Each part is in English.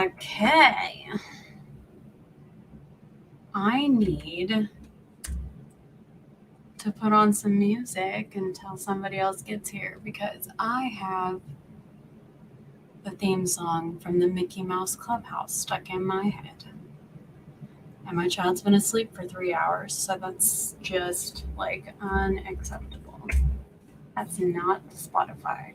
Okay. I need to put on some music until somebody else gets here because I have the theme song from the Mickey Mouse Clubhouse stuck in my head. And my child's been asleep for 3 hours, so that's just like unacceptable. That's not Spotify.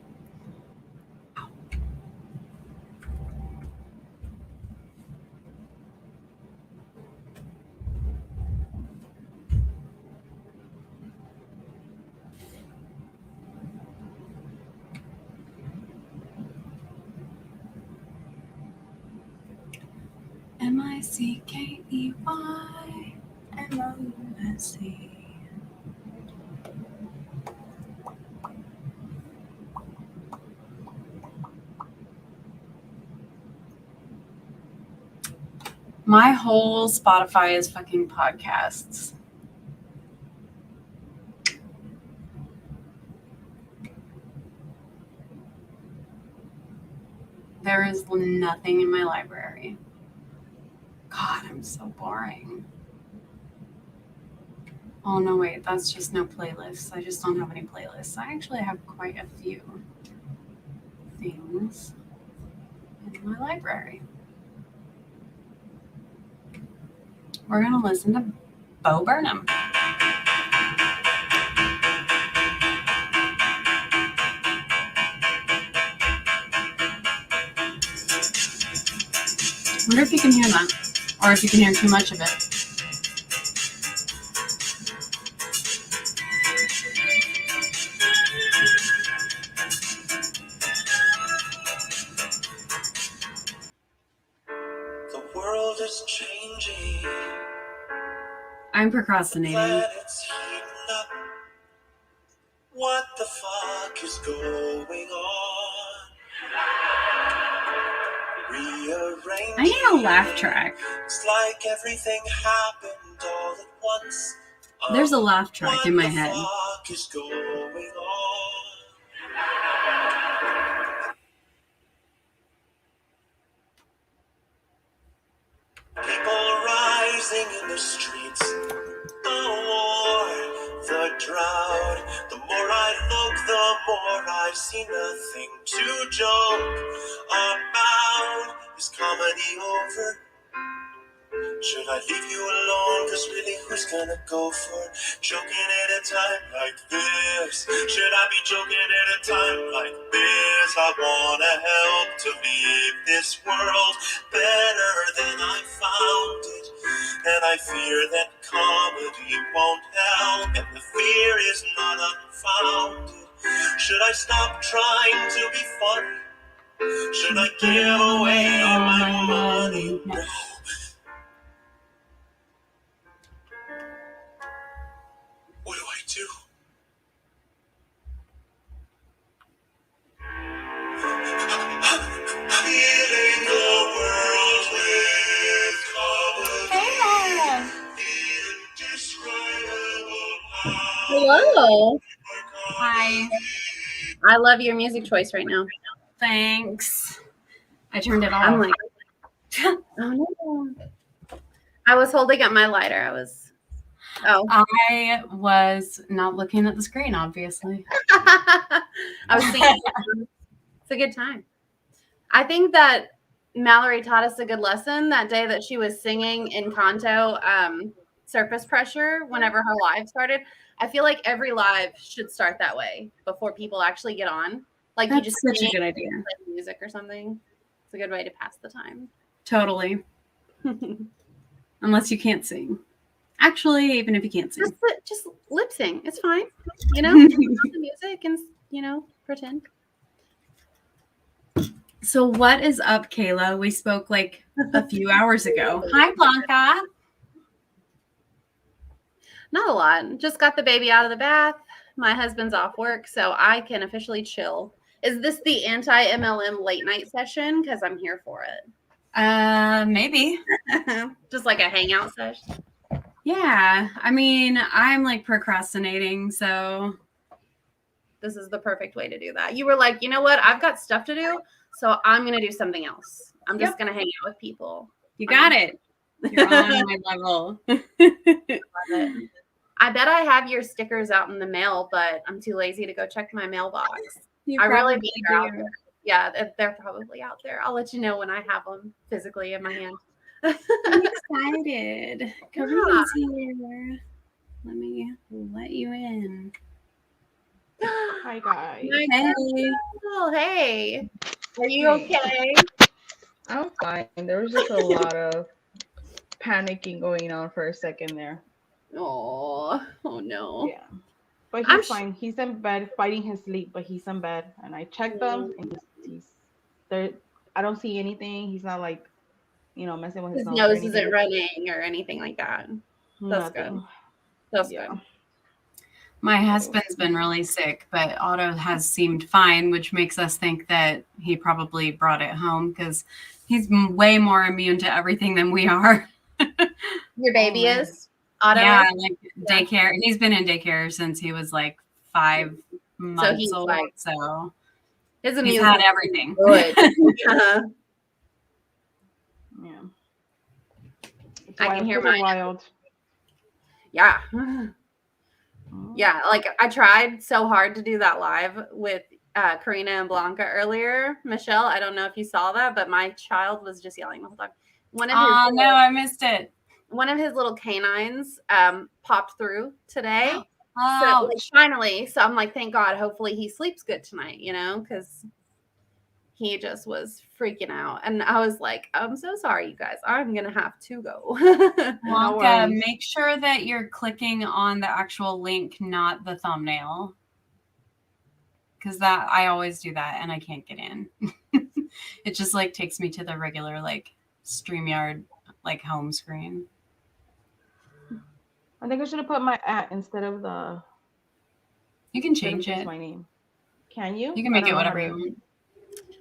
MICKEYMOUSE. My whole Spotify is fucking podcasts. There is nothing in my library. God, I'm so boring. Oh, no, wait, that's just no playlists. I just don't have any playlists. I actually have quite a few things in my library. We're going to listen to Bo Burnham. I wonder if you can hear that, or if you can hear too much of it. The world is changing. I'm procrastinating. Planet's heating up. What the fuck is going on? Rearranging. I need a laugh track. It's like everything happened all at once. There's a laugh track in my head. What the fuck is going on? People rising in the streets. The war, the drought. The more I look, the more I see nothing to joke about. Is comedy over? Should I leave you alone? Cause really, who's gonna go for it? Joking at a time like this. Should I be joking at a time like this? I wanna help to leave this world better than I found it. And I fear that comedy won't help. And the fear is not unfounded. Should I stop trying to be funny? Should I give away all my money? No. What do I do? Healing the world with comedy. Indescribable power. Hello. Hi. I love your music choice right now. Thanks. I turned it off. I'm like, oh no. I was holding up my lighter. I was not looking at the screen, obviously. I was thinking it's a good time. I think that Mallory taught us a good lesson that day that she was singing in Kanto, Surface Pressure, whenever her live started. I feel like every live should start that way before people actually get on. Like That's you just such a good idea. play music or something. It's a good way to pass the time. Totally. Unless you can't sing. Actually, even if you can't sing. Just lip sing. It's fine. You know, the music and, you know, pretend. So what is up, Kayla? We spoke like a few hours ago. Hi, Blanca. Not a lot. Just got the baby out of the bath. My husband's off work, so I can officially chill. Is this the anti-MLM late night session? Because I'm here for it. Maybe. Just like a hangout session. Yeah. I mean, I'm like procrastinating, so this is the perfect way to do that. You were like, you know what? I've got stuff to do, so I'm going to do something else. I'm just gonna hang out with people. You got it. You're on my level. Love it. I bet I have your stickers out in the mail, but I'm too lazy to go check my mailbox. You I really probably think they're out do. there. Yeah, they're probably out there. I'll let you know when I have them physically in my hand. I'm excited. Karina's here. Let me let you in. Hi guys. Hey. Oh, hey. Are you okay? I'm fine. There was just a lot of panicking going on for a second there. Oh no. Yeah. But I'm he's fine. He's in bed fighting his sleep, but he's in bed. And I checked him and he's there. I don't see anything. He's not like, messing with his His nose. nose isn't running or anything like that. That's Nothing. good. That's Yeah. good. My husband's been really sick, but Otto has seemed fine, which makes us think that he probably brought it home because he's way more immune to everything than we are. Your baby is? Otto Yeah, is? like daycare. He's been in daycare since he was like 5 months he's old. like- So His he's immune had system everything. is good. Yeah. I can hear Kids are mine. wild. Yeah. Yeah, like I tried so hard to do that live with Karina and Blanca earlier. Michelle, I don't know if you saw that, but my child was just yelling the whole time. Oh, no, I missed it. One of his little canines popped through today. Oh, So finally, so I'm like, thank God, hopefully he sleeps good tonight, because he just was freaking out. And I was like, I'm so sorry, you guys. I'm going to have to go. Blanca, make sure that you're clicking on the actual link, not the thumbnail. Because I always do that and I can't get in. It just like takes me to the regular like StreamYard like home screen. I think I should have put my @ instead of the. You can change it. My name. Can you? You can make it whatever you want.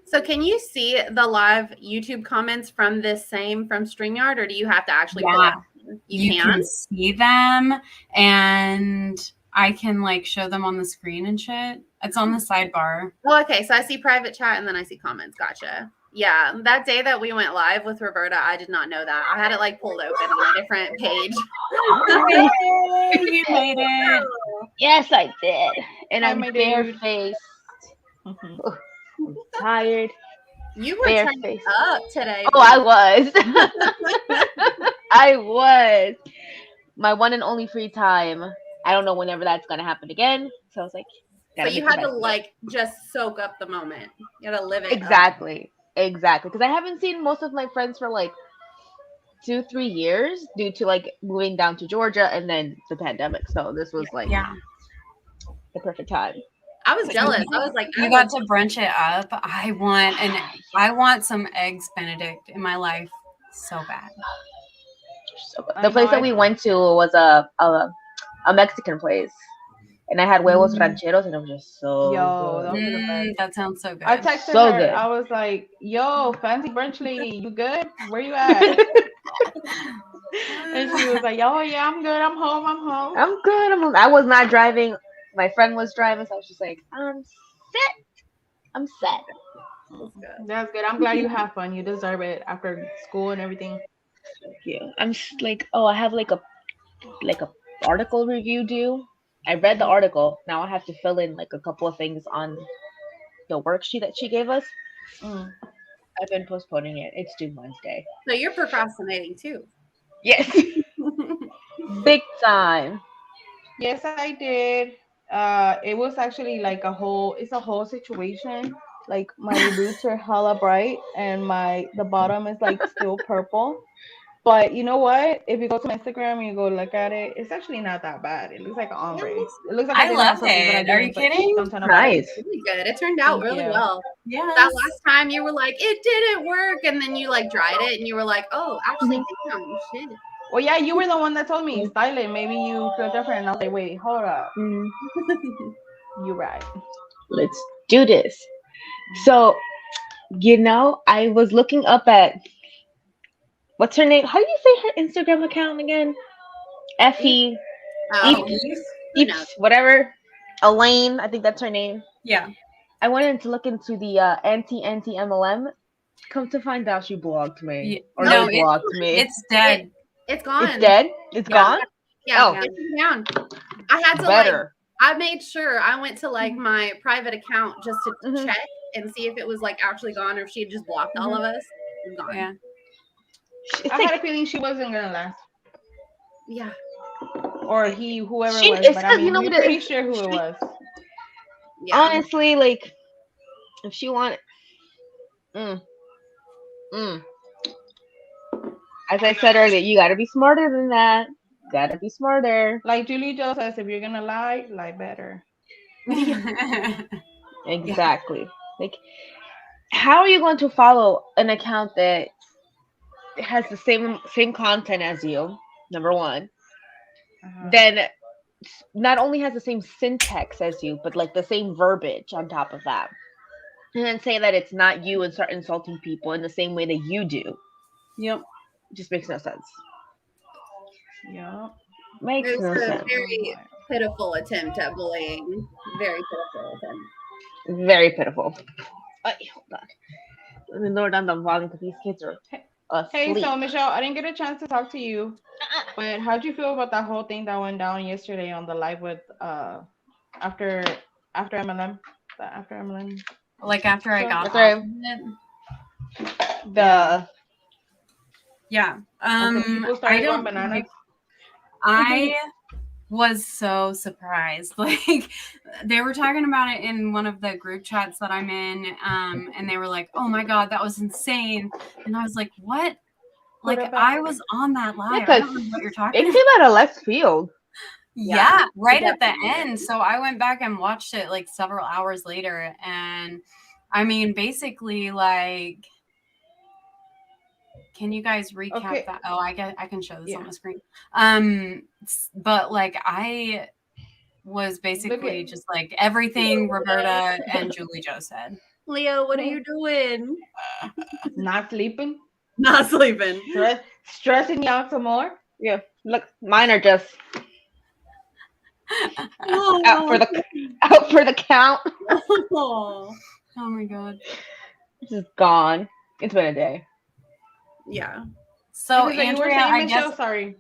So can you see the live YouTube comments from this from StreamYard, or do you have to actually pull it? You can see them, and I can like show them on the screen and shit. It's on the sidebar. Oh, okay. So I see private chat and then I see comments. Gotcha. Yeah. That day that we went live with Roberta, I did not know that. I had it like pulled open on a different page. Yay, you made it. Yes, I did. And I'm barefaced. I'm tired. You were turned up today. Oh, I was. I was. My one and only free time. I don't know whenever that's going to happen again. So I was like, so you had to like just soak up the moment. You got to live it. Exactly. Because I haven't seen most of my friends for like 2-3 years due to like moving down to Georgia and then the pandemic. So this was like the perfect time. I was jealous. I was like, you got to brunch it up. I want some eggs Benedict in my life so bad. So good. The place that we went to was a Mexican place. And I had huevos rancheros, and it was just so good. That sounds so good. I texted her. Good. I was like, yo, fancy brunch lady, you good? Where you at? And she was like, oh, yeah, I'm good. I'm home. I'm good. I was not driving. My friend was driving, so I was just like, I'm set. That's good. I'm glad you have fun. You deserve it after school and everything. Thank you. I'm like, I have like a article review due. I read the article. Now I have to fill in like a couple of things on the worksheet that she gave us. I've been postponing it. It's due Wednesday. So you're procrastinating too. Yes. Big time. Yes, I did. It was actually like a whole situation. Like my roots are hella bright and the bottom is like still purple. But you know what? If you go to my Instagram and you go look at it, it's actually not that bad. It looks like an ombre. It looks like I love it. Are you kidding? Nice. Really good. It turned out really well. Yeah. That last time you were like, it didn't work, and then you like dried it, and you were like, oh, actually, damn, shit. Well, yeah, you were the one that told me style it. Maybe you feel different. And I was like, wait, hold up. You're right. Let's do this. So, I was looking up at. What's her name? How do you say her Instagram account again? Effie. Whatever. Elaine. I think that's her name. Yeah. I wanted to look into the ANTI-MLM Come to find out, she blocked me. Yeah, Or no, they blocked me. it's dead. It's gone. It's dead? It's Yeah. gone? Yeah, Oh. it's down. I had to Better. I made sure I went to like my private account just to Mhm. check and see if it was like actually gone or if she had just blocked all of us. It was gone. Yeah. It's I like, had a feeling she wasn't gonna last, Yeah. or he, whoever She- it was. it's But I 'cause, mean, you know we're what it pretty is? sure who it She- was. Yeah. honestly, like, if she wanted. As I said earlier, you gotta be smarter than that. Gotta be smarter. Like Julie Joe says, if you're gonna lie better. Exactly. Like, how are you going to follow an account that has the same content as you? Number one. Then not only has the same syntax as you, but like the same verbiage on top of that. And then say that it's not you and start insulting people in the same way that you do. Yep. It just makes no sense. Yeah. Makes It no was a sense. very pitiful attempt at bullying. Very pitiful attempt. Very pitiful. Hold on. Let me lower down the volume because these kids are Hey, asleep. so Michelle, I didn't get a chance to talk to you, but how'd you feel about that whole thing that went down yesterday on the live with after MLM, the after MLM? Like after I got That's off right. of it. The Yeah. And some people I started going don't bananas. like, I was so surprised. Like they were talking about it in one of the group chats that I'm in, and they were like, "Oh my god, that was insane!" And I was like, "What?" Like I was on that live. I don't know what you're talking it about. came out of left field. Yeah, right at the definitely did. end. So I went back and watched it like several hours later, and I mean, basically, like, can you guys recap that? Oh, I can show this on the screen. But like I was basically just like everything Roberta and Julie Joe said. Leo, what are you doing? Not sleeping, Not sleeping. stressing you out some more. Yeah, look, mine are just out for the count. Oh my god. It's just gone. It's been a day. Yeah. So You were Andrea, saying, I Michelle, guess. sorry.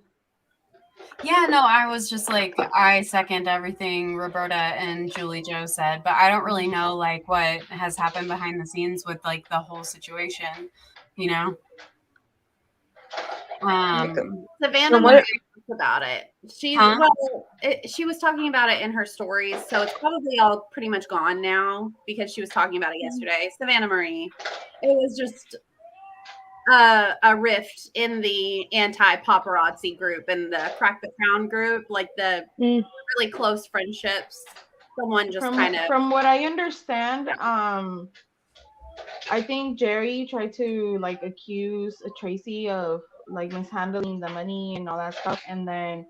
Yeah, no, I was just like, I second everything Roberta and Julie Joe said, but I don't really know like what has happened behind the scenes with like the whole situation, you know? Savannah Marie talked about it. She was talking about it in her stories, so it's probably all pretty much gone now because she was talking about it yesterday. Savannah Marie. It was just a rift in the anti-paparazzi group and the Crack the Crown group, like the really close friendships. Someone just from what I understand, I think Jerry tried to like accuse Tracy of like mishandling the money and all that stuff, and then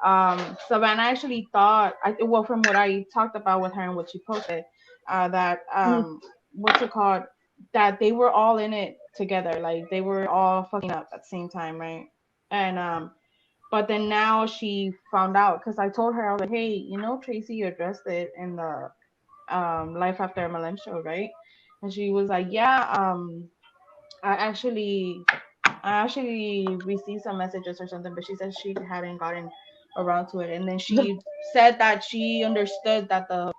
Savannah actually thought, well, from what I talked about with her and what she posted, that what's it called, that they were all in it together, like they were all fucking up at the same time, right? And but then now she found out, because I told her, I was like, hey, you know, Tracy addressed it in the Life After MLM show, right? And she was like, yeah, I actually received some messages or something, but she said she hadn't gotten around to it. And then she said that she understood that the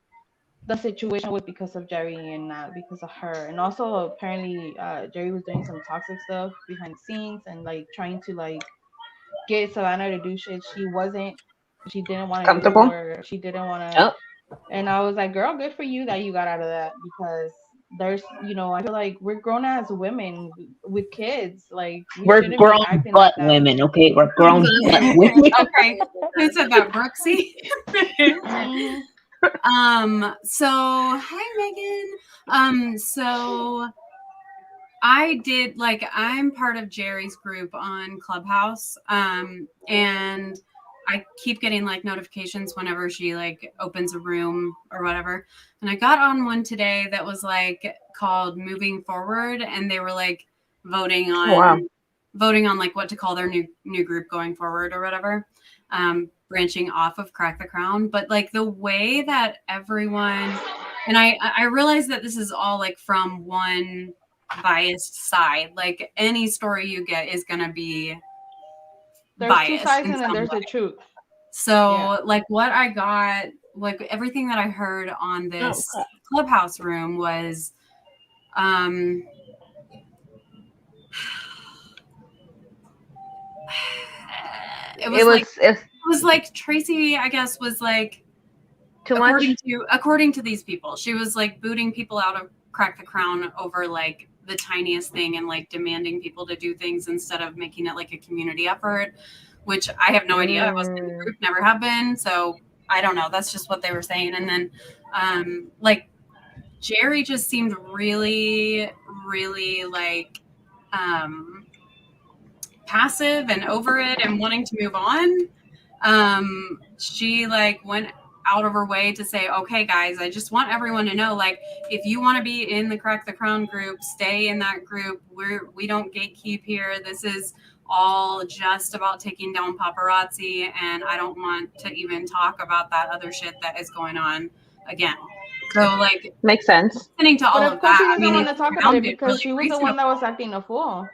situation was because of Jerry and not because of her. And also apparently Jerry was doing some toxic stuff behind the scenes and like trying to like get Savannah to do shit she didn't want to do, or she didn't want to. And I was like, girl, good for you that you got out of that, because there's, you know, I feel like we're grown as women with kids. Like we're grown butt like women, okay? We're grown butt women. Okay, who said that, Brooksy? So hi Megan. So I did, like, I'm part of Jerry's group on Clubhouse, and I keep getting like notifications whenever she like opens a room or whatever. And I got on one today that was like called Moving Forward, and they were like voting on like what to call their new group going forward or whatever, branching off of Crack the Crown. But like the way that everyone, and I realized that this is all like from one biased side. Like any story you get is gonna be There's two biased sides in and then some there's way. the truth. So Yeah. like what I got, like everything that I heard on this crap. clubhouse room was it was like Tracy, I guess, was like too much. according to these people, she was like booting people out of Crack the Crown over like the tiniest thing and like demanding people to do things instead of making it like a community effort, which I have no idea. I wasn't in the group, never have been, so I don't know. That's just what they were saying. And then like Jerry just seemed really, really like passive and over it and wanting to move on. She like went out of her way to say, okay, guys, I just want everyone to know, like, if you want to be in the Crack the Crown group, stay in that group. We don't gatekeep here. This is all just about taking down paparazzi, and I don't want to even talk about that other shit that is going on again. So, like, makes sense. Listening to all But of course that, she doesn't want to talk about it because really she was the one that was acting a fool.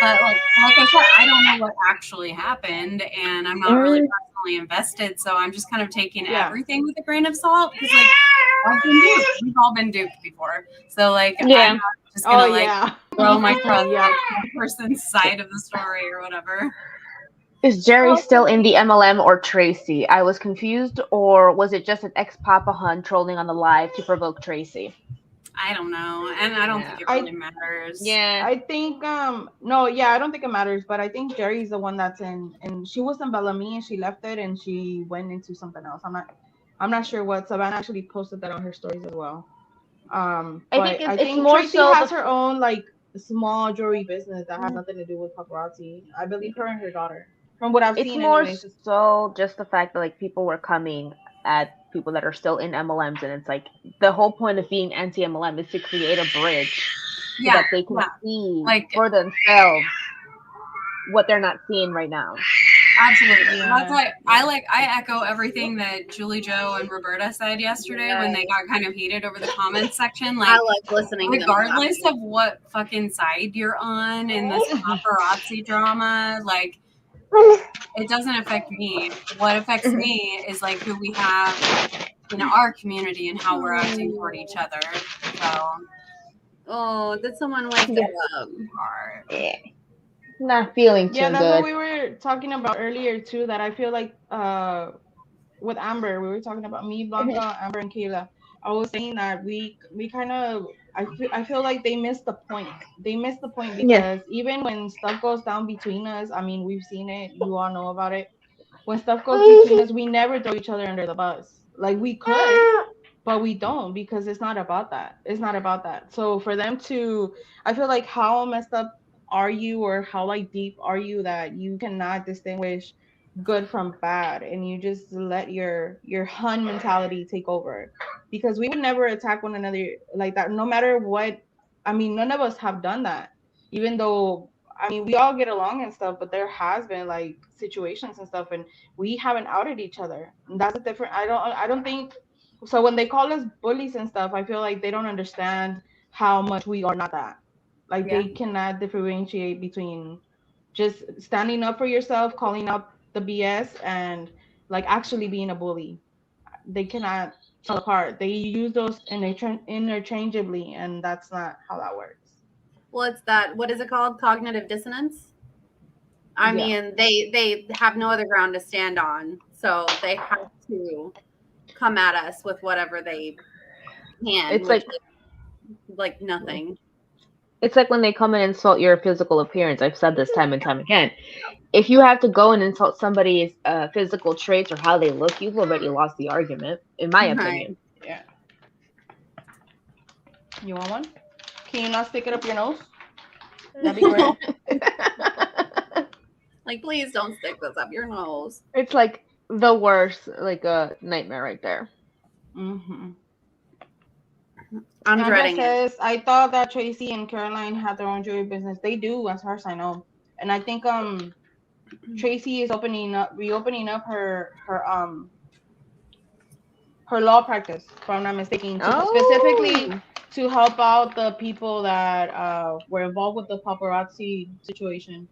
But like I said, I don't know what actually happened, and I'm not really personally invested, so I'm just kind of taking everything with a grain of salt because like I've been duped. We've all been duped before, so like I'm not just gonna throw my trust on one person's side of the story or whatever. Is Jerry still in the MLM or Tracy? I was confused, or was it just an ex-Papa Hun trolling on the live to provoke Tracy? I don't know, and I don't think it really matters. Yeah, I think no, yeah, I don't think it matters, but I think Jerry's the one that's in, and she was in Bellamy and she left it and she went into something else. I'm not sure what. Savannah actually posted that on her stories as well. But I think more Tracy so has her own like small jewelry business that has nothing to do with paparazzi. I believe her and her daughter, from what I've seen. It's more anyways. so just the fact that like people were coming at people that are still in MLMs, and it's like the whole point of being anti-MLM is to create a bridge so that they can see for themselves what they're not seeing right now. Absolutely. That's why I echo everything that Julie Joe and Roberta said yesterday when they got kind of heated over the comments section. Like, I like listening regardless of what fucking side you're on in this paparazzi drama, like it doesn't affect me. What affects me is like who we have in our community and how we're acting toward each other. So did someone wake up? Yeah. Not feeling too good. Yeah, that's what we were talking about earlier too. That I feel like with Amber, we were talking about me, Blanca, Amber, and Kayla. I was saying that we kind of I feel like they missed the point. They missed the point because even when stuff goes down between us, I mean, we've seen it. You all know about it. When stuff goes between us, we never throw each other under the bus. Like we could, but we don't because it's not about that. It's not about that. So for them to, I feel like how messed up are you, or how like deep are you that you cannot distinguish good from bad, and you just let your Hun mentality take over? Because we would never attack one another like that, no matter what. I mean, none of us have done that, even though I mean we all get along and stuff, but there has been like situations and stuff, and we haven't outed each other. And that's a different. I don't think so. When they call us bullies and stuff, I feel like they don't understand how much we are not that. Like they cannot differentiate between just standing up for yourself, calling out the BS, and like actually being a bully. They cannot tell apart. They use those interchangeably, and that's not how that works. Well, it's that, what is it called? Cognitive dissonance. I mean, they have no other ground to stand on, so they have to come at us with whatever they can. It's like nothing. It's like when they come and insult your physical appearance. I've said this time and time again. If you have to go and insult somebody's physical traits or how they look, you've already lost the argument, in my opinion. Yeah. You want one? Can you not stick it up your nose? That'd be great. Like, please don't stick this up your nose. It's like the worst, like a nightmare right there. Mm-hmm. I'm dreading it. I thought that Tracy and Caroline had their own jewelry business. They do, as far as I know. And I think Tracy is reopening up her law practice, if I'm not mistaken, specifically to help out the people that were involved with the paparazzi situation?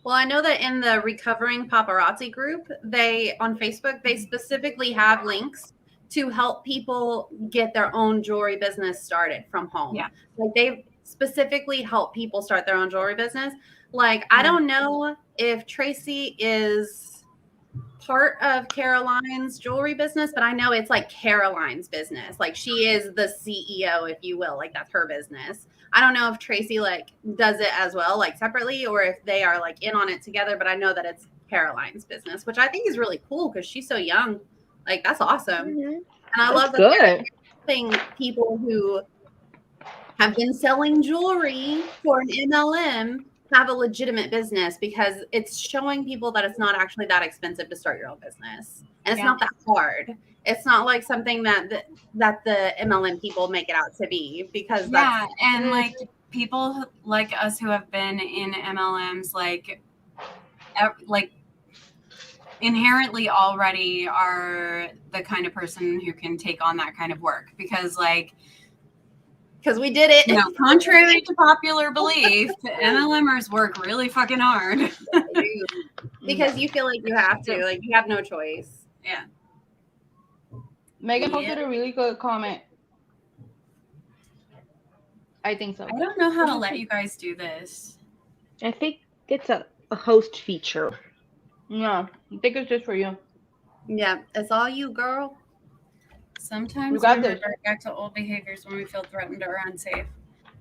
Well, I know that in the Recovering Paparazzi group, they on Facebook, they specifically have links to help people get their own jewelry business started from home. Yeah. Like they specifically help people start their own jewelry business. Like I don't know if Tracy is part of Caroline's jewelry business, but I know it's like Caroline's business. Like she is the CEO, if you will. Like that's her business. I don't know if Tracy like does it as well, like separately, or if they are like in on it together, but I know that it's Caroline's business, which I think is really cool because she's so young. Like that's awesome. Mhm. And I That's love that they're good. helping people who have been selling jewelry for an MLM have a legitimate business, because it's showing people that it's not actually that expensive to start your own business. And it's Yeah. not that hard. It's not like something that the MLM people make it out to be, because Yeah, and like people like us who have been in MLMs, like inherently already are the kind of person who can take on that kind of work, because we did it. you know, contrary to popular belief, MLMers work really fucking hard. Because you feel like you have to, like you have no choice. Yeah. Megan posted a really good comment. I think so. I don't know how to let you guys do this. I think it's a host feature. No, I think it's just for you. Yeah, it's all you, girl. Sometimes We we got this. revert back to old behaviors when we feel threatened or unsafe,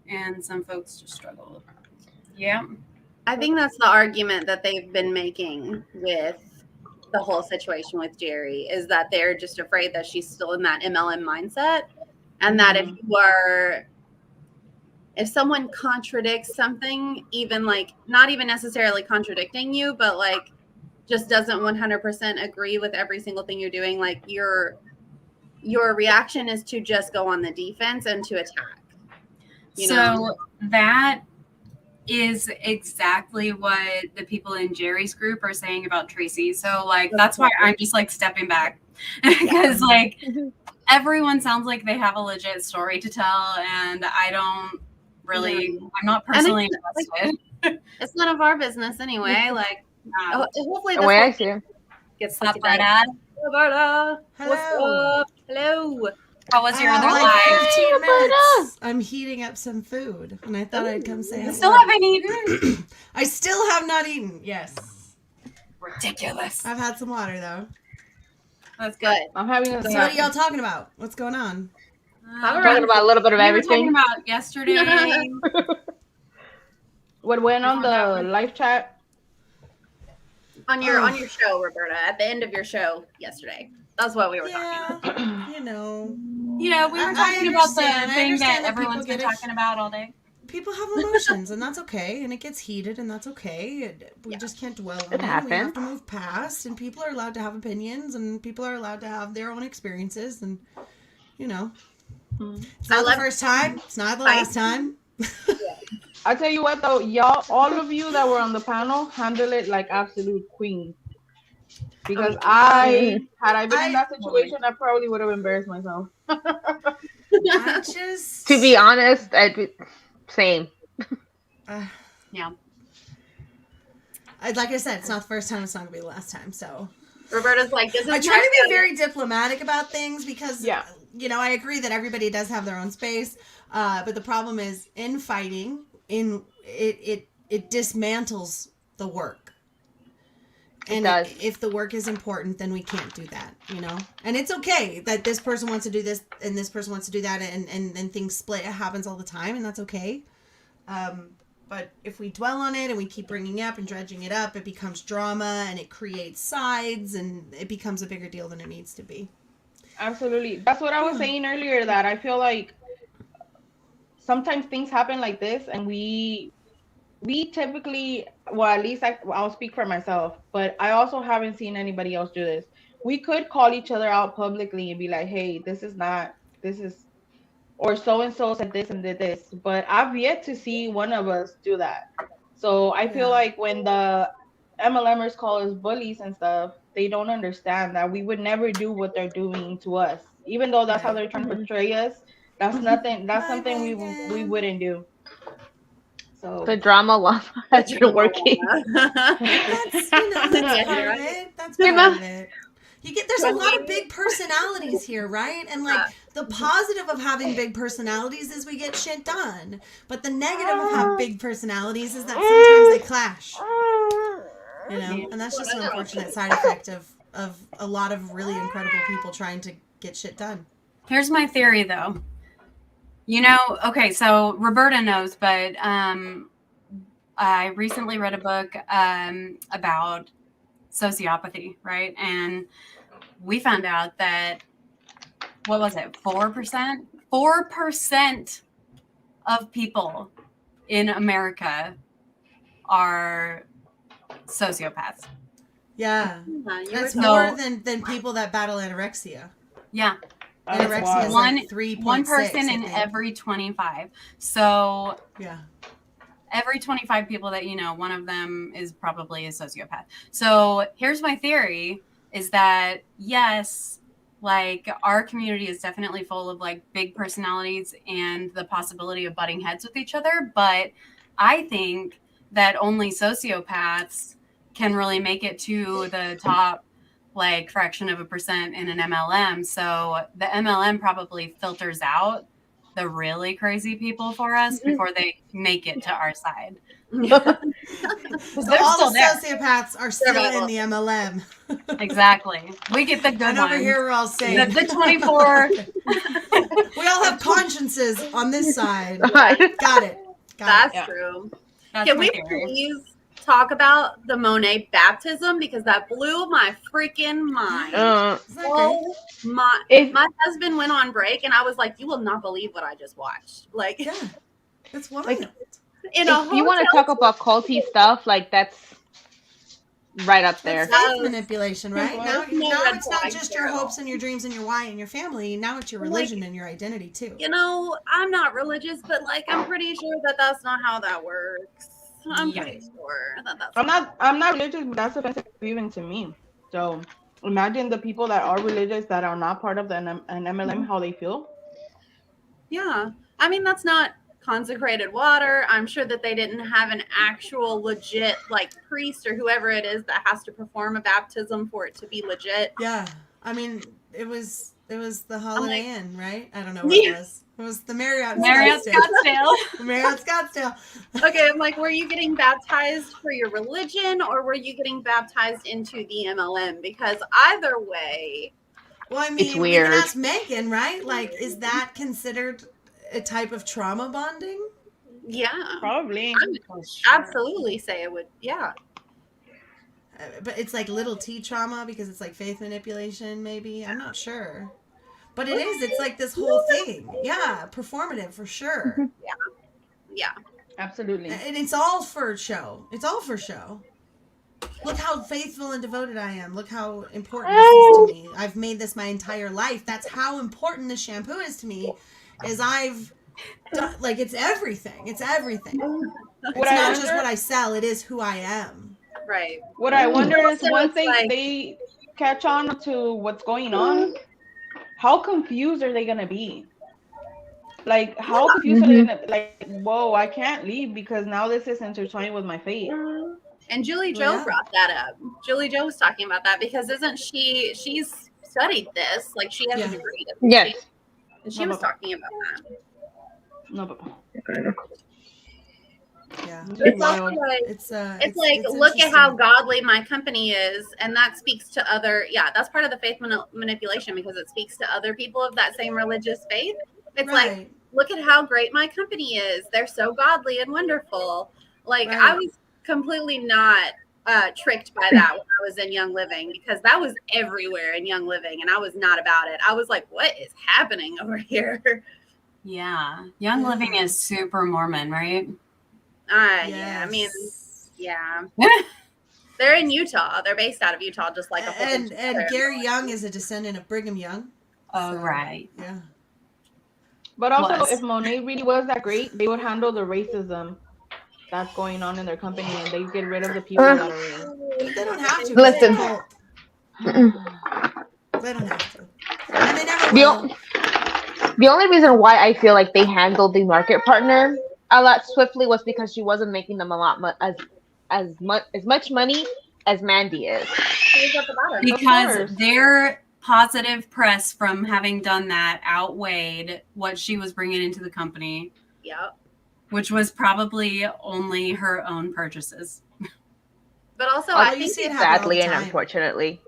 and some folks just struggle. Yeah. I think that's the argument that they've been making with the whole situation with Jerry, is that they're just afraid that she's still in that MLM mindset, and that if someone contradicts something, even like not even necessarily contradicting you, but like just doesn't 100% agree with every single thing you're doing, like your reaction is to just go on the defense and to attack. So that is exactly what the people in Jerry's group are saying about Tracy. So like that's why I'm just like stepping back, because like everyone sounds like they have a legit story to tell, and I don't really, I'm not personally invested. It's none of our business anyway. Like hopefully The way I see it. gets What's up, together. Brad? Roberta, what's Hello. up? Hello. How was your other Like life? 15 minutes. I'm heating up some food, and I thought I'd come say You hello. still haven't eaten? I still have not eaten. Yes, Ridiculous. I've had some water though. That's good. I'm having a So what are y'all talking about? What's going on? Talking about a little bit of We were talking everything. about yesterday. what went on the live chat. On your show, Roberta, at the end of your show yesterday. That's what we were talking about. Yeah, you know, Yeah, we were I talking about the understand. I thing understand that that people everyone's been get it. talking about all day. people have emotions, and that's okay, and it gets heated, and that's okay. We just can't dwell on it. We have happens. to move past, and people are allowed to have opinions, and people are allowed to have their own experiences, and you know, it's not the first time. It's not the last time. I tell you what though, y'all, all of you that were on the panel, handle it like absolute queens. Because had I been in that situation, I probably would have embarrassed myself. I just, To be honest, I'd be same. Yeah. like I said, it's not the first time. It's not gonna be the last time. So Roberta's like, this is I try to be very diplomatic about things because, you know, I agree that everybody does have their own space. But the problem is in fighting, it dismantles the work. And if the work is important, then we can't do that, you know? And it's okay that this person wants to do this and this person wants to do that and things split. It happens all the time, and that's okay. But if we dwell on it and we keep bringing it up and dredging it up, it becomes drama and it creates sides and it becomes a bigger deal than it needs to be. Absolutely. That's what I was saying earlier, that I feel like sometimes things happen like this and we typically, well, at least I'll speak for myself, but I also haven't seen anybody else do this. We could call each other out publicly and be like, hey, or so-and-so said this and did this, but I've yet to see one of us do that. So I feel like when the MLMers call us bullies and stuff, they don't understand that we would never do what they're doing to us, even though that's how they're trying to portray us. That's nothing. That's something we wouldn't do. So The drama llama has been working. That's that's part of it. That's part of it. There's a lot of big personalities here, right? And like the positive of having big personalities is we get shit done. But the negative of having big personalities is that sometimes they clash. You know? And that's just an unfortunate side effect of a lot of really incredible people trying to get shit done. Here's my theory though. You know, okay, so Roberta knows, but I recently read a book about sociopathy, right? And we found out that, what was it, 4%? 4% of people in America are sociopaths. Yeah. That's more than people that battle anorexia. Yeah. Anorexia is like 3.6. One person in every 25. So yeah. Every 25 people that you know, one of them is probably a sociopath. So here's my theory is that, yes, like our community is definitely full of like big personalities and the possibility of butting heads with each other. But I think that only sociopaths can really make it to the top like fraction of a percent in an MLM. So the MLM probably filters out the really crazy people for us before they make it to our side. So all the sociopaths are still in the MLM. Exactly. We get the good ones. And over here we're all saying the 24. We all have consciences on this side. Got it. That's true. Can we please talk about the Monet baptism, because that blew my freaking mind. Oh my husband went on break and I was like, you will not believe what I just watched. Like, yeah, that's wild. Like, if you want to talk about culty stuff, like that's right up there. That's manipulation, right? Now it's not just your hopes and your dreams and your why and your family. Now it's your religion and your identity too. You know, I'm not religious, but like I'm pretty sure that that's not how that works. I'm pretty sure that that's. I'm not religious, but that's offensive even to me. So imagine the people that are religious that are not part of an MLM, how they feel. Yeah, I mean that's not consecrated water. I'm sure that they didn't have an actual legit like priest or whoever it is that has to perform a baptism for it to be legit. Yeah, I mean it was the Holiday Inn, right? I don't know what it was. It was the Marriott Scottsdale. Marriott Scottsdale. Okay, I'm like, were you getting baptized for your religion or were you getting baptized into the MLM? Because either way, well, I mean, we can ask Megan, right? Like, is that considered a type of trauma bonding? Yeah, probably. I would absolutely say it would. Yeah. But it's like little T trauma because it's like faith manipulation, maybe. I'm not sure. But it is. It's like this whole thing. Yeah, performative for sure. Yeah. Absolutely. And it's all for show. It's all for show. Look how faithful and devoted I am. Look how important this is to me. I've made this my entire life. That's how important this shampoo is to me. Is I've done, like, it's everything. It's everything. It's not just what I sell. It is who I am. Right. What I wonder is once they catch on to what's going on, how confused are they gonna be? Like, how confused are they gonna, like, whoa, I can't leave because now this is intertwined with my fate. And Julie Joe brought that up. Julie Joe was talking about that because isn't she's studied this, like she has a degree. Yes. And she was talking about that. No, but yeah, it's also like it's look at how godly my company is, and that speaks to other. Yeah, that's part of the faith manipulation because it speaks to other people of that same religious faith. It's like, look at how great my company is. They're so godly and wonderful. Like I was completely not tricked by that when I was in Young Living because that was everywhere in Young Living, and I was not about it. I was like, what is happening over here? Yeah, Young Living is super Mormon, right? Yeah, I mean, yeah. They're in Utah. They're based out of Utah, just like a whole and Gary Young is a descendant of Brigham Young. Oh, right. Yeah. But also, if Monet really was that great, they would handle the racism that's going on in their company, and they get rid of the people that are in. They don't have to. Listen, They don't have to, and they never The, will. the only reason why I feel like they handled the market partner a lot swiftly was because she wasn't making them a lot as much money as Mandy is. Who's at the bottom? Because course. their positive press from having done that outweighed what she was bringing into the company, Yep. which was probably only her own purchases. But also, Oh, I you think see it happen all Sadly the and time. unfortunately.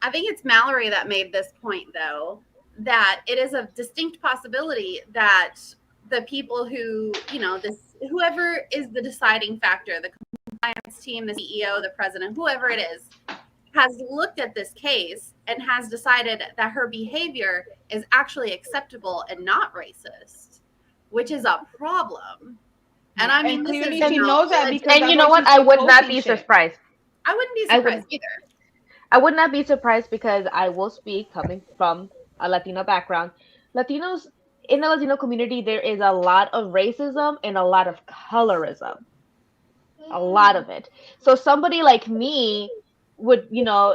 I think it's Mallory that made this point, though, that it is a distinct possibility that the people who, whoever is the deciding factor, the compliance team, the CEO, the president, whoever it is, has looked at this case and has decided that her behavior is actually acceptable and not racist, which is a problem. And I mean, And this clearly is she knows that because And that's you why know what? she's I still would not posting be shit. surprised. I wouldn't be I surprised would- either. I would not be surprised because I will speak coming from a Latino background. Latinos in the Latino community, there is a lot of racism and a lot of colorism. A lot of it. So somebody like me would,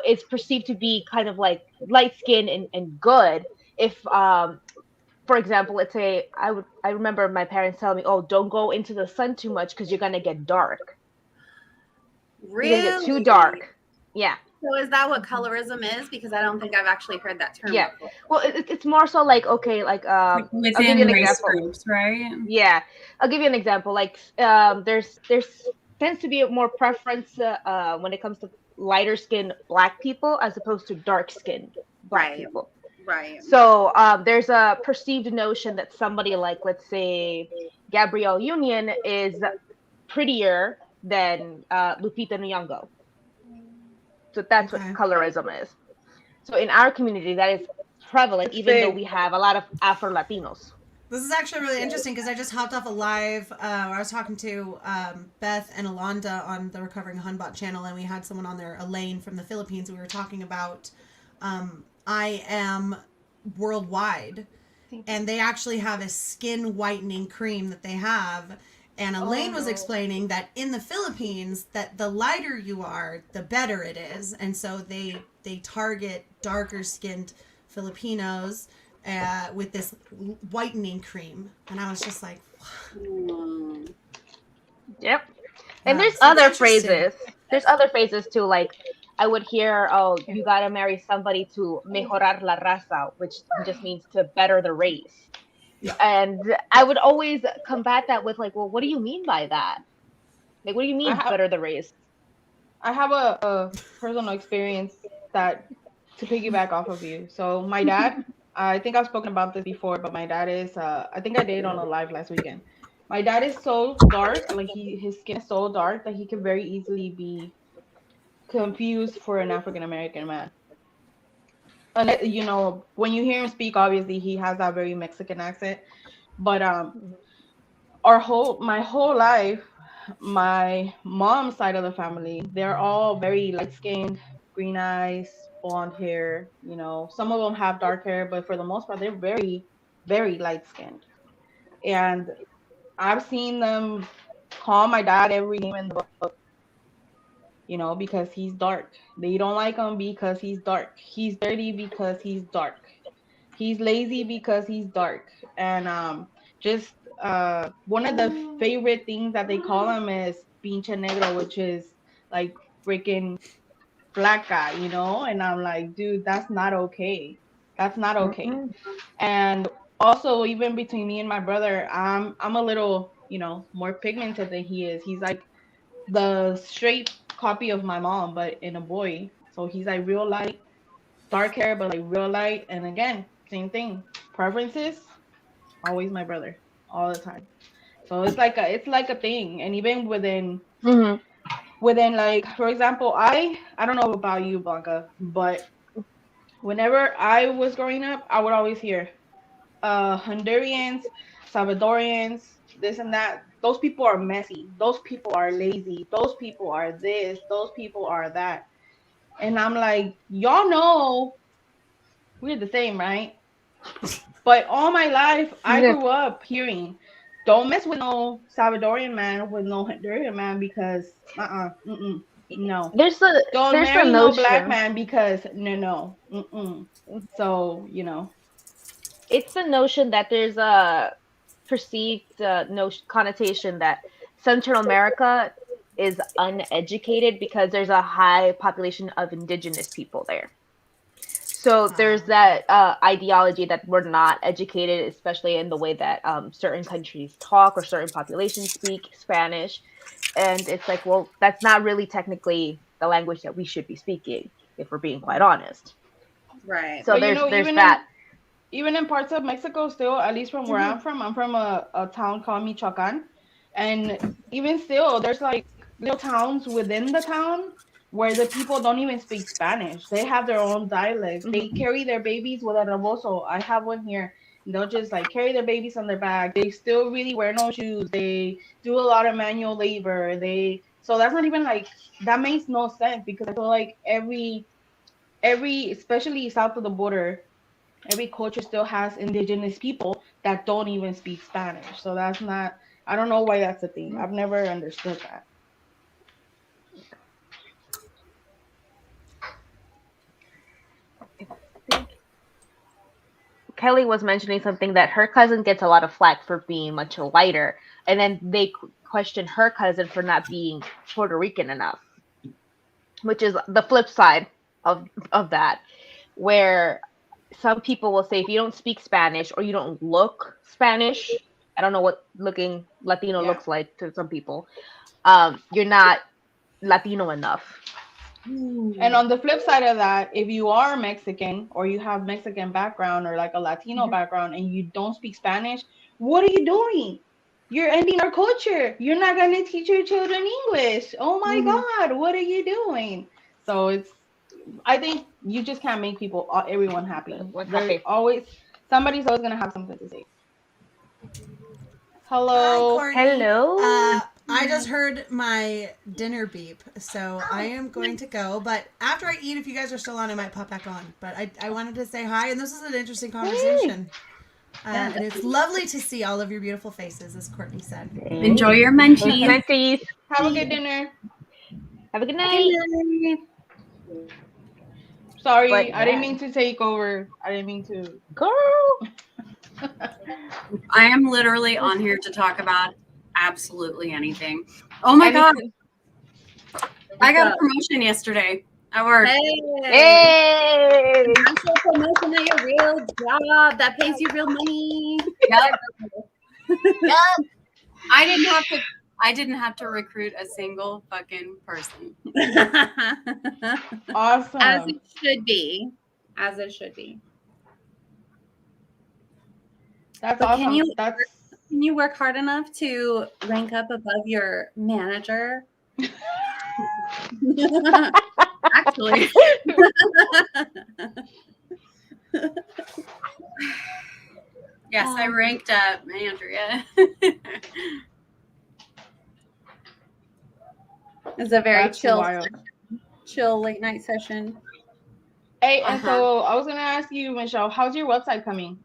is perceived to be kind of like light skinned and good. If for example, let's say I remember my parents telling me, "Oh, don't go into the sun too much because you're gonna get dark. You're gonna get too Really? dark." Yeah. So is that what colorism is? Because I don't think I've actually heard that term Yeah. before. Well, it's more so like, okay, like I'll give you Within an race example. groups, right? Yeah, I'll give you an example. Like there's tends to be a more preference when it comes to lighter skinned black people as opposed to dark skinned black Right. people. Right. So there's a perceived notion that somebody like, let's say, Gabrielle Union is prettier than Lupita Nyong'o. So that's what Okay. colorism is. So in our community, that is prevalent, It's even though big. we have a lot of Afro Latinos. This is actually really interesting because I just hopped off a live. Where I was talking to Beth and Alonda on the Recovering Hunbot channel, and we had someone on there, Elaine from the Philippines. We were talking about I Am Worldwide, and they actually have a skin whitening cream that they have. And Elaine was explaining that in the Philippines, that the lighter you are, the better it is, and so they target darker skinned Filipinos with this whitening cream, and I was just like, Yep. And Yeah, there's so other it's interesting. phrases. There's other phrases too. Like I would hear, "Oh, you gotta marry somebody to mejorar la raza," which just means to better the race. Yeah. And I would always combat that with like, "Well, what do you mean by that? Like, what do you mean have- better the race?" I have a personal experience that to piggyback off of you. So my dad, I think I've spoken about this before, but my dad is I think I did on a live last weekend. My dad is so dark, like his skin is so dark that he can very easily be confused for an African American man. And when you hear him speak, obviously he has that very Mexican accent. But my whole life, my mom's side of the family, they're all very light skinned, green eyes, blonde hair. Some of them have dark hair, but for the most part, they're very, very light skinned. And I've seen them call my dad every name in the book, because he's dark. They don't like him because he's dark. He's dirty because he's dark. He's lazy because he's dark. And just one of the favorite things that they call him is pinche negro, which is like freaking black guy, And I'm like, dude, that's not okay. That's not okay. And also, even between me and my brother, I'm a little, more pigmented than he is. He's like the straight copy of my mom, but in a boy. So he's like real light, dark hair, but like real light. And again, same thing. Preferences, always my brother, all the time. So it's like a thing. And even within like, for example, I don't know about you, Blanca, but whenever I was growing up, I would always hear Hondurians, Salvadorians, this and that. Those people are messy. Those people are lazy. Those people are this. Those people are that. And I'm like, y'all know we're the same, right? But all my life, I grew up hearing, don't mess with no Salvadorian man, with no Honduran man, because, No. There's the Don't there's the marry no black notion. man because no. Mm-mm. So, It's the notion that there's a perceived notion connotation that Central America is uneducated because there's a high population of indigenous people there. So there's that ideology that we're not educated, especially in the way that certain countries talk or certain populations speak Spanish. And it's like, well, that's not really technically the language that we should be speaking, if we're being quite honest. Right. So but there's that. Even in parts of Mexico still, at least from where I'm from a town called Michoacan. And even still, there's like little towns within the town where the people don't even speak Spanish. They have their own dialect. They carry their babies with a rebozo. I have one here. They'll just like carry their babies on their back. They still really wear no shoes. They do a lot of manual labor. So that's not even like, that makes no sense, because I feel like every especially south of the border, every culture still has indigenous people that don't even speak Spanish. So that's not, I don't know why that's a thing. I've never understood that. Kelly was mentioning something that her cousin gets a lot of flack for being much lighter, and then they question her cousin for not being Puerto Rican enough, which is the flip side of that, where some people will say if you don't speak Spanish or you don't look Spanish, I don't know what looking Latino looks like to some people, you're not Latino enough. And on the flip side of that, if you are Mexican or you have Mexican background or like a Latino background and you don't speak Spanish, what are you doing? You're ending our culture. You're not going to teach your children English. Oh my God, what are you doing? So I think you just can't make everyone happy. Somebody's always going to have something to say. Hello. Hi, Courtney. Hello. I just heard my dinner beep, so I am going to go. But after I eat, if you guys are still on, I might pop back on. But I wanted to say hi, and this is an interesting conversation. And it's lovely to see all of your beautiful faces, as Courtney said. Enjoy your munchies. Munchies. Have a good dinner. Have a good night. Sorry, I didn't mean to take over. I didn't mean to. Girl. I am literally on here to talk about absolutely anything. Oh my God. I got a promotion yesterday at work. Hey. Actual promotion at your real job that pays you real money. Yep. I didn't have to recruit a single fucking person. Awesome. As it should be. As it should be. That's But awesome. Can you work hard enough to rank up above your manager? Actually. Yes, I ranked up Andrea. It's a very That's chill late night session. Hey, and so I was gonna ask you, Michelle, how's your website coming?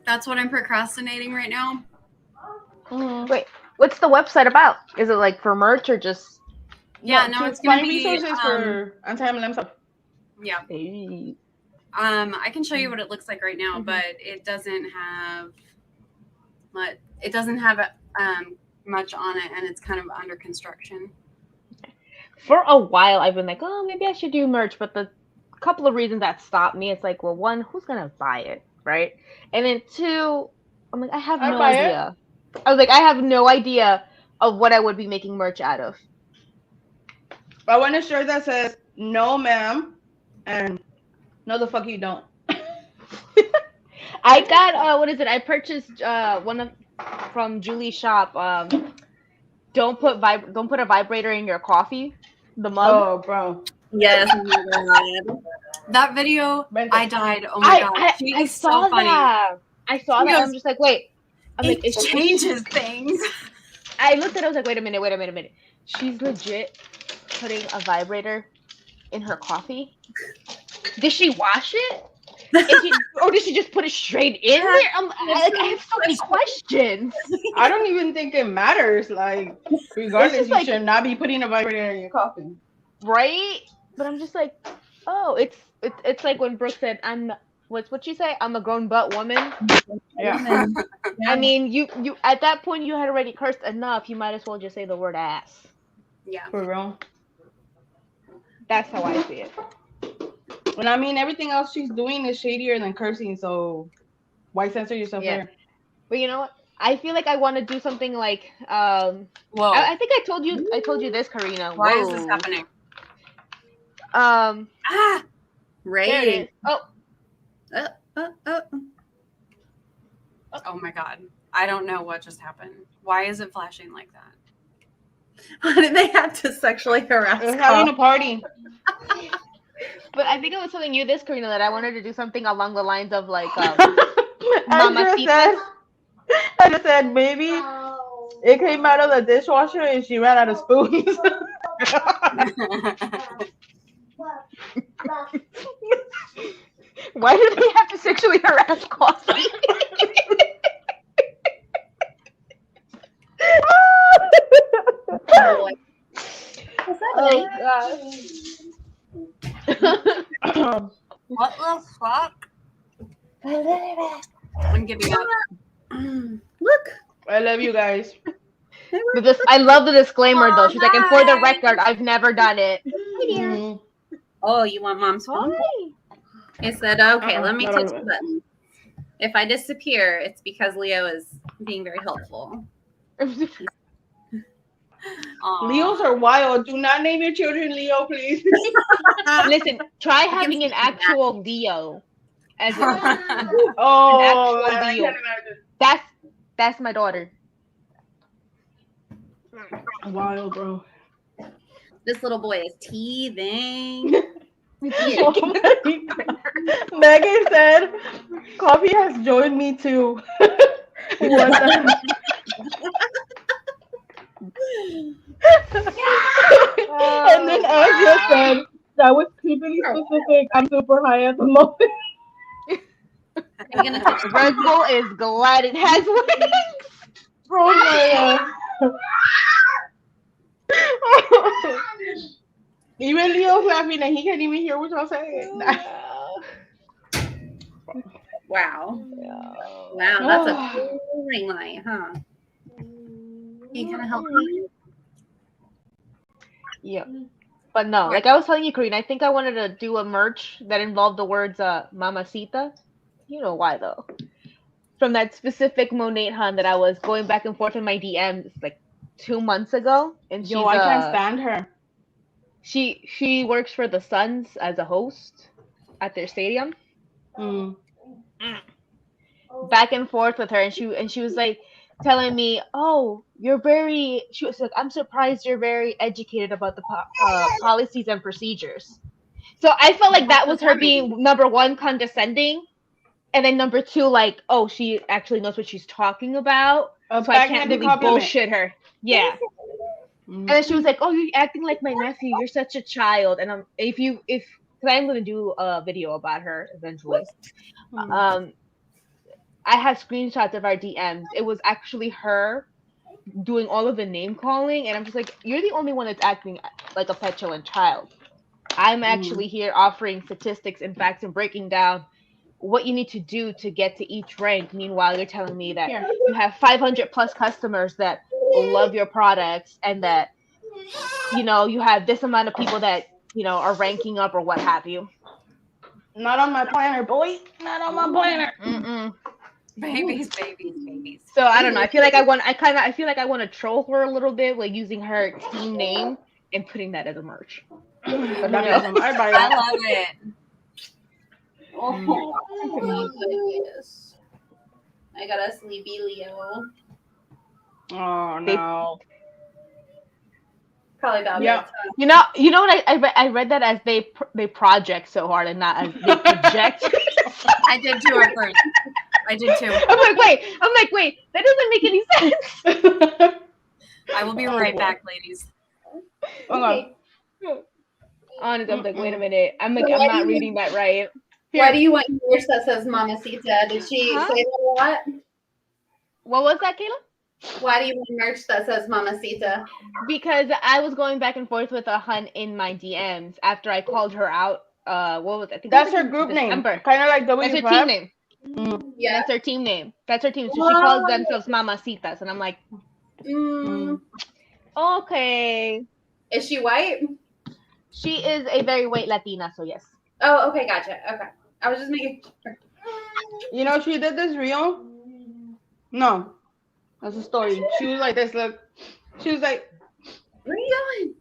That's what I'm procrastinating right now. Wait, what's the website about? Is it like for merch or just? Yeah, no, it's gonna find be resources for anti-MLM stuff. Yeah. Hey. I can show you what it looks like right now, but it doesn't have much. It doesn't have much on it, and it's kind of under construction. For a while, I've been like, oh, maybe I should do merch, but the couple of reasons that stopped me, it's like, well, one, who's gonna buy it, right? And then two, I'm like, I have no idea. I was like, I have no idea of what I would be making merch out of. I want a shirt that says "No, ma'am," and "No, the fuck you don't." I got what is it? I purchased one from Julie's shop. Don't put a vibrator in your coffee. The mug. Oh, bro. Yes. That video, I died. Oh my God. I saw so funny. That. I saw that. I'm just like, wait. It changes things. I looked at it. I was like, wait a minute. She's legit putting a vibrator in her coffee. Did she wash it? Or did she just put it straight in there? I have so many questions. I don't even think it matters. Like, regardless, you like, should not be putting a vibrator in your coffin. Right? But I'm just like, oh, it's like when Brooke said, what'd she say? I'm a grown butt woman. Yeah. I mean, you at that point you had already cursed enough. You might as well just say the word ass. Yeah. For real. That's how I see it. And I mean, everything else she's doing is shadier than cursing. So why censor yourself there? But you know what? I feel like I want to do something like Whoa. I think I told you this, Karina. Why is this happening? Right. There it is. Oh my god. I don't know what just happened. Why is it flashing like that? Why did they have to sexually harass They're having a party. But I think I was telling you this, Karina, that I wanted to do something along the lines of like I Mamacita. just said maybe it came out of the dishwasher and she ran out of spoons. Why do they have to sexually harass coffee? Oh, gosh. What the fuck? I'm giving up. look. I love you guys. I love the disclaimer though. She's like, and for the record, I've never done it. Mhm. Oh, you want mom's phone? I said, okay, let me touch the button. If I disappear, it's because Leo is being very helpful. Leos are wild. Do not name your children Leo, please. Listen, try having an actual Leo as an Oh, actual man, I Leo. can't imagine. That's my daughter. Wild, bro. This little boy is teething. Oh my God. Megan said, "Coffee has joined me too." What the? And then Ezra said, "That was creepily specific. I'm super high at the moment." I'm gonna touch the Red Bull is glad it has wings. Oh my God. Even Leo's laughing and he can't even hear what y'all saying. Wow. Wow, that's a cool ring light, huh? Can you kind of help me? Yeah. But no, like I was telling you, Karina, I think I wanted to do a merch that involved the words Mamacita. You know why though? From that specific Monate hun that I was going back and forth in my DMs like 2 months ago. And Yo, I can't stand her. She works for the Suns as a host at their stadium. Back and forth with her, and she was like telling me, "Oh, she was like, I'm surprised you're very educated about the policies and procedures." So I felt like that was her being number one condescending, and then number two, like, oh, she actually knows what she's talking about, so I can't really bullshit her. Yeah. And then she was like, "Oh, you're acting like my nephew. You're such a child." And because I'm gonna do a video about her eventually. I have screenshots of our DMs. It was actually her doing all of the name calling, and I'm just like, you're the only one that's acting like a petulant child. I'm actually here offering statistics and facts and breaking down what you need to do to get to each rank. Meanwhile, you're telling me that you have 500 plus customers that love your products, and that you have this amount of people that are ranking up or what have you. Not on my planner, boy. Not on my planner. Babies. So I don't know. I feel like I want to troll her a little bit, like using her team name and putting that as a merch. I love it. Oh, goodness. I got a sleepy Leo. Oh no. Probably about yeah. You know what I read that as they project so hard and not as they project. I did too at first. I did too. I'm like, wait, that doesn't make any sense. I will be right back, ladies. Okay. Honestly, I'm like, wait a minute. I'm not reading that right. Why do you want merch that says Mamacita? Did she Huh? say that a lot? What was that, Kayla? Why do you want merch that says Mamacita? Because I was going back and forth with a hun in my DMs after I called her out. What was it? I think That's it was her in group name. December. Kind of like That's her W5. team name. Yeah. That's her team name. That's her team. So she calls themselves Mamacitas, and I'm like, okay. Is she white? She is a very white Latina, so yes. Oh, okay, gotcha. Okay. I was just making sure. You know, she did this reel. No, that's a story. She was like this. Look, she was like, Where are you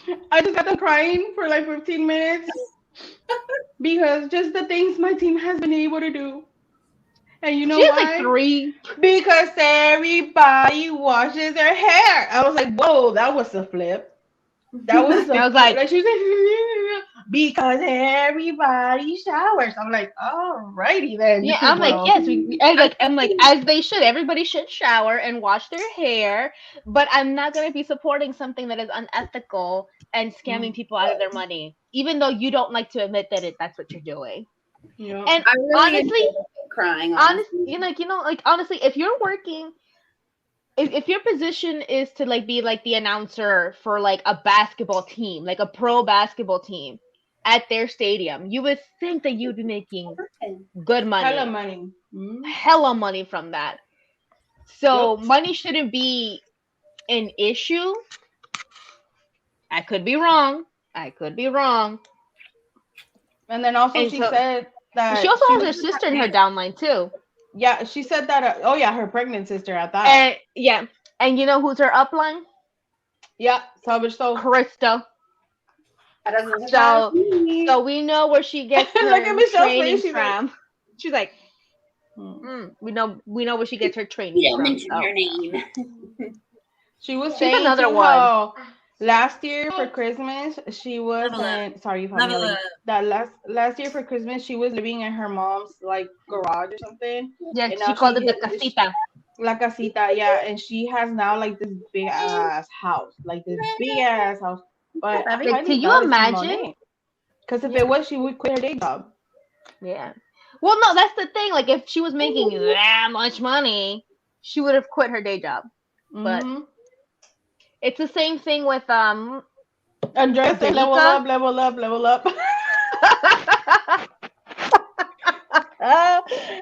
going? I just got them crying for like 15 minutes because just the things my team has been able to do. And you know She has why? like 3. Because everybody washes their hair. I was like, whoa, that was a flip. That was I was like, she was like, because everybody showers. I'm like, alrighty then. yeah, I'm Well, like, yes, I'm like, as they should. Everybody should shower and wash their hair, but I'm not gonna be supporting something that is unethical and scamming people out of their money, even though you don't like to admit that that's what you're doing. yeah. And I really honestly, crying. honestly, if you're working, if your position is to like be like the announcer for like a basketball team, like a pro basketball team at their stadium, you would think that you'd be making good money. Hella money. Hella money from that. So money shouldn't be an issue. I could be wrong. And then also And she so- said that She also has her was- sister in her downline too. Yeah, she said that. Oh yeah, her pregnant sister at that. And yeah, and you know who's her upline? Yeah, Savage Soul. Crystal. That doesn't So, surprise me. so we know where she gets her Look at Michelle's training face, she's like- from. She's like, we know where she gets her training You from. mention so. your name. She was She's saying another too one. how last year for Christmas she was Level up. sorry, Level family. up. That last year for Christmas she was living in her mom's like garage or something. Yeah, And she now called it the gets- casita. La casita, yeah, and she has now like this big ass house, like this big ass house. But I Like, highly can you doubt it's imagine? Monet. Because if it was, she would quit her day job. Yeah. Well, no, that's the thing. Like, if she was making that much money, she would have quit her day job. But Mhm. it's the same thing with Andrea said, level Angelica? up, level up, level up.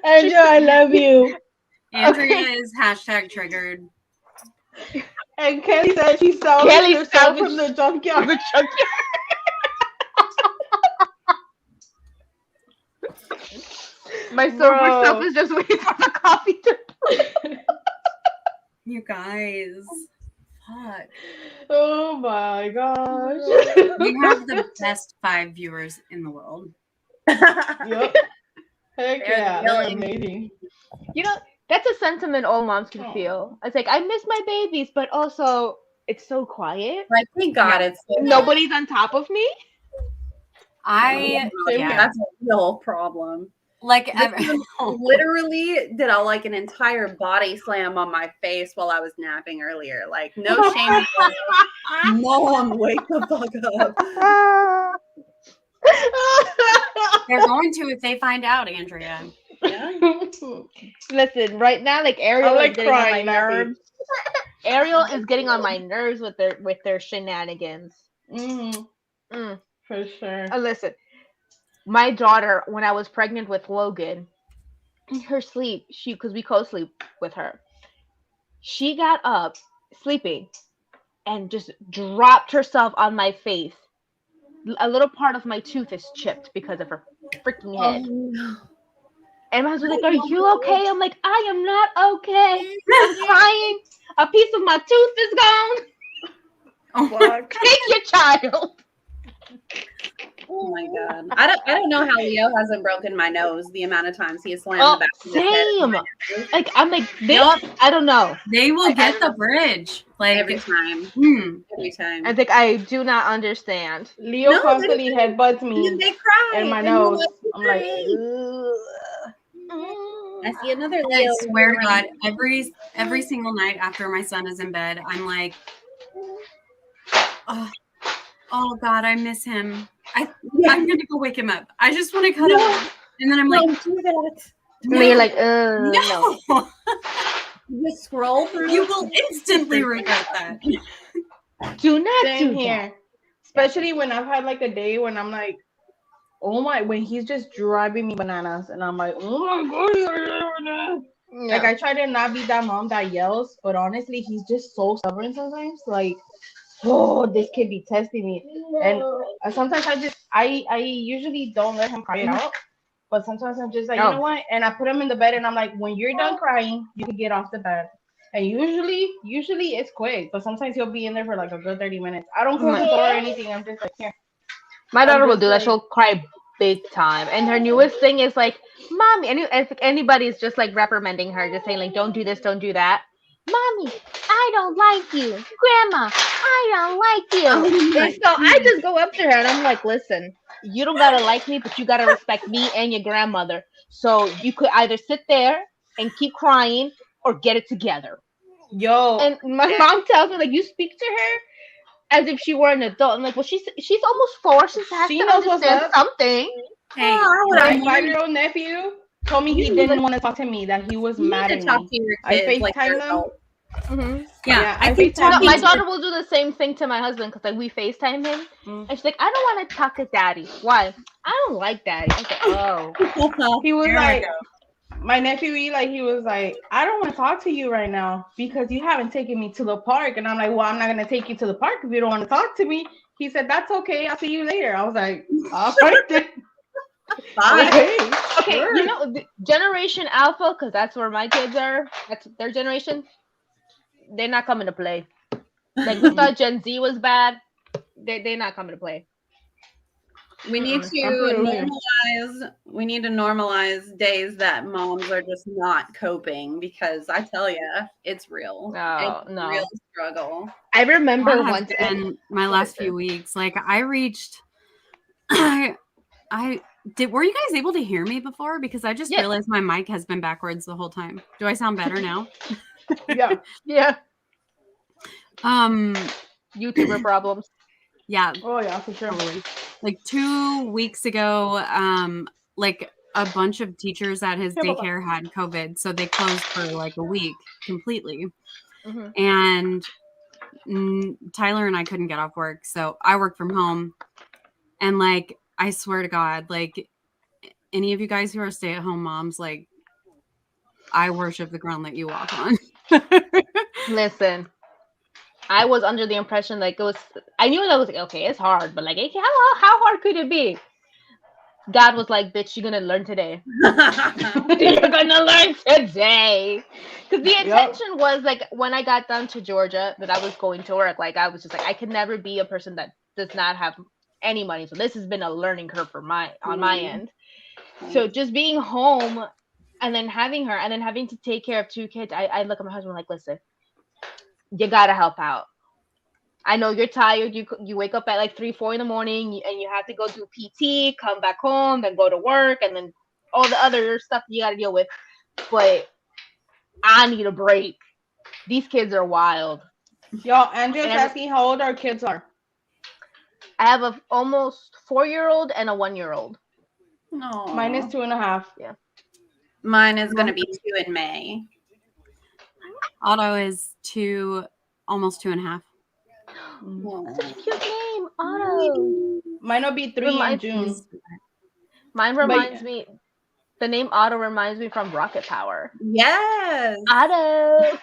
Andrea, I love you. Andrea is hashtag triggered. And Kelly said she salvaged Kelly herself salvaged from the junkyard. My sober Bro. self is just waiting for the coffee to. You guys. Fuck. Oh my gosh. We have the best 5 viewers in the world. Yep. Heck They're yeah, they're willing. amazing. You know, that's a sentiment all moms can feel. It's like, I miss my babies, but also it's so quiet. Like, thank God it's Nobody's on top of me. yeah. That's a real problem. Like, Literally did an entire body slam on my face while I was napping earlier. Like, no shame. Mom, wake the fuck up. they're going to if they find out, Andrea. Listen, right now, like Ariel I'm, like, is getting on my crying, laughing. nerves. Ariel is getting on my nerves with their shenanigans. Mm-hmm. For sure. Listen, my daughter, when I was pregnant with Logan, in her sleep, because we co-sleep with her, she got up sleeping and just dropped herself on my face. A little part of my tooth is chipped because of her freaking head. And my husband's like, "Are you okay?" I'm like, "I am not okay. I'm crying. A piece of my tooth is gone. Oh, Take your child." Oh my god. I don't know how Leo hasn't broken my nose the amount of times he has slammed the back of his head. Same. Like, I'm like, Yup. I don't know. They will I get don't the bridge. Like, Every time. Every time. I think I do not understand. Leo No, constantly headbutts me They cry. in my and nose. you I'm like, I see another I Leo. swear to God, every single night after my son is in bed, I'm like, oh, Oh God, I miss him. I'm gonna go wake him up. I just want to cuddle him. And then I'm like, Don't do that. And then you're like, no. You scroll through. You will instantly regret that. do not Same do here. that. Especially when I've had like a day when I'm like, oh my, when he's just driving me bananas, and I'm like, oh my God. Like, I try to not be that mom that yells, but honestly, he's just so stubborn sometimes. Like, oh, this kid be testing me. And sometimes I usually don't let him cry it out. But sometimes I'm just like, you know what? And I put him in the bed, and I'm like, when you're done crying, you can get off the bed. And usually it's quick. But sometimes he'll be in there for like a good 30 minutes. I don't close the door or anything. I'm just like, here. My daughter will just do that. like- She'll cry big time. And her newest thing is like, Mommy, if anybody's just like reprimanding her, just saying like, don't do this, don't do that. Mommy, I don't like you. Grandma, I don't like you. And so I just go up to her and I'm like, listen, you don't gotta like me, but you gotta respect me and your grandmother. So you could either sit there and keep crying or get it together. Yo. And my mom tells me like, you speak to her as if she were an adult. I'm like, well, she's almost 4. She has She to knows what's understand up. something. Hey, My 5-year-old nephew told me he didn't want to talk to me, that he was You mad need at to talk me. to your I kids like FaceTime they're them. adults. Mm-hmm. yeah, I I think FaceTime talking My to daughter will do the same thing to my husband because like we FaceTime him, and she's like, I don't want to talk to daddy. Why? I don't like daddy. I was like, oh. He was There like, we my nephew, he was like, I don't want to talk to you right now because you haven't taken me to the park. And I'm like, well, I'm not going to take you to the park if you don't want to talk to me. He said, that's okay. I'll see you later. I was like, all right then. Bye. Okay, Sure. you know, Generation Alpha, because that's where my kids are. That's their generation. They're not coming to play. Like we thought Gen Z was bad. They're not coming to play. We need Absolutely. we need to normalize days that moms are just not coping because I tell you, it's real. No, It's no. real struggle. I remember That has once. been my last few weeks. Like I reached, were you guys able to hear me before? Because I just Yes. realized my mic has been backwards the whole time. Do I sound better now? Yeah. Yeah. Um, YouTuber problems. yeah, Oh, yeah, for sure. totally. Like 2 weeks ago, like a bunch of teachers at his daycare had COVID, so they closed for like a week completely. Mhm. And Tyler and I couldn't get off work, so I worked from home. And like, I swear to God, like any of you guys who are stay-at-home moms, like I worship the ground that you walk on. Listen, I was under the impression like it was. I knew that was like, okay, it's hard, but like, how hard could it be? God was like, bitch, you're gonna learn today. You're gonna learn today. Because the intention was like when I got down to Georgia that I was going to work. Like I was just like, I could never be a person that does not have any money. So this has been a learning curve on my end. So just being home and then having her and then having to take care of 2 kids, I look at my husband like, listen, you gotta help out. I know you're tired. You wake up at like 3-4 in the morning and you have to go do PT, come back home, then go to work, and then all the other stuff you got to deal with. But I need a break. These kids are wild. Yo, Andrew's asking how old our kids are. I have a almost 4-year-old and a 1-year-old. No, Mine is 2.5. Yeah. Mine is going to be 2 in May. Otto is almost 2.5. Such a cute name, Otto. Mine will be 3 in June. Mine reminds me. The name Otto reminds me from Rocket Power. Yes, Otto.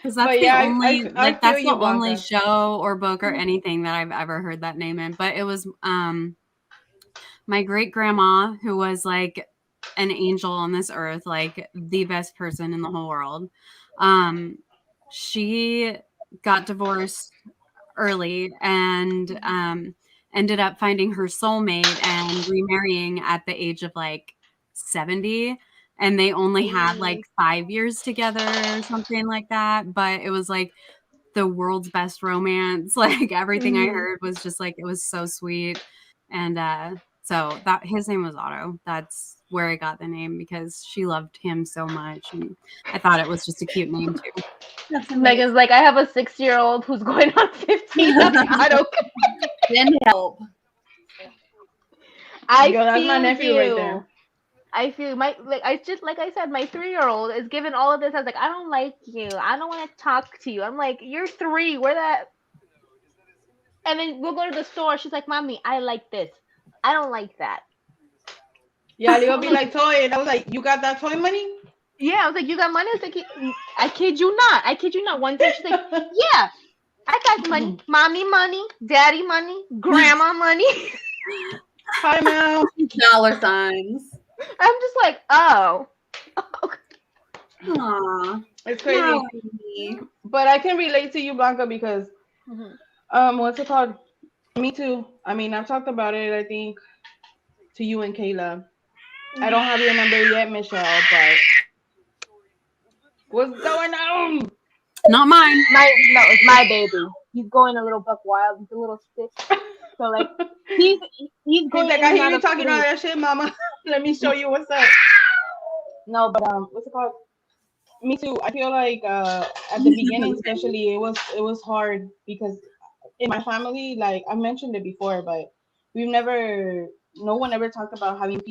Because that's the only show or book or anything that I've ever heard that name in. But it was my great grandma, who was like an angel on this earth, like the best person in the whole world. She got divorced early and ended up finding her soulmate and remarrying at the age of like 70. And they only had like 5 years together or something like that. But it was like the world's best romance. Like everything I heard was just like, it was so sweet. And so So that his name was Otto. That's where I got the name because she loved him so much, and I thought it was just a cute name too. That's amazing. Megan's like, I have a 6-year-old who's going on 15. I don't Send help. I Yo, that's my feel nephew you. right there. I feel like I said, my 3-year-old is given all of this. I was like, I don't like you. I don't want to talk to you. I'm like, you're 3. Where that? And then we'll go to the store. She's like, Mommy, I like this. I don't like that. Yeah, Leo be like toy, and I was like, you got that toy money? Yeah, I was like, you got money? I was like, I kid you not. I kid you not. One time she's like, yeah, I got money. Mommy money, daddy money, grandma money. Hi, Mel. Dollar signs. I'm just like, oh. Aww. It's crazy. Molly. But I can relate to you, Blanca, because what's it called? Me too. I mean, I've talked about it, I think, to you and Kayla. I don't have your number yet, Michelle, but what's going on? Not mine. It's my baby. He's going a little buck wild. He's a little stiff. So like he's going. He's like, in I and hear out you of talking all sleep. that shit, mama. Let me show you what's up. No, but what's it called? Me too. I feel like at the beginning, especially, it was hard because in my family, like I mentioned it before, but no one ever talked about having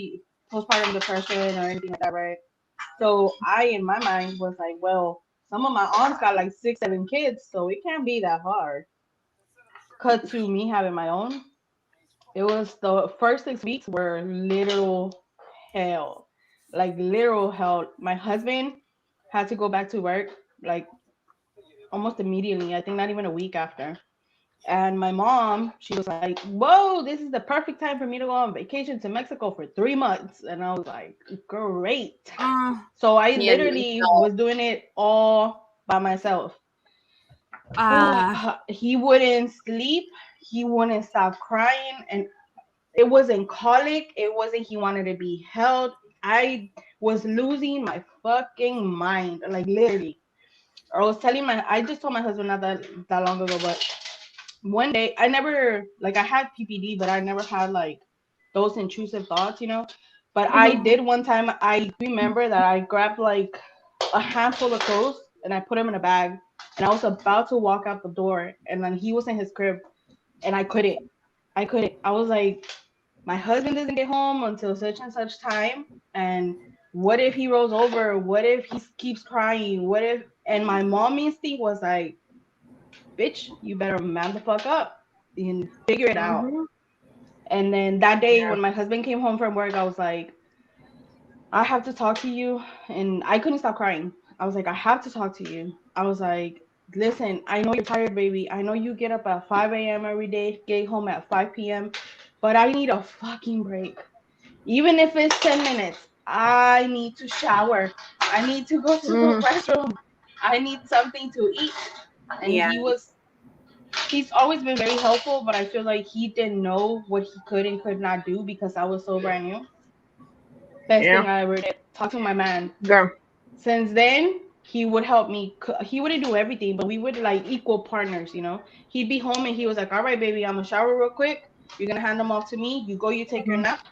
postpartum depression or anything like that, right? So in my mind, was like, well, some of my aunts got like 6, 7 kids, so it can't be that hard. Cut to me having my own. It was the first 6 weeks were literal hell, like literal hell. My husband had to go back to work like almost immediately. I think not even a week after. And my mom, she was like, whoa, this is the perfect time for me to go on vacation to Mexico for 3 months. And I was like, great. So I literally was doing it all by myself. He wouldn't sleep. He wouldn't stop crying. And it wasn't colic. It wasn't he wanted to be held. I was losing my fucking mind. Like literally. I just told my husband not that long ago, but one day I never I had PPD, but I never had like those intrusive thoughts, But I did one time. I remember that I grabbed like a handful of clothes and I put them in a bag, and I was about to walk out the door, and then he was in his crib, and I couldn't. I was like, my husband doesn't get home until such and such time, and what if he rolls over? What if he keeps crying? What if? And my mom instinct was like, bitch, you better man the fuck up and figure it out. And then that day when my husband came home from work, I was like, I have to talk to you. And I couldn't stop crying. I was like, I have to talk to you. I was like, listen, I know you're tired, baby. I know you get up at 5 a.m. every day, get home at 5 p.m., but I need a fucking break. Even if it's 10 minutes, I need to shower. I need to go to the restroom. I need something to eat. And he's always been very helpful, but I feel like he didn't know what he could and could not do because I was so brand new. Best thing I ever did. Talk to my man. Girl. Since then, he would help me. He wouldn't do everything, but we would like equal partners, He'd be home and he was like, all right, baby, I'm going to shower real quick. You're going to hand them off to me. You go, you take your nap.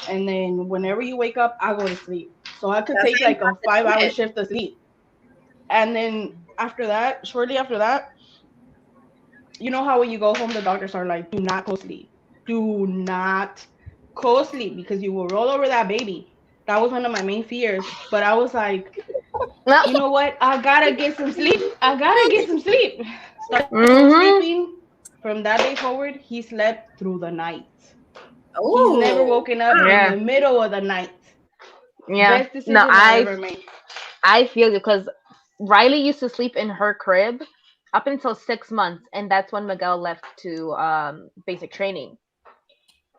And then whenever you wake up, I go to sleep. So I could take like a 5-hour shift of sleep. And then shortly after that, you know how when you go home, the doctors are like, do not co-sleep. Do not co-sleep because you will roll over that baby. That was one of my main fears. But I was like, you know what? I gotta get some sleep. Started sleeping. From that day forward, he slept through the night. He's never woken up in the middle of the night. Yeah. Best decision I ever made. I feel you because Riley used to sleep in her crib up until 6 months, and that's when Miguel left to basic training.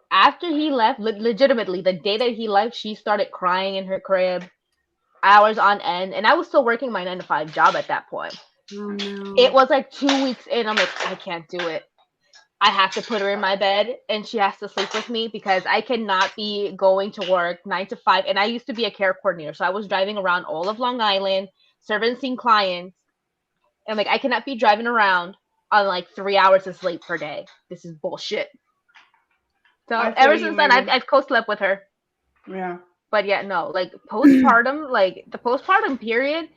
After he left, legitimately, the day that he left, she started crying in her crib, hours on end, and I was still working my 9-to-5 job at that point. Oh, no. It was like 2 weeks in. I'm like, I can't do it. I have to put her in my bed and she has to sleep with me because I cannot be going to work 9 to 5. And I used to be a care coordinator. So I was driving around all of Long Island, servicing clients. And like, I cannot be driving around on like 3 hours of sleep per day. This is bullshit. So I feel ever you, since then, Megan. I've co-slept with her. Yeah. But yeah, no, like postpartum, like the postpartum period,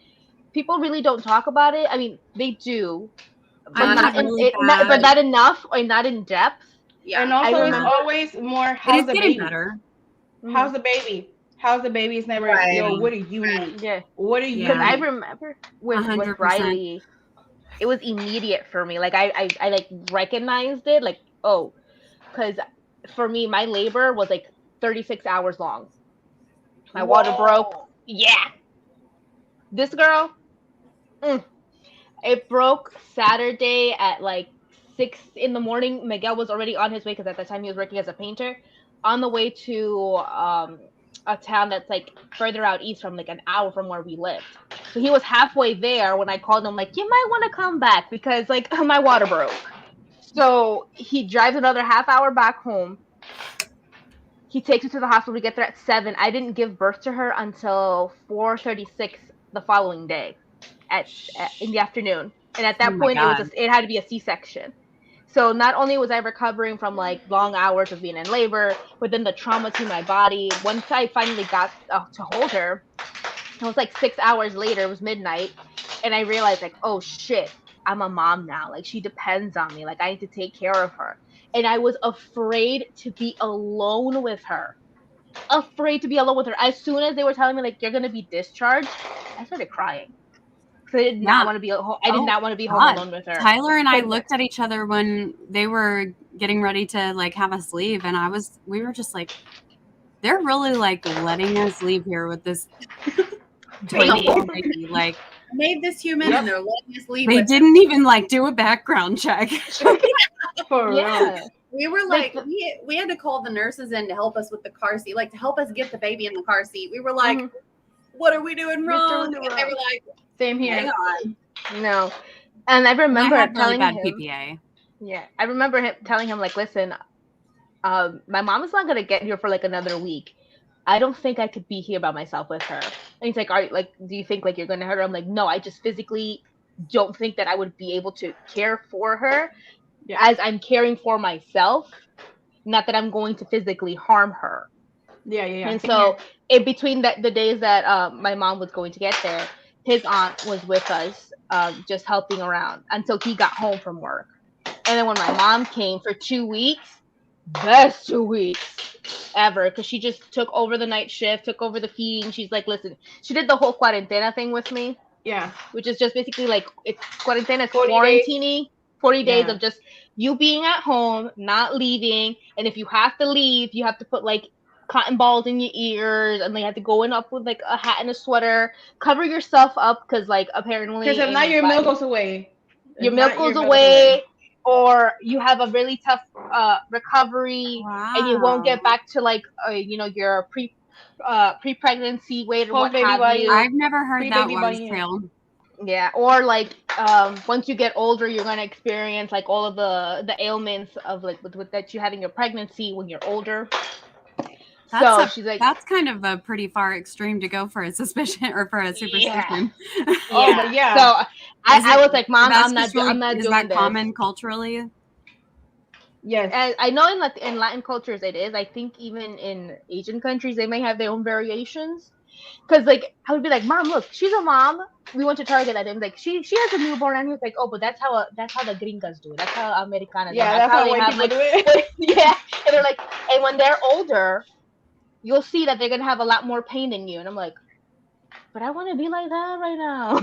people really don't talk about it. I mean, they do, but I not had in really not, but bad. not enough or not in depth. Yeah. And also, I it's remember. always more, It how's is the getting baby? better. How's the baby? How's the baby? It's never, yo, Right. what do you need? Yeah, What do you because Yeah. I need? remember with 100%. Riley, it was immediate for me. Like I like recognized it. Like, oh, because for me, my labor was like 36 hours long. My water broke. Yeah, this girl, it broke Saturday at like 6 in the morning. Miguel was already on his way because at the time he was working as a painter, on the way to a town that's like further out east from like an hour from where we lived. So he was halfway there when I called him like, you might want to come back because like my water broke. So he drives another half hour back home. He takes her to the hospital. We get there at 7. I didn't give birth to her until 4:36 the following day in the afternoon. And at Oh that my point, God. it had to be a C-section. So not only was I recovering from like long hours of being in labor, but then the trauma to my body. Once I finally got to hold her, it was like 6 hours later. It was midnight, and I realized like, oh shit, I'm a mom now. Like she depends on me. Like I need to take care of her. And I was afraid to be alone with her. Afraid to be alone with her. As soon as they were telling me like you're gonna be discharged, I started crying. I did not want to be home. I did not want to be home God. alone with her. Tyler and I looked at each other when they were getting ready to like have us leave, and we were just like, they're really like letting us leave here with this Baby. baby. Like Made this human and they're letting us leave they with didn't even like do a background check. For real. Yeah. We were like, we had to call the nurses in to help us with the car seat, like to help us get the baby in the car seat. We were like, what are we doing wrong? And they were like, Same hang here. on. No. And I remember I had really telling bad him. PPA. Yeah, I remember him telling him like, listen, my mom is not gonna get here for like another week. I don't think I could be here by myself with her. And he's like, do you think like you're gonna hurt her? I'm like, no, I just physically don't think that I would be able to care for her as I'm caring for myself. Not that I'm going to physically harm her. Yeah. And so in between the days that my mom was going to get there, his aunt was with us, just helping around until he got home from work. And then when my mom came for 2 weeks, best 2 weeks ever, because she just took over the night shift, took over the feeding. She's like, listen, she did the whole cuarentena thing with me. Yeah. Which is just basically like, it's cuarentena, it's 40 quarantining. 40 days Yeah. of just you being at home, not leaving. And if you have to leave, you have to put like cotton balls in your ears, and they have to go in up with like a hat and a sweater, cover yourself up, because like apparently Because if not, your milk goes away. your milk goes away, or you have a really tough recovery, and you won't get back to like your pre-pregnancy weight or what have you. I've never heard that one's tale. Yeah, or like once you get older, you're gonna experience like all of the ailments of like with that you have in your pregnancy when you're older. She's like, that's kind of a pretty far extreme to go for a suspicion or for a superstition. Yeah. So I was like, Mom, I'm not doing this. Is that common culturally? Yes. And I know in Latin cultures it is. I think even in Asian countries they may have their own variations. Because like I would be like, Mom, look, she's a mom. We went to Target and like she has a newborn, and he was like, oh, but that's how the gringas do it. That's how Americanas. Yeah, that's how white people do it. Yeah, and they're like, and when they're older, you'll see that they're gonna have a lot more pain than you. And I'm like, but I want to be like that right now.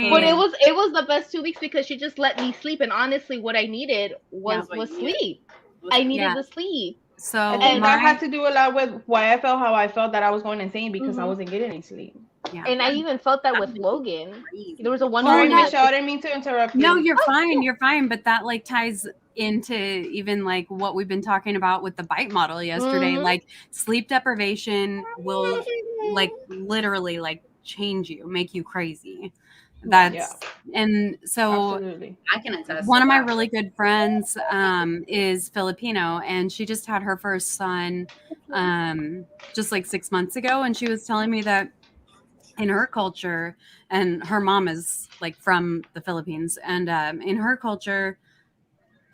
But it was the best 2 weeks because she just let me sleep, and honestly, what I needed was sleep. I needed the sleep. So and that had to do a lot with why I felt how I felt, that I was going insane because I wasn't getting any sleep. Yeah. And I even felt that with Logan. There was a one Sorry, Michelle, I didn't mean to interrupt you. No, you're fine. You're fine. But that like ties into even like what we've been talking about with the bite model yesterday. Like sleep deprivation will like literally like change you, make you crazy. And so absolutely. I can attest. One of my really good friends is Filipino, and she just had her first son just like 6 months ago, and she was telling me that in her culture, and her mom is like from the Philippines, and in her culture,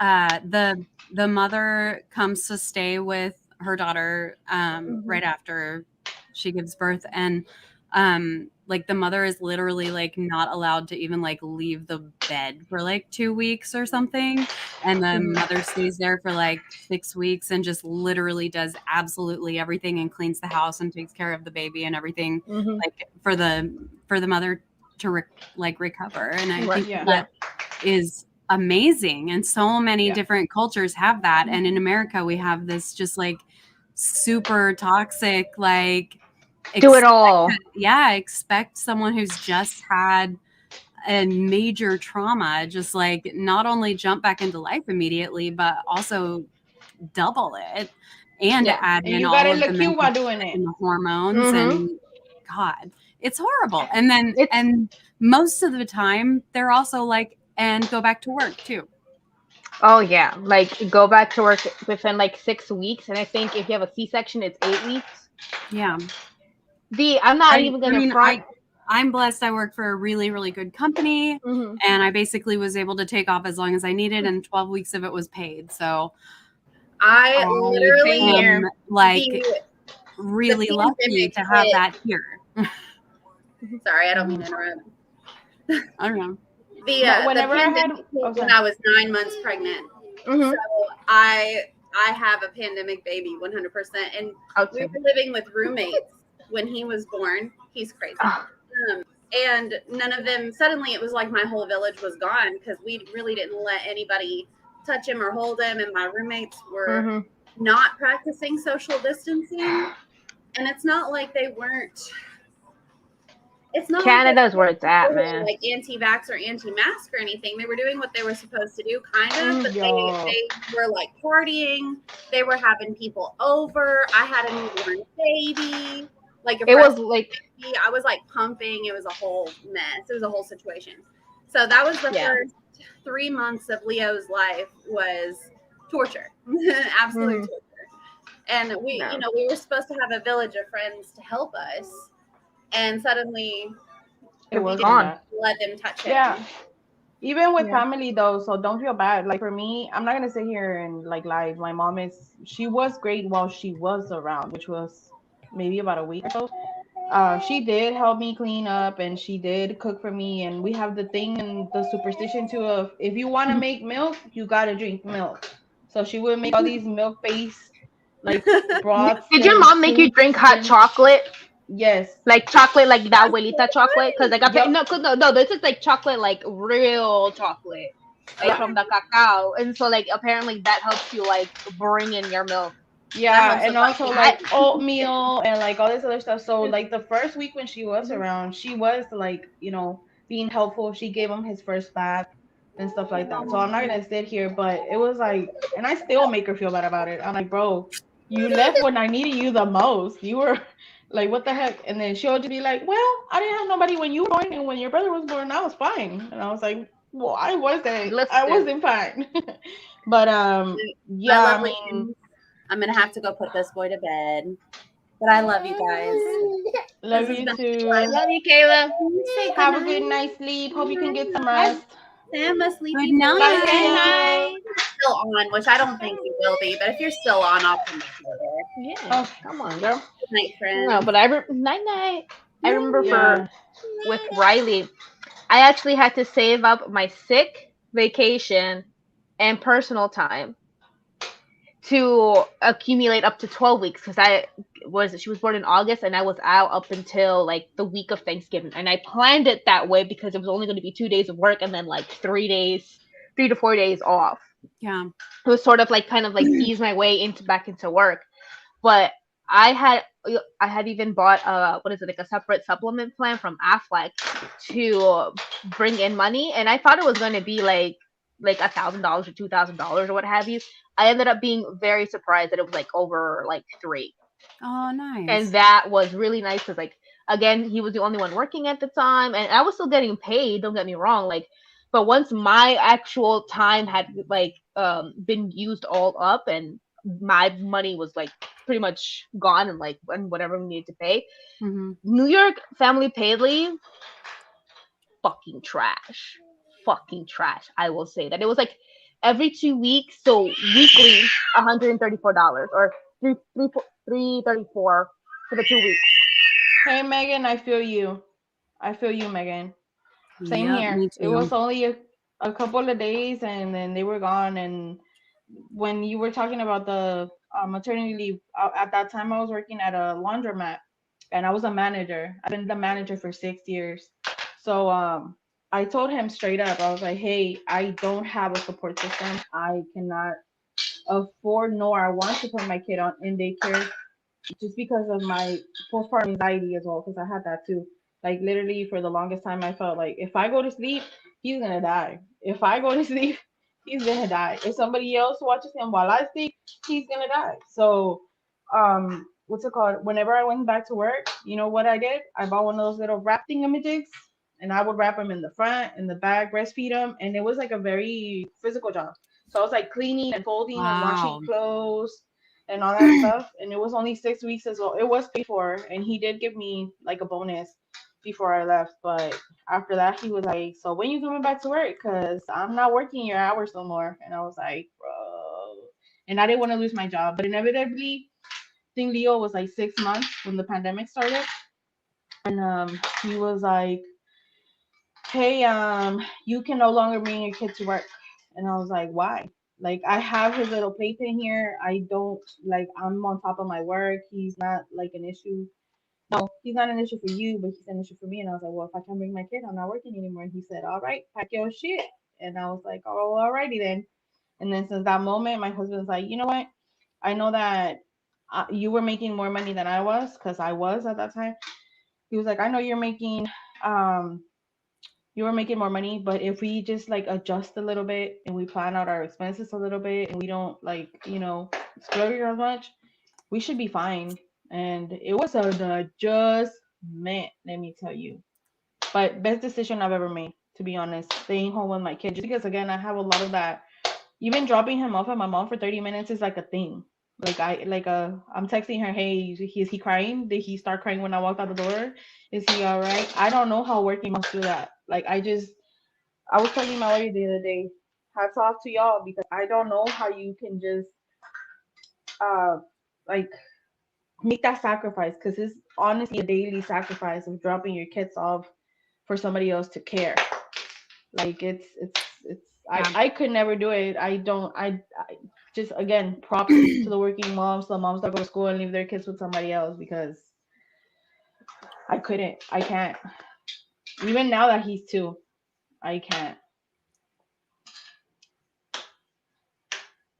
the mother comes to stay with her daughter right after she gives birth, and like the mother is literally like not allowed to even like leave the bed for like 2 weeks or something, and the mother stays there for like 6 weeks and just literally does absolutely everything and cleans the house and takes care of the baby and everything, like for the mother to recover. And I think that is amazing, and so many different cultures have that, and in America we have this just like super toxic, like Do it all. expect someone who's just had a major trauma just like not only jump back into life immediately but also double it and add And in you all gotta of the look cute mental while doing shit it. and the hormones and God, it's horrible. And then and most of the time they're also like, and go back to work too. Oh yeah, like go back to work within like 6 weeks, and I think if you have a C-section, it's 8 weeks. Yeah. I'm not even gonna front. I'm blessed. I work for a really, really good company, and I basically was able to take off as long as I needed, and 12 weeks of it was paid. So I literally am like really lucky to have that here. Sorry, I don't mean to interrupt. I don't know. Whenever the I had when I was 9 months pregnant, so I have a pandemic baby 100%, and we were living with roommates when he was born. He's crazy. And none of them, suddenly it was like my whole village was gone because we really didn't let anybody touch him or hold him, and my roommates were not practicing social distancing. And it's not like they weren't. It's not Canada's where it's at, man. Like anti-vax or anti-mask or anything. They were doing what they were supposed to do, kind of, but they were like partying. They were having people over. I had a newborn baby. Like it was like baby. I was like pumping. It was a whole mess. It was a whole situation. So that was the first 3 months of Leo's life was torture, absolute torture. And we, you know, we were supposed to have a village of friends to help us. And suddenly it was gone. Let them touch it. Yeah. Even with family though, so don't feel bad. Like for me, I'm not gonna sit here and like lie. My mom she was great while she was around, which was maybe about a week or so. She did help me clean up and she did cook for me. And we have the thing and the superstition too of if you want to make milk, you gotta drink milk. So she would make all these milk-based like broths. Did your mom make you drink hot chocolate? Yes. Like chocolate, like the abuelita chocolate? Because I got no, this is like chocolate, like real chocolate, like from the cacao. And so like apparently that helps you like bring in your milk. Yeah, and also like oatmeal and like all this other stuff. So like the first week when she was around, she was like, you know, being helpful. She gave him his first bath and stuff like that. So I'm not gonna sit here, but it was like, and I still make her feel bad about it. I'm like, bro, you left when I needed you the most. You were like, what the heck? And then she'll just be like, well, I didn't have nobody when you were born, and when your brother was born, I was fine. And I was like, well, I wasn't fine. But yeah, I mean, I'm gonna have to go put this boy to bed. But I love you guys. Love you too. I love you, Kayla. Have a good night's sleep. Hope you can get some rest. Sam, a sleepy Good night. Good night. Still on, which I don't think you will be, but if you're still on, I'll come back later. Yeah. Oh, come on, girl. Good night, friend. No, but night night. I remember with Riley, I actually had to save up my sick, vacation, and personal time to accumulate up to 12 weeks because she was born in August and I was out up until like the week of Thanksgiving, and I planned it that way because it was only going to be 2 days of work and then like 3 to 4 days off. Yeah, it was sort of like kind of like ease my way back into work. But I had even bought like a separate supplement plan from Aflac to bring in money, and I thought it was going to be like $1,000 or $2,000 or what have you. I ended up being very surprised that it was like over like 3. Oh, nice. And that was really nice because like again, he was the only one working at the time, and I was still getting paid. Don't get me wrong, like, but once my actual time had like been used all up and my money was like pretty much gone and whatever we needed to pay, New York family paid leave, fucking trash. I will say that it was like every 2 weeks, so weekly $134 or 334 for the 2 weeks. Hey, Megan, I feel you. I feel you, Megan. Same Yep, here. me It was too. only a couple of days and then they were gone. And when you were talking about the maternity leave, at that time I was working at a laundromat and I was a manager. I've been the manager for 6 years. So I told him straight up, I was like, hey, I don't have a support system. I cannot afford nor I want to put my kid on in daycare just because of my postpartum anxiety as well, because I had that too. Like literally for the longest time, I felt like if I go to sleep, he's gonna die. If I go to sleep, he's gonna die. If somebody else watches him while I sleep, he's gonna die. So, what's it called? Whenever I went back to work, you know what I did? I bought one of those little wrap thingamajigs, and I would wrap him in the front, in the back, breastfeed him, and it was like a very physical job. So I was like cleaning and folding and washing Wow. clothes and all that stuff. And it was only 6 weeks as well. It was paid for, and he did give me like a bonus before I left. But after that, he was like, "So when you coming back to work? Cause I'm not working your hours no more." And I was like, "Bro," and I didn't want to lose my job. But inevitably, I think Leo was like 6 months when the pandemic started, and he was like, hey, you can no longer bring your kid to work. And I was like, why? Like, I have his little playpen here. I don't, like, I'm on top of my work. He's not like an issue. No, he's not an issue for you, but he's an issue for me. And I was like, well, if I can't bring my kid, I'm not working anymore. And he said, all right, pack your shit. And I was like, oh, alrighty then. And then since that moment, my husband's like, you know what? I know that you were making more money than I was, because I was at that time. He was like, I know um, you were making more money, but if we just like adjust a little bit and we plan out our expenses a little bit and we don't like, splurge as much, we should be fine. And it was an adjustment, let me tell you. But best decision I've ever made, to be honest, staying home with my kid. Just because again, I have a lot of that. Even dropping him off at my mom for 30 minutes is like a thing. I'm texting her, hey, is he crying? Did he start crying when I walked out the door? Is he all right? I don't know how working moms do that. Like I was telling Mallory the other day, hats off to y'all, because I don't know how you can just uh like make that sacrifice, because it's honestly a daily sacrifice of dropping your kids off for somebody else to care. Like it's Yeah. I could never do it. I just again props to the working moms, the moms that go to school and leave their kids with somebody else, because I couldn't. I can't. Even now that he's 2, I can't.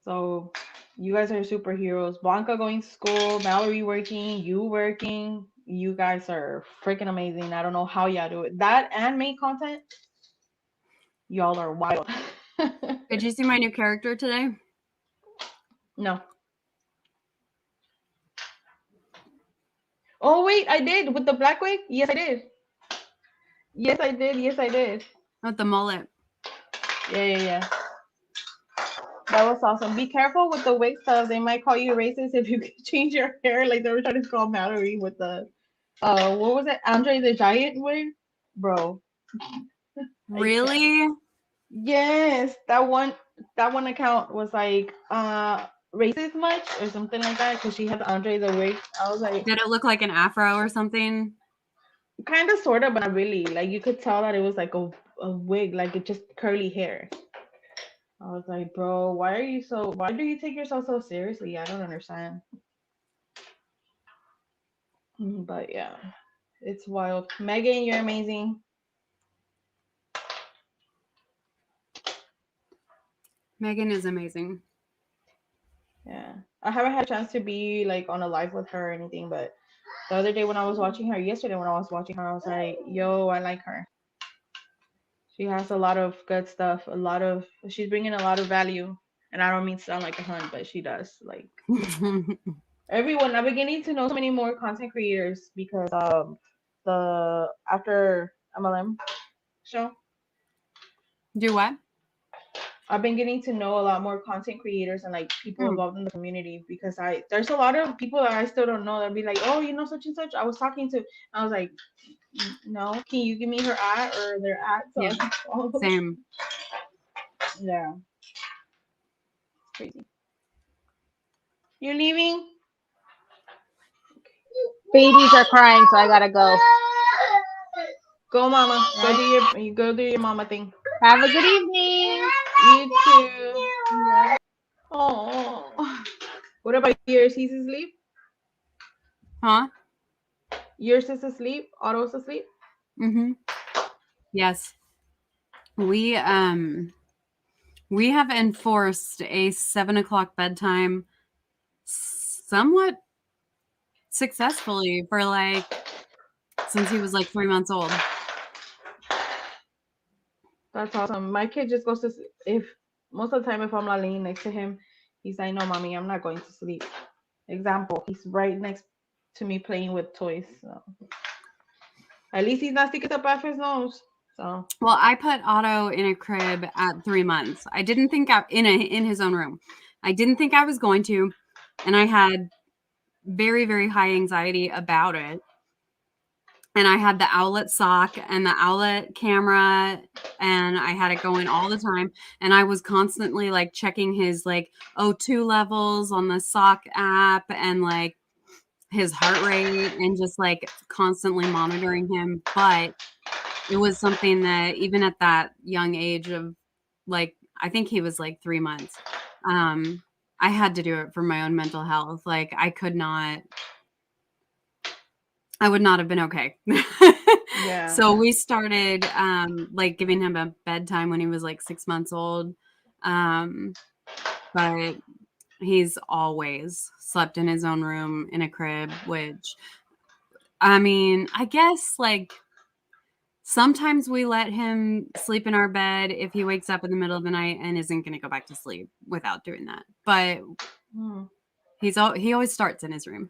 So you guys are superheroes. Blanca going to school, Mallory working, you working. You guys are freaking amazing. I don't know how y'all do it. That and make content. Y'all are wild. Did you see my new character today? No. Oh wait, I did with the black wig. Yes, I did. Yes, I did. Yes, I did. With the mullet. Yeah. That was awesome. Be careful with the wig stuff. They might call you racist if you change your hair, like they were trying to call Mallory with the what was it? Andre the Giant wig, bro. Really? Yes, that one account was like racist much or something like that, because she had Andre the wig. I was like, Did it look like an afro or something? kind of, sort of, but not really. Like you could tell that it was like a wig, like it just curly hair. I was like, bro, why do you take yourself so seriously? I don't understand. But yeah, it's wild. Megan, you're amazing. Megan is amazing. Yeah. I haven't had a chance to be like on a live with her or anything, but the other day when I was watching her, yesterday when I was watching her, I was like, yo, I like her. She has a lot of good stuff, she's bringing a lot of value. And I don't mean to sound like a hunt, but she does. Like everyone, I'm beginning to know so many more content creators because the after MLM show. Do what? I've been getting to know a lot more content creators and like people involved in the community, because there's a lot of people that I still don't know that be like, oh, such and such. I was talking to, I was like, no, can you give me her at or their at? So Yeah. I can follow? Same. Yeah. crazy. You're leaving? Babies are crying, so I gotta go. Go, mama. Go do your mama thing. Have a good evening. You too. Oh. What about yours? He's asleep? Huh? Yours is asleep? Otto's asleep? Mm-hmm. Yes. We have enforced a 7:00 bedtime somewhat successfully for since he was 3 months old. That's awesome. My kid just goes to if most of the time if I'm not laying next to him, he's like, "No, mommy, I'm not going to sleep." Example, he's right next to me playing with toys. So at least he's not sticking up after his nose. So Well, I put Otto in a crib at 3 months. I didn't think in his own room. I didn't think I was going to, and I had very, very high anxiety about it. And I had the owlet sock and the owlet camera, and I had it going all the time. And I was constantly checking his O2 levels on the sock app and his heart rate and just constantly monitoring him. But it was something that even at that young age of I think he was 3 months, I had to do it for my own mental health. I would not have been okay. yeah. So we started giving him a bedtime when he was 6 months old. But he's always slept in his own room in a crib, which I mean, I guess sometimes we let him sleep in our bed if he wakes up in the middle of the night and isn't going to go back to sleep without doing that. But he always starts in his room.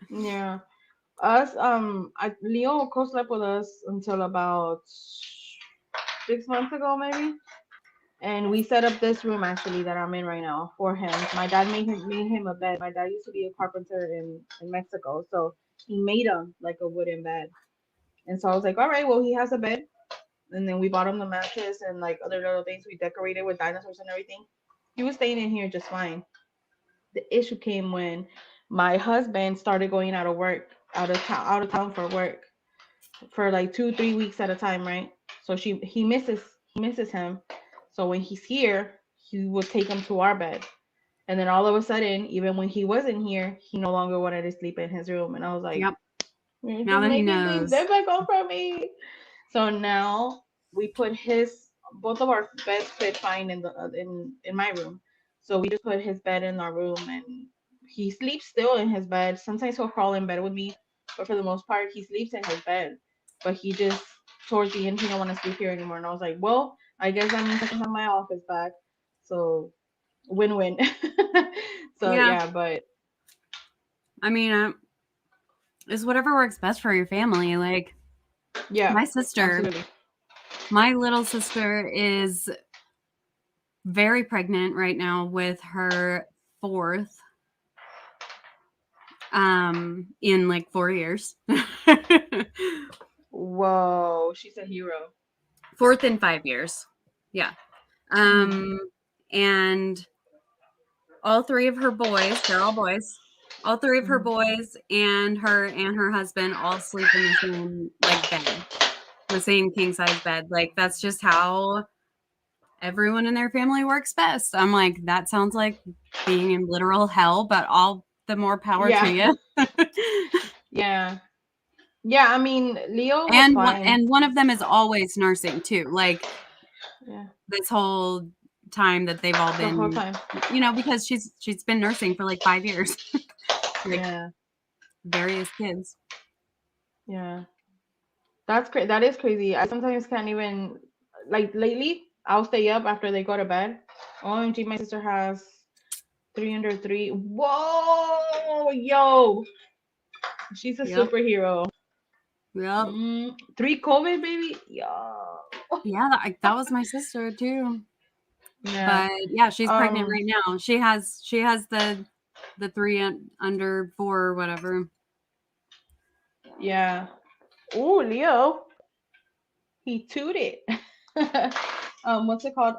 Yeah. Us, Leo co-slept with us until about 6 months ago, maybe. And we set up this room actually that I'm in right now for him. My dad made him a bed. My dad used to be a carpenter in Mexico, so he made him a wooden bed. And so I was like, all right, well he has a bed. And then we bought him the mattress and other little things. We decorated with dinosaurs and everything. He was staying in here just fine. The issue came when my husband started going out of town for work for 2-3 weeks at a time, right? So he misses him. So when he's here, he will take him to our bed. And then all of a sudden, even when he wasn't here, he no longer wanted to sleep in his room. And I was like, Yep. "You're Now that he making things knows. difficult for me." So now we put both of our beds fit fine in my room. So we just put his bed in our room, and he sleeps still in his bed. Sometimes he'll crawl in bed with me, but for the most part, he sleeps in his bed. But he just towards the end, he don't want to sleep here anymore. And I was like, well, I guess that means I can have my office back. So win-win. So yeah, but I mean, it's whatever works best for your family. yeah, my sister, absolutely. my little sister is very pregnant right now with her fourth in 4 years. Whoa, she's a hero. Fourth in 5 years. Yeah. And all three of her boys, they're all boys. All three of her boys and her husband all sleep in the same bed. The same king size bed. That's just how everyone in their family works best. I'm like, that sounds like being in literal hell, but all the more power to you. Yeah. Yeah, I mean, Leo was and fine. one of them is always nursing too. Yeah. This whole time that they've all The been, whole time. Because she's been nursing for 5 years. Yeah. Various kids. Yeah. That's crazy. That is crazy. I sometimes can't even lately. I'll stay up after they go to bed. OMG, my sister has 303. Whoa, yo, she's a Yep. superhero. Yep. 3 COVID, baby. Yo. Yeah, that was my sister too. Yeah. But yeah, she's pregnant right now. She has the 3 under 4 or whatever. Yeah. Oh, Leo. He tooted. What's it called?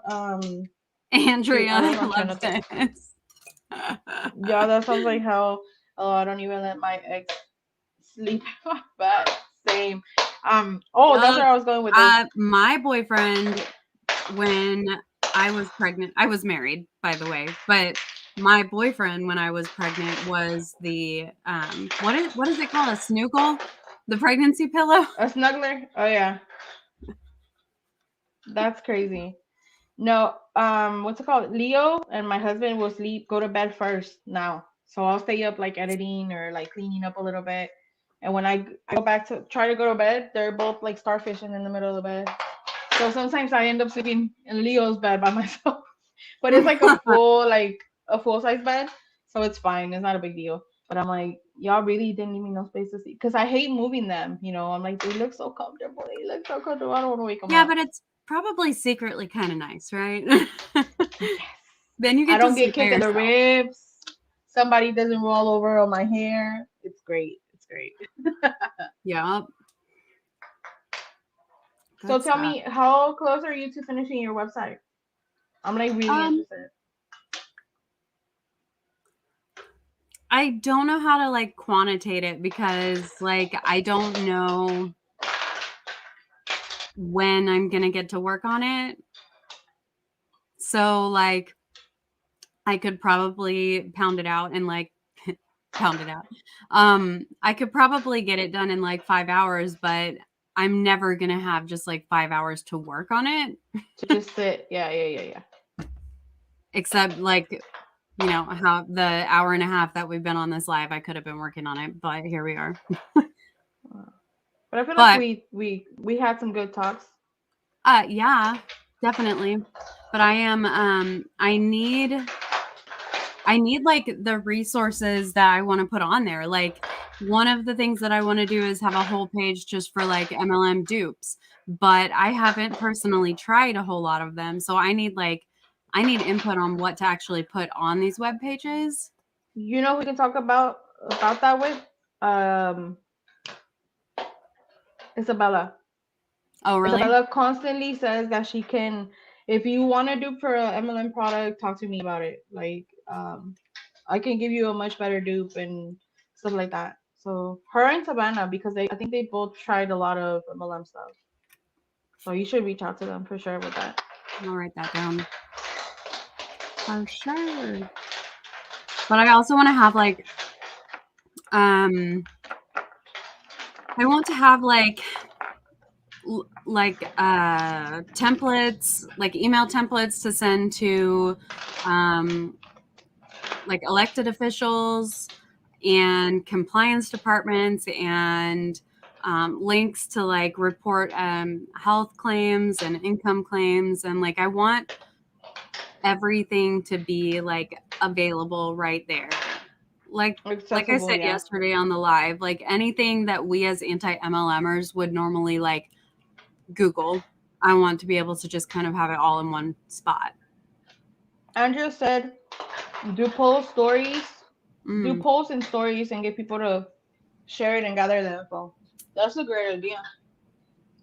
Andrea I don't know, I'm trying loves to think. this. Yeah, that sounds like hell. Oh, I don't even let my ex sleep. But same. Oh, that's where I was going with this. My boyfriend, when I was pregnant, I was married, by the way, but my boyfriend when I was pregnant was the what is it called? A snoogle? The pregnancy pillow? A snuggler? Oh yeah. That's crazy. No, what's it called? Leo and my husband will go to bed first now. So I'll stay up like editing or like cleaning up a little bit. And when I go back to try to go to bed, they're both like starfishing in the middle of the bed. So sometimes I end up sleeping in Leo's bed by myself. But it's like a full size bed. So it's fine. It's not a big deal. But I'm like, y'all really didn't give me no space to sleep. Because I hate moving them. You know, I'm like, they look so comfortable. They look so comfortable. I don't want to wake them Yeah, up. but it's probably secretly kind of nice, right? Yes. Then you get I don't to get sleep by kicked in the yourself. ribs. Somebody doesn't roll over on my hair. It's great. It's great. Yeah. So Good tell stuff. me, how close are you to finishing your website? I'm like really interested. I don't know how to like quantitate it because like I don't know when I'm gonna get to work on it. So like I could probably pound it out and like pound it out. I could probably get it done in like 5 hours, but I'm never gonna have just like 5 hours to work on it. To just sit. Yeah. Except like, you know, how the hour and a half that we've been on this live, I could have been working on it, but here we are. But I feel But like we had some good talks. yeah, definitely. But I need like the resources that I want to put on there. Like one of the things that I want to do is have a whole page just for like MLM dupes, but I haven't personally tried a whole lot of them. So I need input on what to actually put on these web pages. You know, we can talk about that with Isabella. Oh, really? Isabella constantly says that she can, if you want to dupe for a MLM product, talk to me about it. Like, I can give you a much better dupe and stuff like that. So her and Savannah, because I think they both tried a lot of MLM stuff. So you should reach out to them for sure with that. I'll write that down. For sure. But I also want to have like, I want to have like templates, like email templates to send to like elected officials and compliance departments and links to like report health claims and income claims. And like I want everything to be like available right there. Like I said yesterday on the live, like anything that we as anti-MLMers would normally like Google, I want to be able to just kind of have it all in one spot. Andrea said, do polls and stories and get people to share it and gather the info. That's a great idea.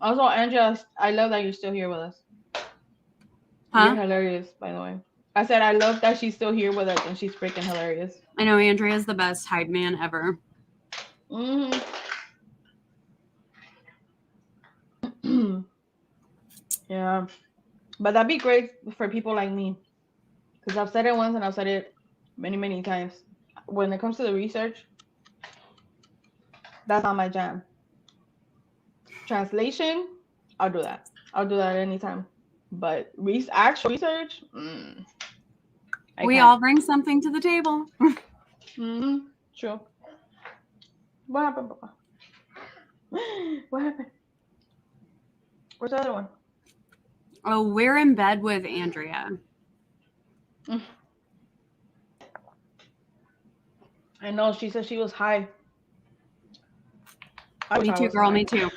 Also, Andrea, I love that you're still here with us. Huh? You're hilarious, by the way. I said I love that she's still here with us and she's freaking hilarious. I know Andrea's the best hype man ever. Mm-hmm. Yeah, but that'd be great for people like me, because I've said it once and I've said it many times. When it comes to the research, that's not my jam. Translation, I'll do that. I'll do that anytime. But actual research, we all bring something to the table. Mm-hmm. True. What happened, Papa? What happened? Where's the other one? Oh, we're in bed with Andrea. I know. She said she was high. Me too, girl. Me too.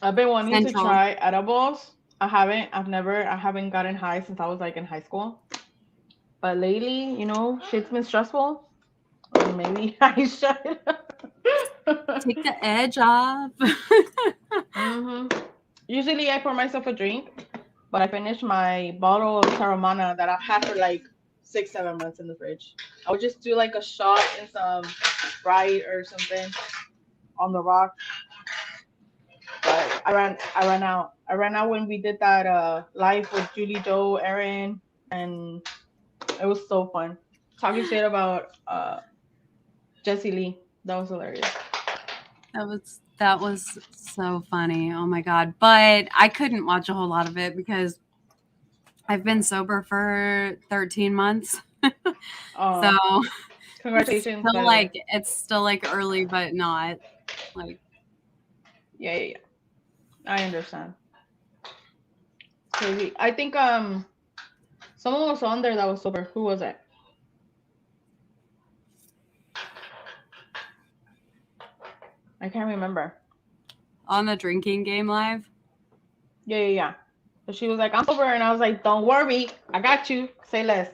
I've been wanting to try edibles. I haven't gotten high since I was like in high school. But lately, you know, shit's been stressful. Maybe I should take the edge off. Mm-hmm. Usually I pour myself a drink, but I finished my bottle of Terramana that I've had for like 6-7 months in the fridge. I would just do like a shot and some Sprite or something on the rock. But I ran out when we did that live with Julie, Joe, Aaron, and it was so fun. Talking shit about Jesse Lee. That was hilarious. That was so funny. Oh my god. But I couldn't watch a whole lot of it because I've been sober for 13 months. So Congratulations. it's still like early but not. Like Yeah. I understand. Crazy. I think someone was on there that was sober. Who was it? I can't remember. on the drinking game live. Yeah. So she was like, I'm sober, and I was like, don't worry, I got you. Say less.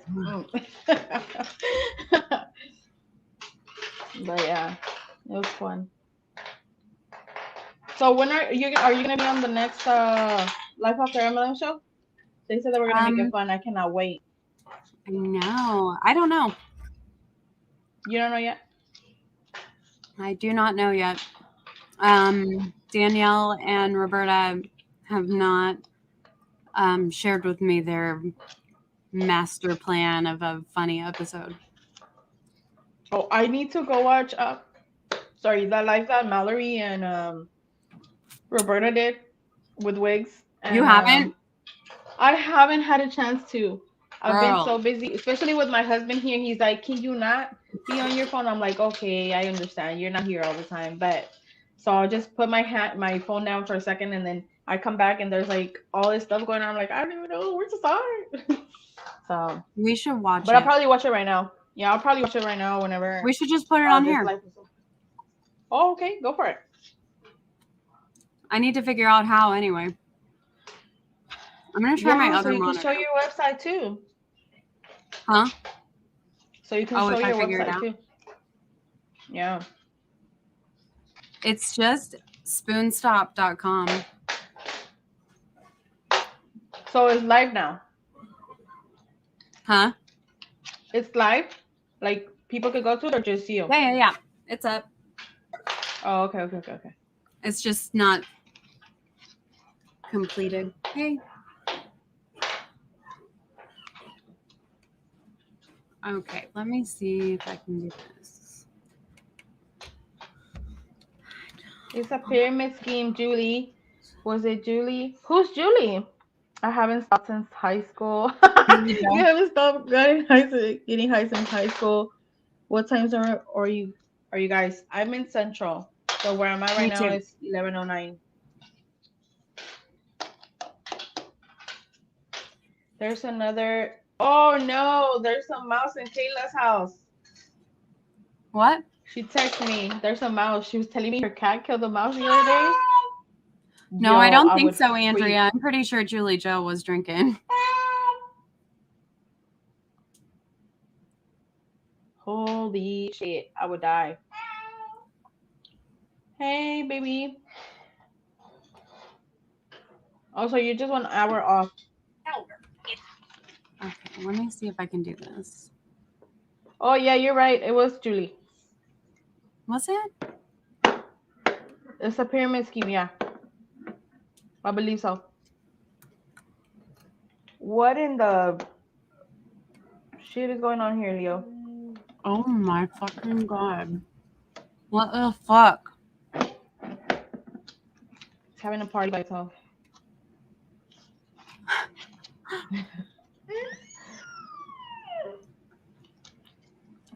But yeah, it was fun. So when are you gonna be on the next Life After MLM show? They said that we're gonna make it fun. I cannot wait. I know. I don't know. You don't know yet? I do not know yet. Danielle and Roberta have not shared with me their master plan of a funny episode. Oh, I need to go watch that live that Mallory and Roberta did with wigs. And, You haven't? I haven't had a chance to. I've been Girl. so busy, especially with my husband here. He's like, can you not be on your phone? I'm like, okay, I understand. You're not here all the time. But so I'll just put my phone down for a second, and then I come back and there's like all this stuff going on. I'm like, I don't even know where to start. So we should watch but it. I'll probably watch it right now. Yeah, I'll probably watch it right now whenever. We should just put it on here. Oh, okay, go for it. I need to figure out how anyway. I'm gonna try my other so you monitor. can show your website too. Huh? So you can show if I your figure it website out? too. Yeah. It's just spoonstop.com. So it's live now. Huh? It's live? Like people could go to it or just you? Yeah. It's up. Oh, okay. It's just not completed. Hey. Okay, let me see if I can do this. It's a pyramid scheme, Julie. Was it Julie? Who's Julie? I haven't stopped since high school. You haven't stopped getting high since high school. What times are you guys? I'm in Central. So where am I right now is 11:09. There's another. Oh no, there's a mouse in Kayla's house. What? She texted me. There's a mouse. She was telling me her cat killed a mouse the other day. No, I don't think so, Andrea. I'm pretty sure Julie Joe was drinking. Holy shit, I would die. Hey, baby. Also, you're just 1 hour off. Okay, let me see if I can do this. Oh, yeah, you're right. It was Julie. Was it? It's a pyramid scheme, yeah. I believe so. What in the shit is going on here, Leo? Oh my fucking god. What the fuck? It's having a party by itself.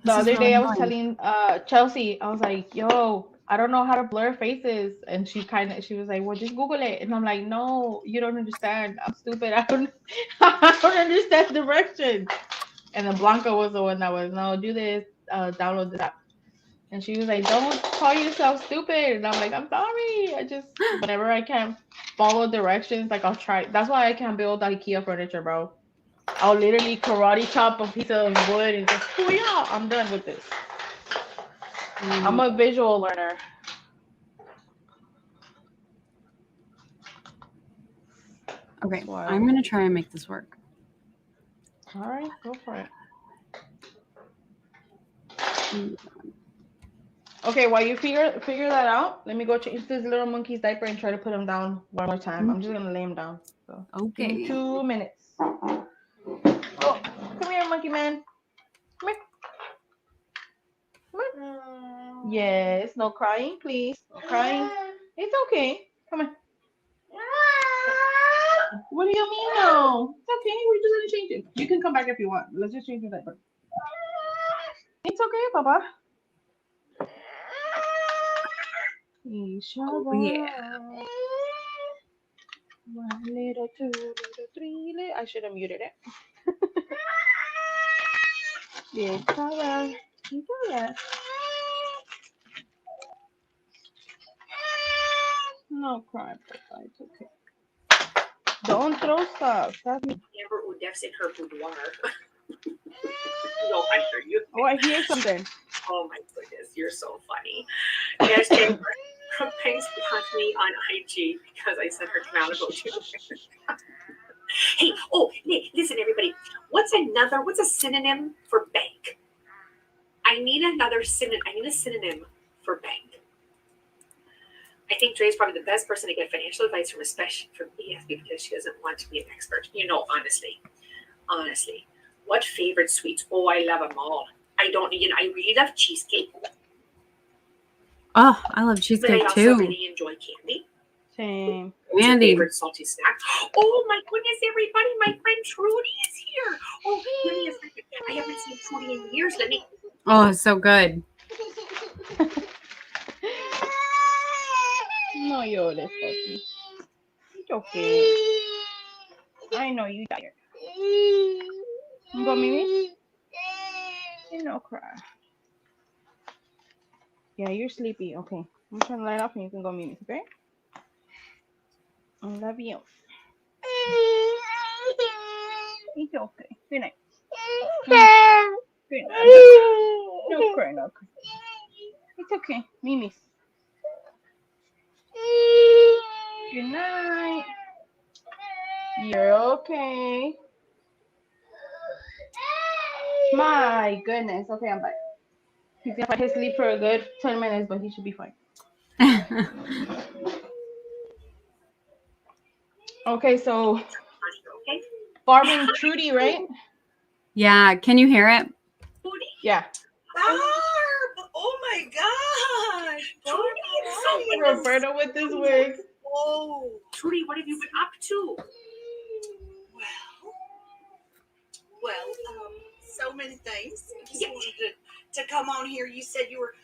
The other day I was telling Chelsea, I was like, yo, I don't know how to blur faces. And she was like, well, just Google it. And I'm like, no, you don't understand. I'm stupid. I don't understand directions. And then Blanca was the one that was, no, do this, download this app. And she was like, don't call yourself stupid. And I'm like, I'm sorry. I just, whenever I can follow directions, like I'll try. That's why I can't build IKEA furniture, bro. I'll literally karate chop a piece of wood and just, oh yeah, I'm done with this. I'm a visual learner. Okay, Wow. I'm gonna try and make this work. All right, go for it. Okay, while you figure that out, let me go change this little monkey's diaper and try to put him down one more time. I'm just gonna lay him down. So give him Okay. 2 minutes. Oh, come here, monkey man. Come here. Come on. Yes, no crying, please. No crying. It's okay. Come on. What do you mean no? It's okay. We're just gonna change it. You can come back if you want. Let's just change the diaper. It's okay, Papa. Oh, yeah. 1 little, 2 little, 3 little. I should have muted it. Yes, alright. It's alright. No cry, Papa. It's okay. Don't throw stuff. That's me. Amber Udef's in her boudoir. No, I hear you. Oh, I hear something. Oh my goodness, you're so funny. Hashtag Brooke Banks blocked me on IG because I said her canonical too. Hey, listen, everybody. What's a synonym for bank? I need a synonym for bank. I think Dre's probably the best person to get financial advice from, especially from ESB, because she doesn't want to be an expert. Honestly. What favorite sweets? Oh, I love them all. I really love cheesecake. Oh, I love But cheesecake I also too. really enjoy candy. Same. What's your Candy. favorite salty snack? Oh my goodness, everybody, my friend Trudy is here. Oh, give me a second. I haven't seen Trudy in years. Oh, it's so good. No llores, papi. It's okay. I know you tired. You go, Mimi? No cry. Yeah, you're sleepy. Okay. I'm trying to light off and you can go, Mimi. Okay? I love you. It's okay. Good night. Good night. No cry, no cry. It's okay. Mimi. Good night. You're okay. My goodness. Okay, I'm back. He's gonna fight his sleep for a good 10 minutes, but he should be fine. Okay, so Okay. Barb Trudy, right? Yeah, can you hear it? Trudy? Yeah. Barb! Oh my gosh! Trudy, it's so Hey, good. Roberta with this wig. Oh, Trudy, what have you been up to? well, so many things. I just wanted to come on here. You said you were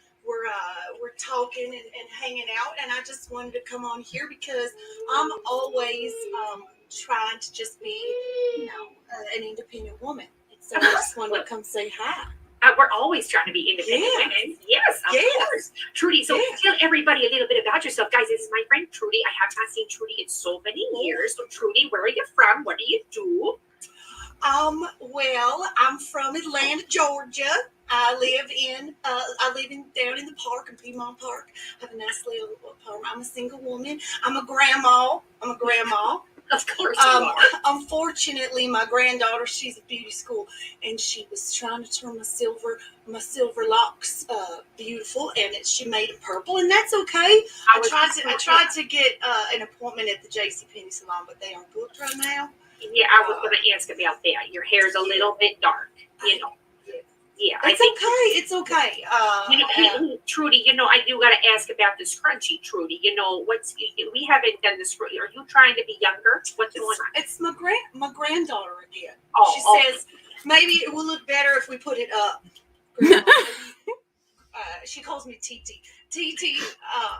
talking and hanging out, and I just wanted to come on here because I'm always trying to just be, an independent woman. So I just wanted to come say hi. We're always trying to be independent women. Yes, of course. Trudy, so tell everybody a little bit about yourself. Guys, this is my friend Trudy. I have not seen Trudy in so many years. So Trudy, where are you from? What do you do? Well, I'm from Atlanta, Georgia. I live down in the park, in Piedmont Park. I have a nice little apartment. I'm a single woman. I'm a grandma. Of course you are. Unfortunately, my granddaughter, she's at beauty school, and she was trying to turn my silver locks beautiful, and she made them purple, and that's okay. I tried to get an appointment at the JCPenney salon, but they are booked right now. Yeah, I was going to ask about that. Your hair's a little bit dark, Yeah, It's okay. Trudy, I do got to ask about the scrunchie, Trudy. We haven't done this. Are you trying to be younger? What's going on? It's my granddaughter again. Oh, she says maybe it will look better if we put it up. Grandma, she calls me TT. TT,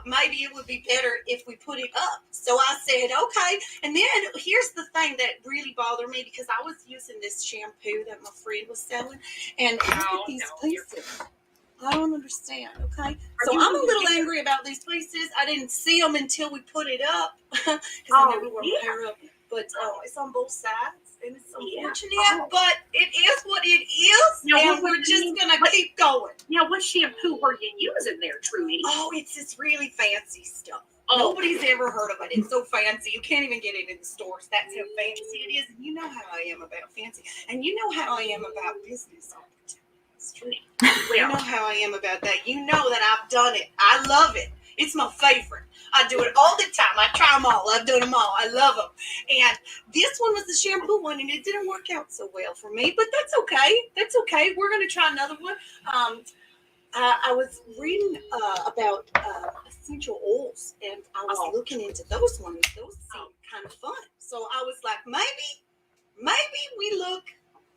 maybe it would be better if we put it up. So I said, okay. And then here's the thing that really bothered me, because I was using this shampoo that my friend was selling, and look at these pieces. I don't understand, okay? So I'm a little angry about these pieces. I didn't see them until we put it up, because I never wore my hair up. But it's on both sides, and it's unfortunate, but it is what it is, and we're just going to keep going. Now, what shampoo were you using there, Trudy? Oh, it's this really fancy stuff. Nobody's ever heard of it. It's so fancy. You can't even get it in the stores. That's how fancy it is. And you know how I am about fancy. And you know how I am about business opportunities. You know how I am about that. You know that I've done it. I love it. It's my favorite. I do it all the time. I try them all. I've done them all. I love them. And this one was the shampoo one, and it didn't work out so well for me. But that's okay. That's okay. We're going to try another one. I was reading about essential oils, and I was looking into those ones. Those seem kind of fun. So I was like, maybe we look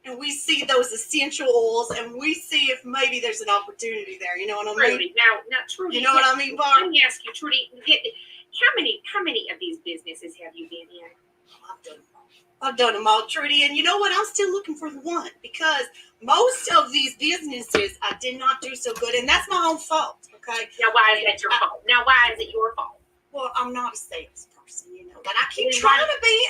and we see those essential oils, and we see if maybe there's an opportunity there. You know what I mean? Trudy, now, Trudy, you know what I mean, Barb? Let me ask you, Trudy, how many of these businesses have you been in? I've done them all, Trudy, and you know what? I'm still looking for the one, because most of these businesses I did not do so good, and that's my own fault. Okay. Now, why is that your fault? Now, why is it your fault? Well, I'm not a salesperson, you know, but I keep trying to be.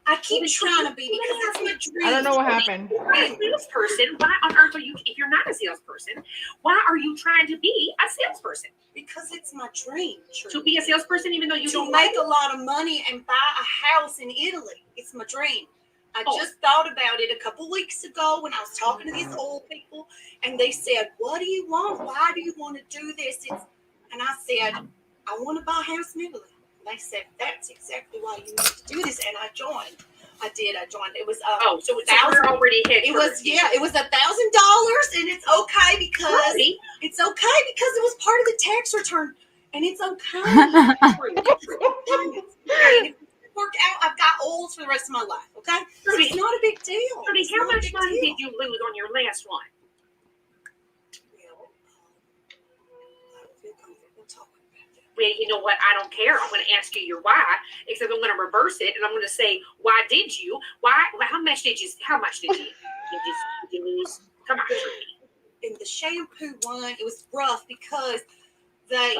I keep trying to be, because that's my dream. I don't know what happened. You're a salesperson. Why on earth are you? If you're not a salesperson, why are you trying to be a salesperson? Because it's my dream, Trudy. To be a salesperson, even though you to don't make a lot of money and buy a house in Italy. It's my dream. I just thought about it a couple weeks ago when I was talking to these old people, and they said, "What do you want? Why do you want to do this?" And I said, "I want to buy a house in Italy." And they said, "That's exactly why you need to do this." And I joined. I did. I joined. It was so we're already hit. It was it was $1,000, and it's okay because it was part of the tax return, and it's okay. Work out. I've got oils for the rest of my life. Okay, so it's not a big deal. Trudy, how much money did you lose on your last one? Well, you know what? I don't care. I'm going to ask you your why, except I'm going to reverse it, and I'm going to say, why did you? Why? How much did you lose? Come on, Trudy. In the shampoo one, it was rough because they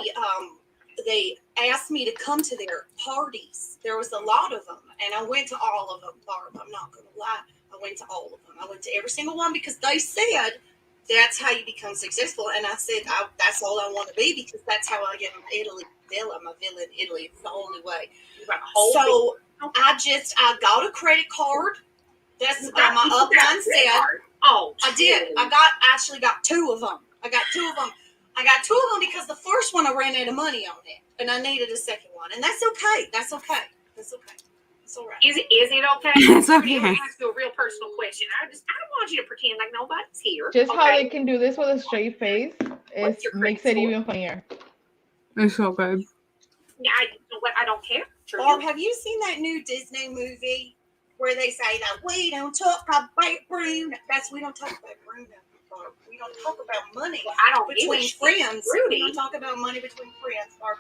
asked me to come to their parties. There was a lot of them, and I went to all of them, Barb. I'm not going to lie. I went to all of them. I went to every single one because they said that's how you become successful. And I said, that's all I want to be, because that's how I get my villa in Italy. It's the only way. So I got a credit card. That's my upline said. Oh, I did. I actually got two of them. I got two of them because the first one I ran out of money on it, and I needed a second one. And that's okay. That's okay. It's all right. Is it okay? It's okay. I'm ask you a real personal question. I don't want you to pretend like nobody's here. Just how they can do this with a straight face makes it even funnier. It's so good. Yeah, I don't care. Barb, have you seen that new Disney movie where they say that we don't talk about broom? We don't talk about broom. We don't talk about money between friends. Rudy. We don't talk about money between friends, Barb.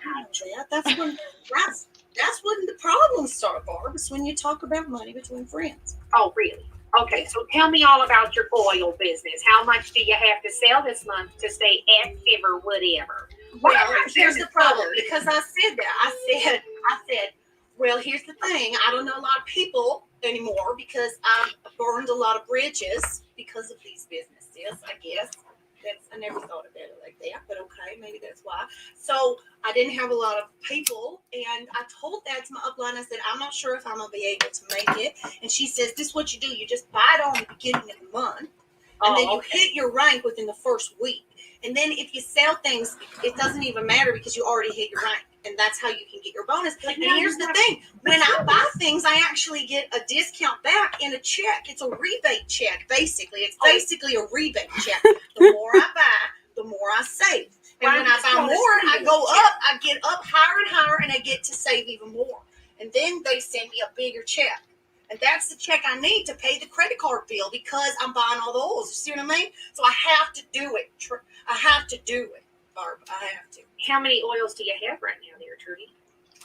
That's when the problems start, Barb. It's when you talk about money between friends. Oh, really? Okay, so tell me all about your oil business. How much do you have to sell this month to stay active or whatever? Well, here's the problem, because I said that. I said, well, here's the thing. I don't know a lot of people anymore because I burned a lot of bridges because of these businesses, I guess. I never thought about it like that, but okay, maybe that's why. So I didn't have a lot of people, and I told that to my upline. I said, I'm not sure if I'm going to be able to make it. And she says, this is what you do. You just buy it on the beginning of the month, and then you hit your rank within the first week. And then if you sell things, it doesn't even matter because you already hit your rank. And that's how you can get your bonus. And here's the thing. When I buy things, I actually get a discount back in a check. It's a rebate check, basically. It's basically a rebate check. The more I buy, the more I save. And when I buy more, I go up. I get up higher and higher, and I get to save even more. And then they send me a bigger check. And that's the check I need to pay the credit card bill because I'm buying all the oils. You see what I mean? So I have to do it. I have to do it, Barb. I have to. How many oils do you have right now there, Trudy?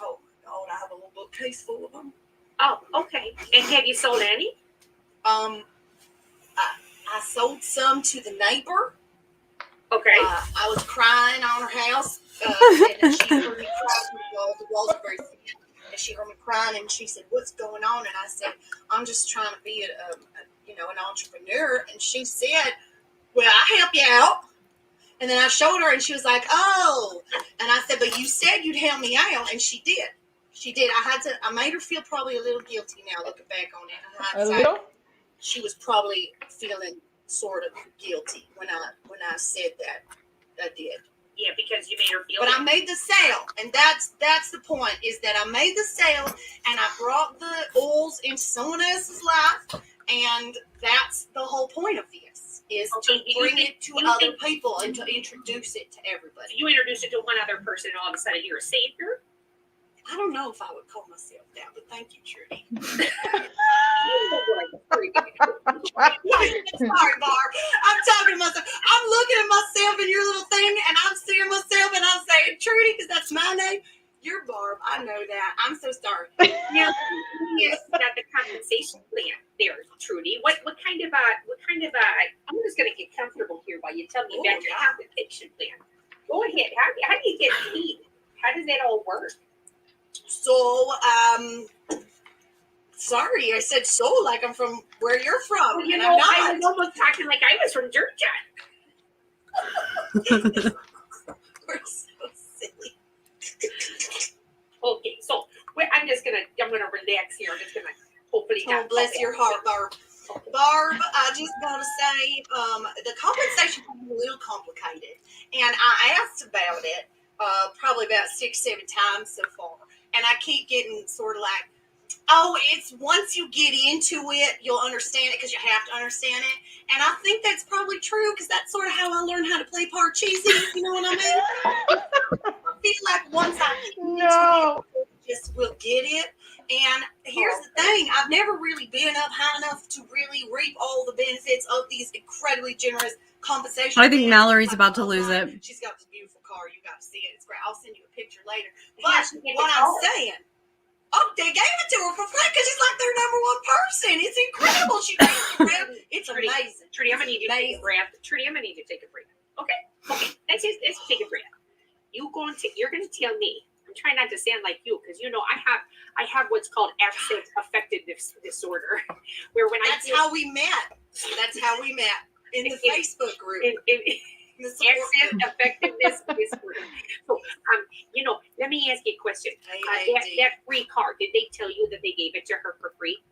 Oh, God, I have a little bookcase full of them. Oh, okay. And have you sold any? I sold some to the neighbor. Okay. I was crying on her house, and she heard me crying. The walls are very thin. And she heard me crying, and she said, "What's going on?" And I said, "I'm just trying to be an entrepreneur." And she said, "Well, I'll help you out." And then I showed her, and she was like, "Oh." And I said, "But you said you'd help me out," and she did. She did. I made her feel probably a little guilty now, looking back on it. A little? She was probably feeling sort of guilty when I said that. I did. Yeah, because you made her feel. But I made the sale, and that's the point, is that I made the sale, and I brought the oils into someone else's life, and that's the whole point of this, is to bring it to other people and to introduce it to everybody. You introduced it to one other person, and all of a sudden you're a savior? I don't know if I would call myself that, but thank you, Trudy. Sorry, Barb. I'm talking to myself. I'm looking at myself in your little thing, and I'm seeing myself, and I'm saying Trudy, because that's my name. You're Barb. I know that. I'm so sorry. Now, yes, got the compensation plan there, Trudy. What kind of I'm just going to get comfortable here while you tell me about your compensation plan. Go ahead. How do you get paid? How does that all work? So, sorry, I said so like I'm from where you're from. Well, you and know, I'm not. I was almost talking like I was from Georgia. We're so silly. Okay, so I'm gonna relax here. I'm just gonna hopefully. Oh, bless your heart, Barb. Barb, I just want to say the compensation is a little complicated, and I asked about it probably about 6-7 times so far, and I keep getting sort of like, oh, it's once you get into it, you'll understand it because you have to understand it. And I think that's probably true because that's sort of how I learned how to play Parcheesi. You know what I mean? I feel like once I get into it, just will get it. And here's the thing. I've never really been up high enough to really reap all the benefits of these incredibly generous compensation. I think Mallory's about to lose it. She's got this beautiful car. You got to see it. It's great. I'll send you a picture later. But what I'm saying, oh, they gave it to her for free because she's like their number one person. It's incredible. She takes a breath. It's amazing. Trudy, I'm gonna need you to take a breath. Trudy, I'm gonna need you to take a breath. Okay. Let's take a breath. You're gonna tell me. I'm trying not to sound like you because you know I have what's called affective disorder, where when that's how we met. That's how we met in the Facebook group. Effectiveness disorder. So, you know, let me ask you a question. That free car, did they tell you that they gave it to her for free?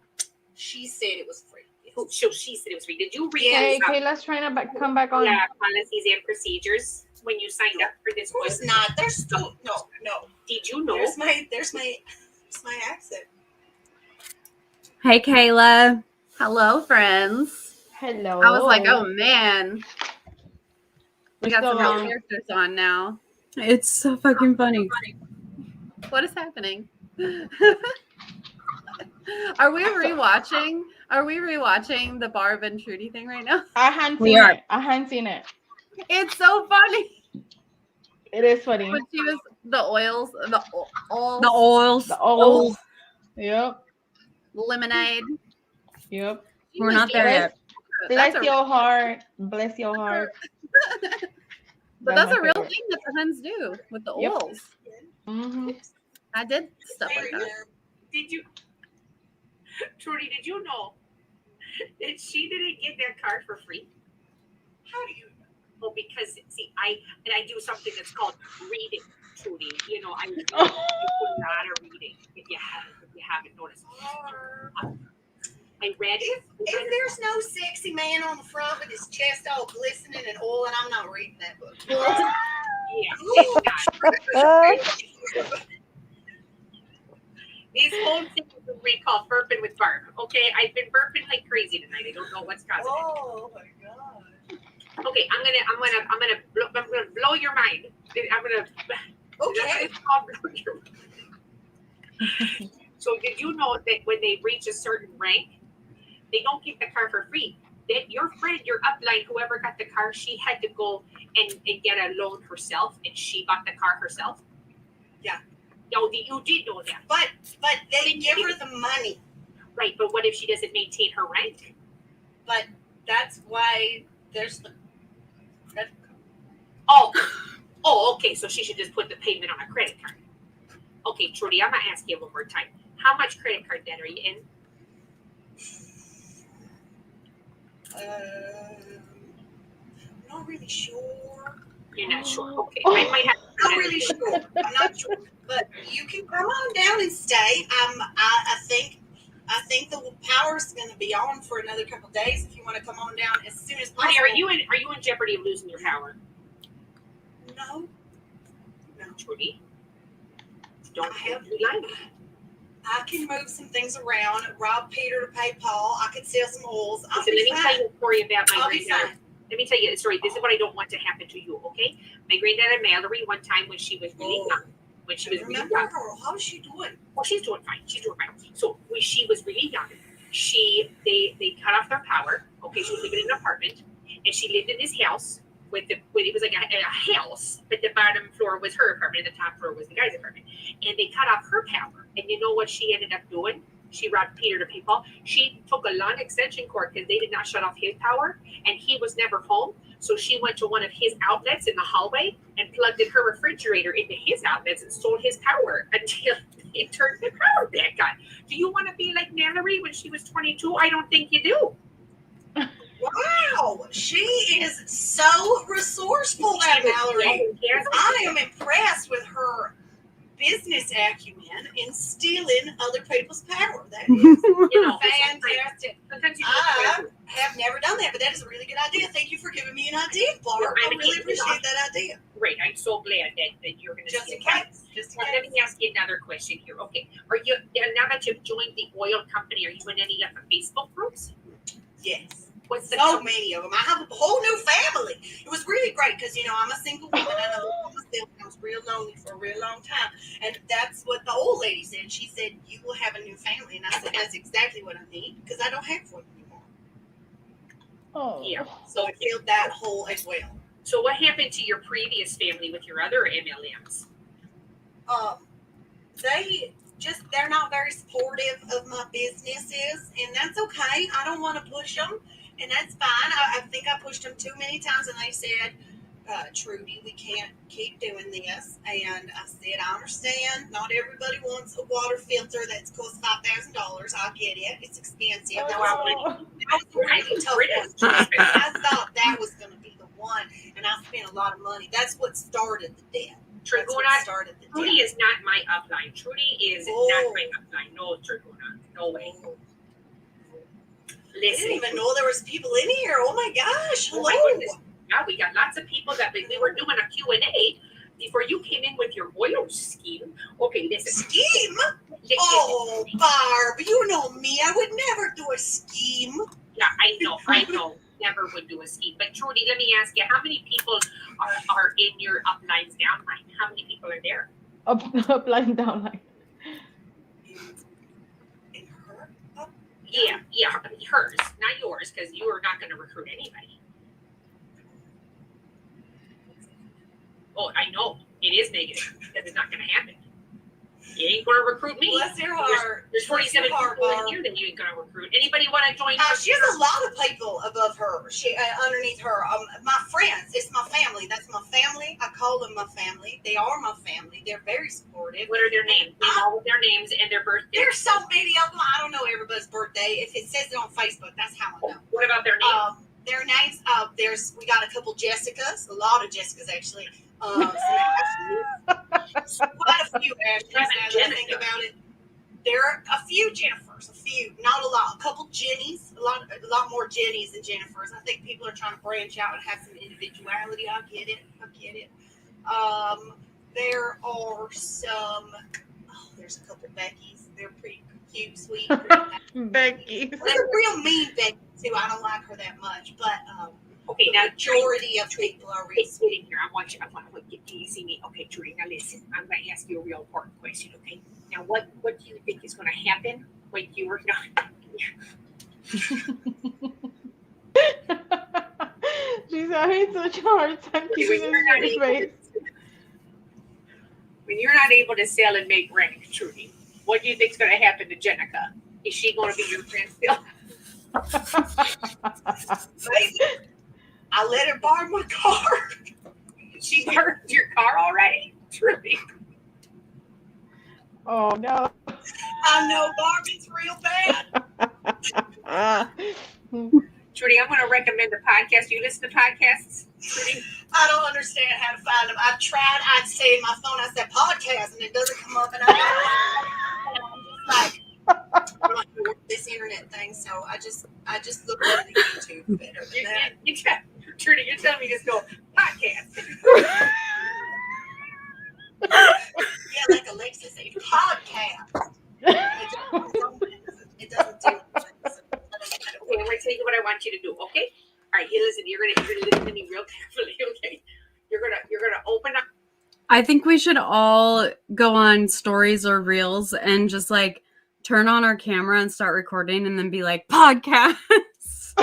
She said it was free. So she said it was free. Did you read? Hey, Kayla's trying to come back on. Yeah, policies and procedures when you signed up for this. It's not. There's still no. Did you know? There's my accent. Hey, Kayla. Hello, friends. Hello. I was like, oh man. We got some real wrong? characters on now. It's so fucking funny. What is happening? Are we rewatching? Are we rewatching the Barb and Trudy thing right now? I hadn't seen it. I hadn't seen it. It's so funny. It is funny. When she was the oils, the oils. Yep. Lemonade. Yep. We're not there yet. Bless your heart. Bless your heart. But that's a real thing that the Huns do with the oils. Mm-hmm. I did stuff like that. Did you, Trudy? Did you know that she didn't get that card for free? How do you know? Well, because see, I do something that's called reading, Trudy. You know, I do a lot of reading. If you haven't noticed, I read it. If there's no sexy man on the front with his chest all glistening and oil, and I'm not reading that book. These whole things we call burping with Barb. Okay, I've been burping like crazy tonight. I don't know what's causing it. Oh my god. Okay, I'm gonna blow your mind. Okay. So did you know that when they reach a certain rank, they don't get the car for free? That your friend, your upline, whoever got the car, she had to go and get a loan herself, and she bought the car herself. Yeah. No, you did know that. But they give her the money. Right, but what if she doesn't maintain her rank? But that's why there's the credit card. Oh, okay. So she should just put the payment on a credit card. Okay, Trudy, I'm gonna ask you one more time. How much credit card debt are you in? I'm not really sure. You're not sure. Okay, I might have. I'm not really sure. I'm not sure, but you can come on down and stay. I think the power's going to be on for another couple of days. If you want to come on down as soon as possible. Are you in jeopardy of losing your power? No. Trudy, don't have to lie. I can move some things around, rob Peter to pay Paul. I could sell some oils. So let me tell you a story about my I'll be granddaughter. fine. Let me tell you a story. This is what I don't want to happen to you, okay? My granddaughter Mallory, one time when she was really young, Remember her? How's she doing? Well, she's doing fine. So when she was really young, they cut off their power. Okay, she was living in an apartment, and she lived in this house with it was like a house, but the bottom floor was her apartment, and the top floor was the guy's apartment. And they cut off her power. And you know what she ended up doing? She robbed Peter to pay Paul. She took a long extension cord because they did not shut off his power, and he was never home. So she went to one of his outlets in the hallway and plugged in her refrigerator into his outlets and stole his power until it turned the power back on. Do you want to be like Mallory when she was 22? I don't think you do. Wow, she is so resourceful, that Mallory. I am impressed with her business acumen in stealing other people's power. That is fantastic. I have never done that, but that is a really good idea. Thank you for giving me an idea, Barb. I really appreciate that idea. Great. I'm so glad that you're going to Just in case. Let me ask you another question here. Okay. Are you, now that you've joined the oil company, are you in any other Facebook groups? Yes. What's the So many of them. I have a whole new family. It was really great because, I'm a single woman. I know myself. I was real lonely for a real long time. And that's what the old lady said. She said, you will have a new family. And I said, that's exactly what I need because I don't have one anymore. Oh. Yeah. So I filled that hole as well. So what happened to your previous family with your other MLMs? They're not very supportive of my businesses, and that's okay. I don't want to push them, and that's fine. I think I pushed them too many times, and they said, Trudy, we can't keep doing this. And I said, I understand. Not everybody wants a water filter that's cost $5,000. I get it. It's expensive. That was really tough one. I thought that was going to be the one, and I spent a lot of money. That's what started the debt. Trudy is not my upline. Trudy is not my upline. No, Trigona. No way. I didn't even know there was people in here. Oh my gosh. Hello. Oh my goodness. Yeah, we got lots of people that we were doing a Q&A before you came in with your oil scheme. Okay, listen. Scheme? Oh, Barb, you know me. I would never do a scheme. Yeah, I know. Never would do a scheme. But Trudy, let me ask you, how many people are in your uplines downline? How many people are there? Upline downline. In her? Yeah, hers, not yours, because you are not going to recruit anybody. Oh, I know. It is negative because it's not going to happen. You ain't going to recruit me. Bless your heart. There's 47 people in here that you ain't going to recruit. Anybody want to join? She has a lot of people above her. Underneath her. My friends. It's my family. That's my family. I call them my family. They are my family. They're very supportive. What are their names? All of their names and their birthdays. There's so many of them. I don't know everybody's birthday. If it says it on Facebook, that's how I know. What about their names? Their names. We got a couple Jessicas. A lot of Jessicas actually. Quite a few Ashleys now that I think about it. There are a few Jennifers, not a lot. A couple Jennies, a lot more Jennies than Jennifers. I think people are trying to branch out and have some individuality. I get it. There are some. Oh, there's a couple Beckys. They're pretty cute, sweet. Becky. There's a real mean Becky too. I don't like her that much, but okay, the majority of people are really sweet. Here, I want you. Can you see me? Okay, Trudy. Now listen. I'm going to ask you a real important question. Okay. Now, what do you think is going to happen when you are not? She's having such a hard time keeping a straight face. When you're not able to sell and make rank, Trudy, what do you think is going to happen to Jenica? Is she going to be your friend still? I let her borrow my car. She borrowed your car already? Trudy. Oh, no. I know, Barbie's real bad. Trudy, I'm going to recommend a podcast. You listen to podcasts, Trudy? I don't understand how to find them. I've tried. I'd say in my phone, I said podcast, and it doesn't come up. And I'm just like, I don't know how to work this internet thing, so I just look on the YouTube better than that. Trudy, you're telling me just go podcast. Yeah, like Alexa said, podcast. It doesn't do anything. So I don't know how to Okay, I'm going to tell you what I want you to do, okay? All right, listen, you're gonna listen to me real carefully, okay? You're gonna open up. I think we should all go on stories or reels and just like turn on our camera and start recording and then be like, podcasts.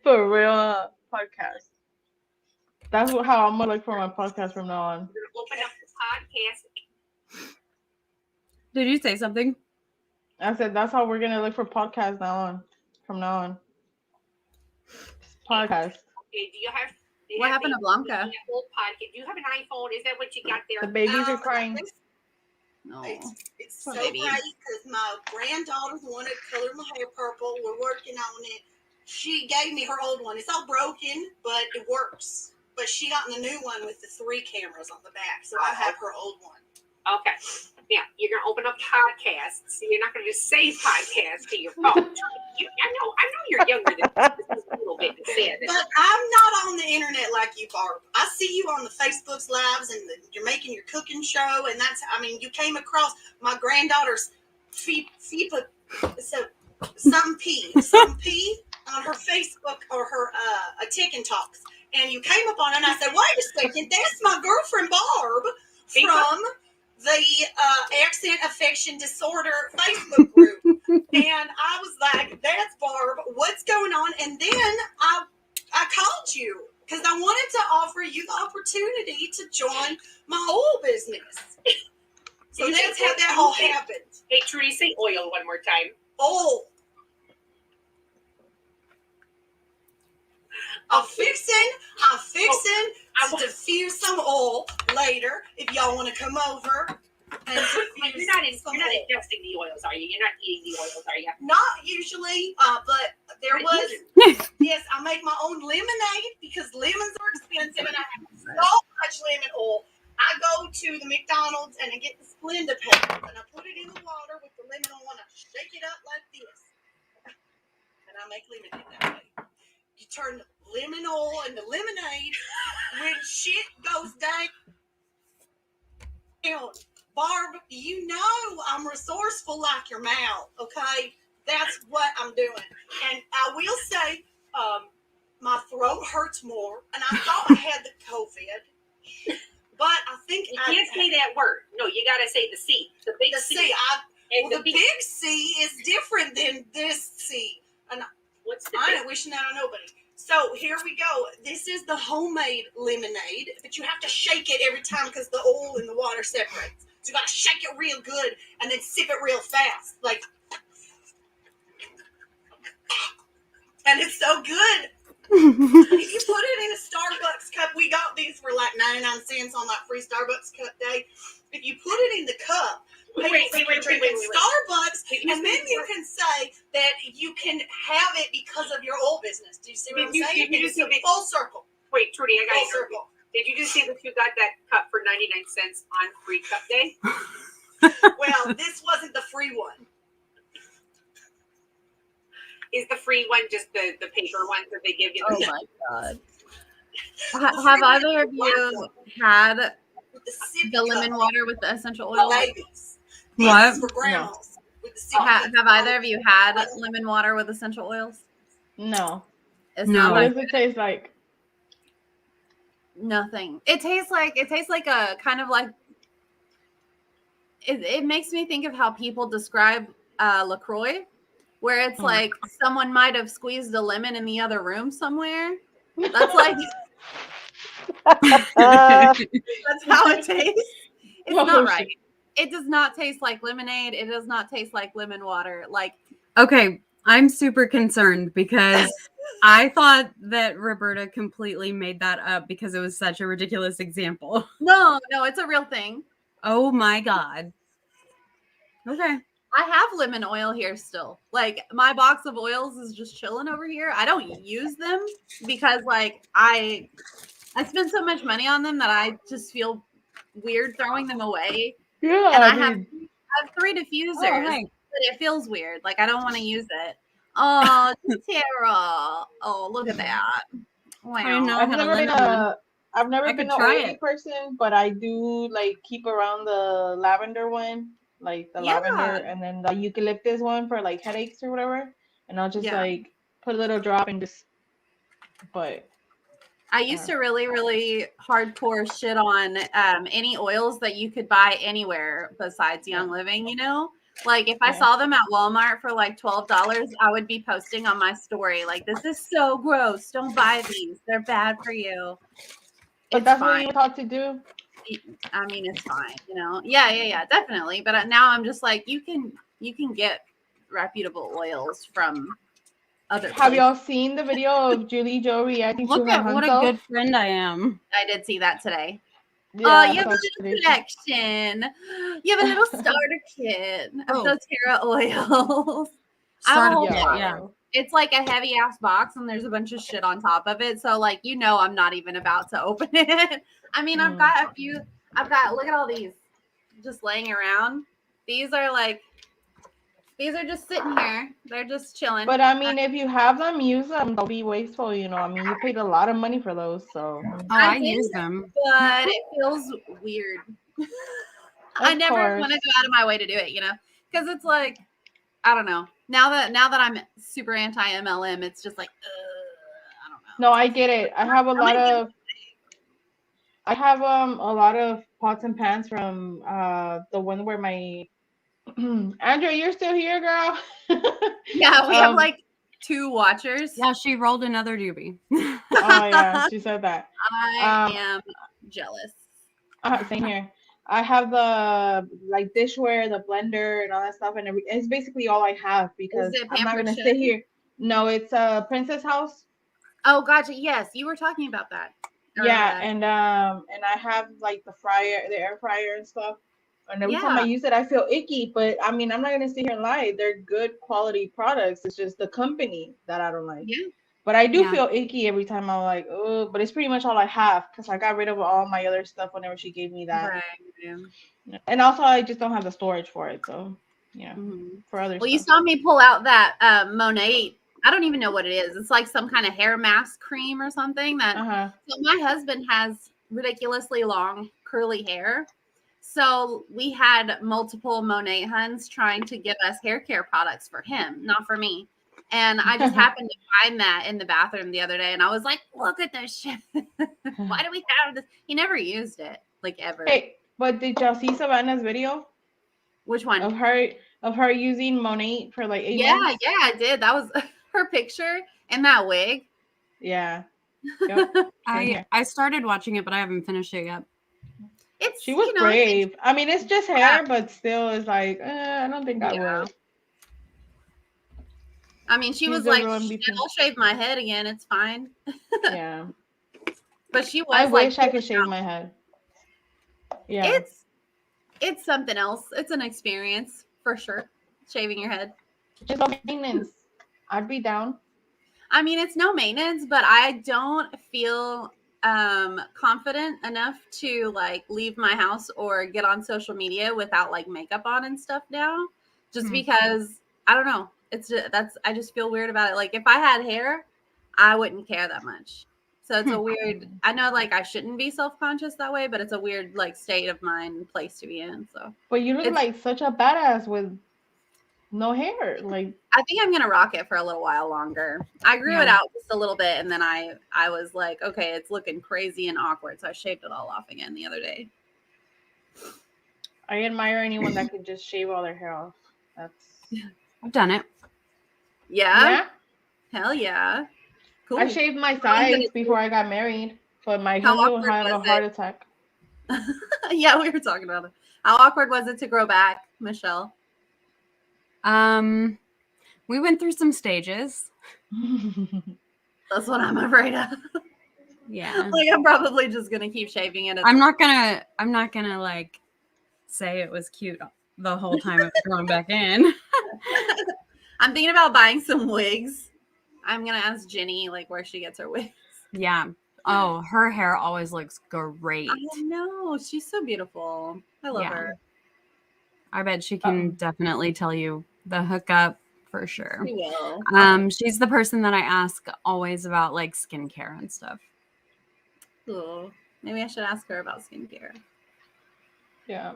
For real podcast. That's how I'm gonna look for my podcast from now on. You're gonna open up the podcast. Did you say something? I said that's how we're gonna look for podcasts from now on. Podcast. Okay, do you have? What happened to Blanca? Do you have an iPhone? Is that what you got there? The babies are crying. No. It's so Poor great baby. because my granddaughter wanted to color my hair purple. We're working on it. She gave me her old one. It's all broken, but it works. But she got the new one with the 3 cameras on the back, so I have her old one. Okay. Now, you're going to open up podcasts. You're not going to just say podcast to your phone. I know you're younger than this is a little bit sad. But I'm not on the internet like you, Barb. I see you on the Facebook's lives, and you're making your cooking show, and you came across my granddaughter's something P on her Facebook or her TikToks, and you came up on it, and I said, wait a second, that's my girlfriend Barb from the Accent Affection Disorder Facebook group. And I was like, that's Barb, what's going on? And then I called you because I wanted to offer you the opportunity to join my oil business. So that's how that all happened. Hey, Trudy, say oil one more time. Oil. I'm fixing to diffuse some oil later if y'all want to come over and diffuse You're not some oil. ingesting the oils, are you? You're not eating the oils, are you? Not usually, but there was. Yes, I make my own lemonade because lemons are expensive, and I have so much lemon oil. I go to the McDonald's and I get the Splenda pack, and I put it in the water with the lemon oil, and I shake it up like this, and I make lemonade that way. You turn lemon oil into lemonade when shit goes down. Barb, you know I'm resourceful like your mouth, okay? That's what I'm doing. And I will say, my throat hurts more, and I thought I had the COVID, but I think you can't say that word. No, you got to say the C. The big C. The big C is different than this C. And what's the I ain't wishing that on nobody. So here we go. This is the homemade lemonade, but you have to shake it every time because the oil and the water separates. So you got to shake it real good and then sip it real fast. And it's so good. If you put it in a Starbucks cup, we got these for like 99 cents on that free Starbucks cup day. If you put it in the cup, wait, Starbucks, and then you can say that you can have it because of your oil business. Do you see what I'm saying? It's a full circle. Wait, Trudy, I got Full you. circle. Did you just say that you got that cup for 99 cents on free cup day? Well, this wasn't the free one. Is the free one just the paper ones that they give you? Oh my god. Have either of you had the lemon water with the essential oil? Babies. What? For grandmas. With the Have either of you had lemon water with essential oils? No. It's No. not What like does it taste like? nothing. It tastes like a kind of like it makes me think of how people describe LaCroix, where it's like someone might have squeezed a lemon in the other room somewhere. That's like that's how it tastes. It's not right. It does not taste like lemonade. It does not taste like lemon water. Like, Okay, I'm super concerned because I thought that Roberta completely made that up because it was such a ridiculous example. no, it's a real thing. Oh my god. Okay. I have lemon oil here still. Like my box of oils is just chilling over here. I don't use them because like I spend so much money on them that I just feel weird throwing them away. Yeah, And I I have mean, 3 diffusers, hey. but it feels weird. Like I don't want to use it. Oh, Tara. Oh, look at that. Wow. I didn't know I I've had a never been lemon one. I've never I been could an try oily it. person, but I do like keep around the lavender one, like the Yeah. lavender, and then the eucalyptus one for like headaches or whatever. And I'll just Yeah. like put a little drop and just. But I used to really, really hardcore shit on any oils that you could buy anywhere besides Young Living, you know? Like if I Yeah. saw them at Walmart for like $12, I would be posting on my story like, this is so gross. Don't buy these. They're bad for you. but It's that's fine. what you were taught to do. I mean, it's fine, you know? Yeah, definitely. But now I'm just like, you can get reputable oils from other Have places. y'all seen the video of Julie Joe reacting to Look her at what a Hanzo? good friend I am. I did see that today. Yeah, You have a that's little it. collection. You have a little starter kit of Oh. doTERRA oils. I have a Starter whole kit, box. yeah. It's like a heavy ass box, and there's a bunch of shit on top of it. So, like, you know, I'm not even about to open it. I mean, I've got a few. Look at all these just laying around. These are just sitting here. They're just chilling. But I mean, if you have them, use them. Don't be wasteful, you know. I mean, you paid a lot of money for those, so. Oh, I use them. But it feels weird. I never want to go out of my way to do it, you know, because it's like, I don't know. Now that I'm super anti-MLM, it's just like, I don't know. No, I get it. I have a lot of pots and pans from the one where my Andrea, you're still here, girl. Yeah, we have like 2 watchers. Yeah, she rolled another doobie. Oh yeah, she said that. I am jealous. Same here. I have the like dishware, the blender, and all that stuff, and it's basically all I have because I'm not gonna sit here. No, it's a Princess House. Oh, gotcha. Yes, you were talking about that. Yeah, and I have like the air fryer and stuff. And every time I use it, I feel icky. But I mean, I'm not gonna sit here and lie. They're good quality products. It's just the company that I don't like. Yeah. But I do feel icky every time I'm like, oh. But it's pretty much all I have because I got rid of all my other stuff whenever she gave me that. Right. Yeah. And also, I just don't have the storage for it. So, yeah, for other Well, stuff. you saw me pull out that Monet. I don't even know what it is. It's like some kind of hair mask cream or something. So my husband has ridiculously long curly hair. So we had multiple Monet Huns trying to give us hair care products for him, not for me. And I just happened to find that in the bathroom the other day. And I was like, look at this shit. Why do we have this? He never used it, like ever. Hey, but did y'all see Savannah's video? Which one? Of her using Monet for like 8 months? Yeah, I did. That was her picture and that wig. Yeah. Yep. I started watching it, but I haven't finished it yet. She was brave. I mean, it's just hair, but still, it's like I don't think I would. I mean, she was like, I'll shave my head again. It's fine. Yeah. But she was I like, wish I could shave my head. Yeah. It's something else. It's an experience for sure. Shaving your head. Just no maintenance. I'd be down. I mean, it's no maintenance, but I don't feel confident enough to like leave my house or get on social media without like makeup on and stuff now. Just because I don't know. I just feel weird about it. Like if I had hair, I wouldn't care that much. So it's a weird, I know like I shouldn't be self-conscious that way, but it's a weird like state of mind and place to be in. So but you look like such a badass with no hair. Like I think I'm gonna rock it for a little while longer. I grew it out just a little bit and then I was like, okay, it's looking crazy and awkward. So I shaved it all off again the other day. I admire anyone that could just shave all their hair off. I've done it. Yeah? Hell yeah. Cool. I shaved my sides before I got married, but my husband would have a heart attack. Yeah, we were talking about it. How awkward was it to grow back, Michelle? We went through some stages. That's what I'm afraid of. Yeah. Like I'm probably just gonna keep shaving it. I'm not gonna like say it was cute the whole time it was going back in. I'm thinking about buying some wigs. I'm gonna ask Jenny like where she gets her wigs. Yeah. Oh, her hair always looks great. I know, she's so beautiful. I love Yeah. her. I bet she can definitely tell you the hookup for sure. She will. She's the person that I ask always about like skincare and stuff. Cool. Maybe I should ask her about skincare. Yeah.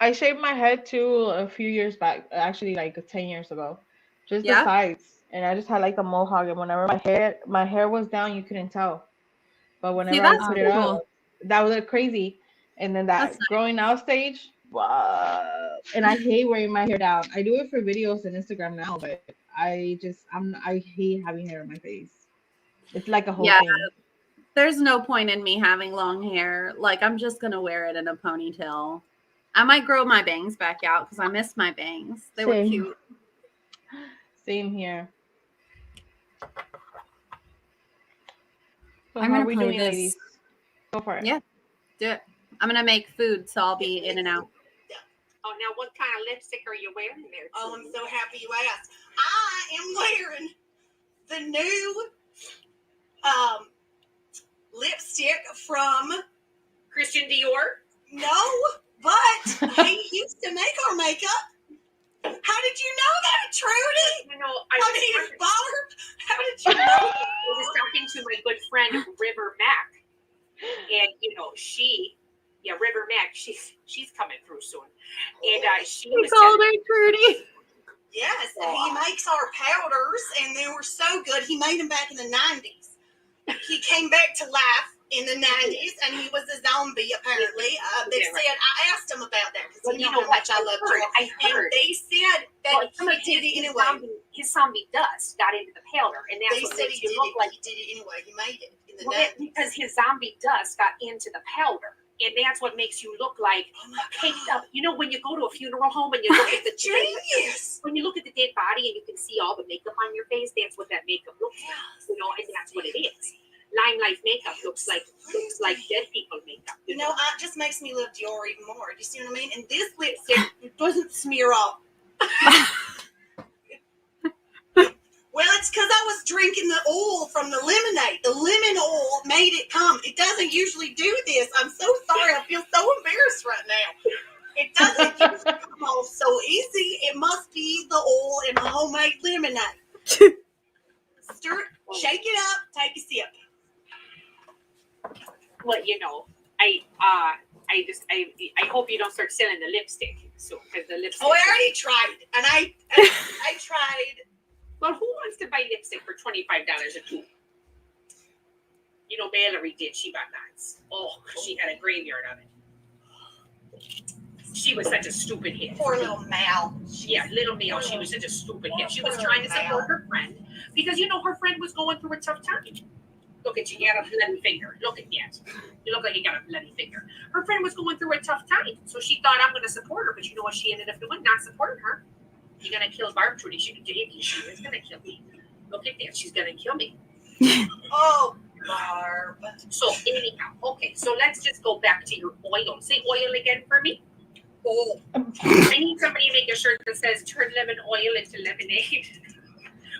I shaved my head too a few years back, actually like 10 years ago. Just the Yeah? sides. And I just had like a mohawk, and whenever my hair was down, you couldn't tell. But whenever I that's put it up, cool. that was crazy. And then that That's nice. growing out stage, wow. And I hate wearing my hair down. I do it for videos and Instagram now, but I hate having hair on my face. It's like a whole thing. There's no point in me having long hair. Like, I'm just gonna wear it in a ponytail. I might grow my bangs back out because I miss my bangs. They were Same. cute. Same here. So I'm how gonna are we play doing, this. ladies? Go for it. Yeah. Do it. I'm gonna make food, so I'll be in and out. Oh, now what kind of lipstick are you wearing there? Oh, I'm so happy you asked. I am wearing the new lipstick from Christian Dior? No, but he used to make our makeup. How did you know that, Trudy? You know, I mean, Barb, how did you know? I was talking to my good friend River Mac, and you know River Mac, she's coming through soon, and she was called her Trudy. Yes, he makes our powders, and they were so good. He made them back in the 90s. He came back to life in the 90s, and he was a zombie, apparently. They said, I asked him about that, because you know how much I love Trudy. And they said that he did it anyway. His zombie dust got into the powder, and that's what makes you look like he did it anyway. He made it in the well, 90s. because his zombie dust got into the powder. And that's what makes you look like caked up. You know, when you go to a funeral home and you look at the genius. When you look at the dead body and you can see all the makeup on your face, that's what that makeup looks like. You know, and that's what it is. Limelight makeup looks like dead people makeup. You know, it just makes me love Dior even more. Do you see what I mean? And this lipstick doesn't smear off. Well, it's because I was drinking the oil from the lemonade. The lemon oil made it come. It doesn't usually do this. I'm so sorry. I feel so embarrassed right now. It doesn't usually come off so easy. It must be the oil in the homemade lemonade. Stir it, shake it up, take a sip. Well, you know, I hope you don't start selling the lipstick soon, because the lipstick. Oh, I already tried, and I tried. Well, who wants to buy lipstick for $25 a tube? You know, Mallory did. She bought mine. Oh, she had a graveyard of it. She was such a stupid hit. Poor little Mal. Yeah, little Mal. She was such a stupid hit. She was trying to support her friend because, you know, her friend was going through a tough time. Look at you. You got a bloody finger. Look at that. You look like you got a bloody finger. Her friend was going through a tough time. So she thought, I'm going to support her. But you know what she ended up doing? Not supporting her. You're going to kill Barb, Trudy. She is going to kill me. Look at that. She's going to kill me. Oh, Barb. So anyhow, okay. So let's just go back to your oil. Say oil again for me. Oh. I need somebody to make a shirt that says turn lemon oil into lemonade.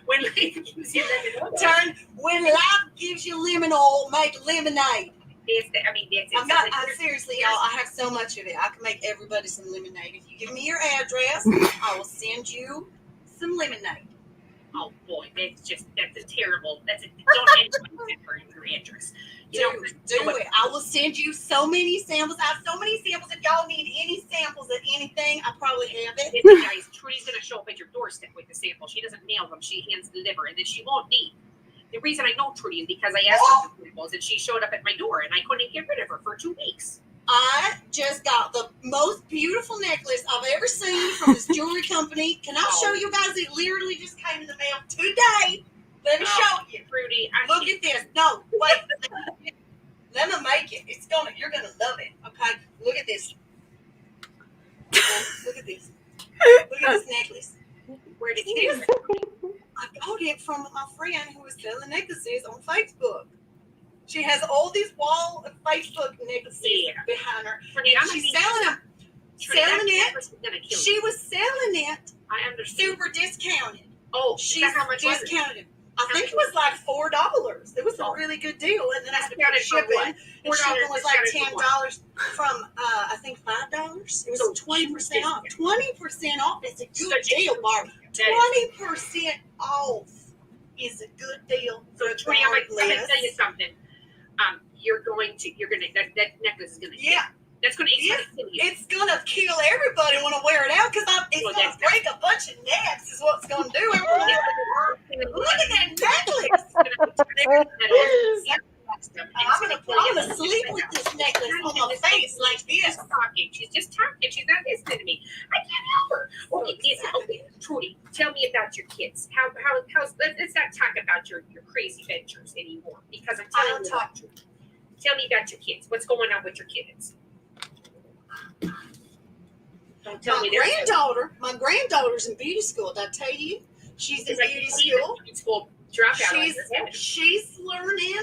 When life gives you lemon oil. When life gives you lemon oil, make lemonade. That's it. I'm seriously, y'all, I have so much of it. I can make everybody some lemonade. If you give me your address, I will send you some lemonade. Oh boy, that's a terrible. Don't anybody send her your address. Do it. I will send you so many samples. I have so many samples. If y'all need any samples of anything, I probably have it. Listen, guys, Trudy's gonna show up at your doorstep with the sample. She doesn't mail them. She hands deliver, and then she won't need. The reason I know Trudy is because I asked her for samples, and she showed up at my door, and I couldn't get rid of her for 2 weeks. I just got the most beautiful necklace I've ever seen from this jewelry company. Can I show you guys? It literally just came in the mail today. Let me show you. Trudy, look at this. No, wait. Let me make it. You're gonna love it. Okay, look at this. Look at this. Look at this necklace. Where did you get it? I got it from my friend who was selling necklaces on Facebook. She has all these wall of Facebook necklaces behind her. And she's selling them. selling it. necklace is gonna kill She you. was selling it I understand. super discounted. Oh, She's how much was it? discounted. I think it was like $4. It was a really good deal, and then I had to pay Discounted for shipping. what? And shipping was like discounted for what? $10 from I think $5. It was So 20% off. 20% off is a good Such a deal, good Barb. deal. That 20% off is a good deal. So, Tori, I'm gonna tell you regardless. something. That necklace is gonna kill. Yeah, That's gonna Yeah. kill you. it's gonna kill everybody when I wear it out because it's Well, gonna that's- break a bunch of necks. Is what's gonna do. Everybody, look at that necklace. I'm gonna sleep with this necklace on my face like this. She's just talking. She's not listening to me. I can't help her. Okay, listen. Okay, Trudy, tell me about your kids. How's let's not talk about your crazy ventures anymore because I'm I telling don't you. talk to Tell me about your kids. What's going on with your kids? Don't tell me My granddaughter's in beauty school. Did I tell you? She's in beauty school. School dropout. on She's your head. she's learning.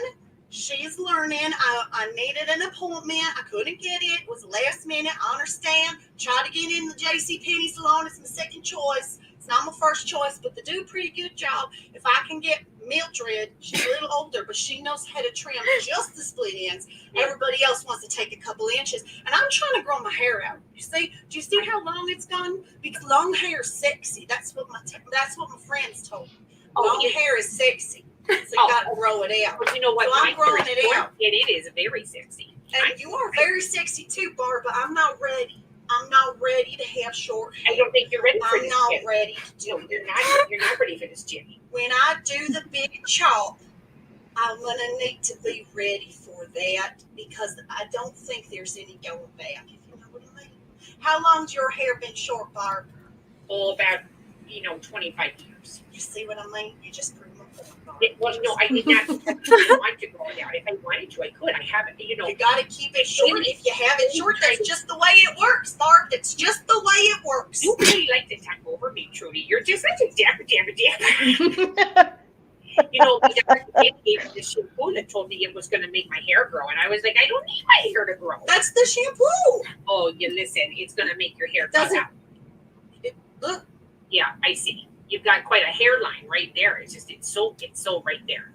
She's learning. I needed an appointment. I couldn't get it. It was last minute. I understand. Tried to get in the JCPenney salon. It's my second choice. It's not my first choice, but they do a pretty good job. If I can get Mildred, she's a little older, but she knows how to trim just the split ends. Everybody else wants to take a couple inches, and I'm trying to grow my hair out. Do you see how long it's gone? Because long hair is sexy. That's what my friends told me. Long hair is sexy. So you got to grow it out. But you know what? So I'm growing it out. It is very sexy. And you are very sexy too, Barb, but I'm not ready. I'm not ready to have short hair. I don't think you're ready for I'm this. not Jimmy. ready to do No, it. you're not ready for this, Jimmy. When I do the big chop, I'm going to need to be ready for that because I don't think there's any going back, if you know what I mean. How long's your hair been short, Barb? Oh, about 25 years. You see what I mean? You just proved my point, Barb. Well, no, I did not want to grow it out. If I wanted to, I could. I haven't, You got to keep it short. If you have it short, that's just the way it works, Barb. It's just the way it works. You really like to talk over me, Trudy. You're just such a dapper. The doctor gave me this shampoo that told me it was going to make my hair grow. And I was like, I don't need my hair to grow. That's the shampoo. Oh, you listen. It's going to make your hair Does grow it? out. Look. Yeah, I see. You've got quite a hairline right there. It's so right there.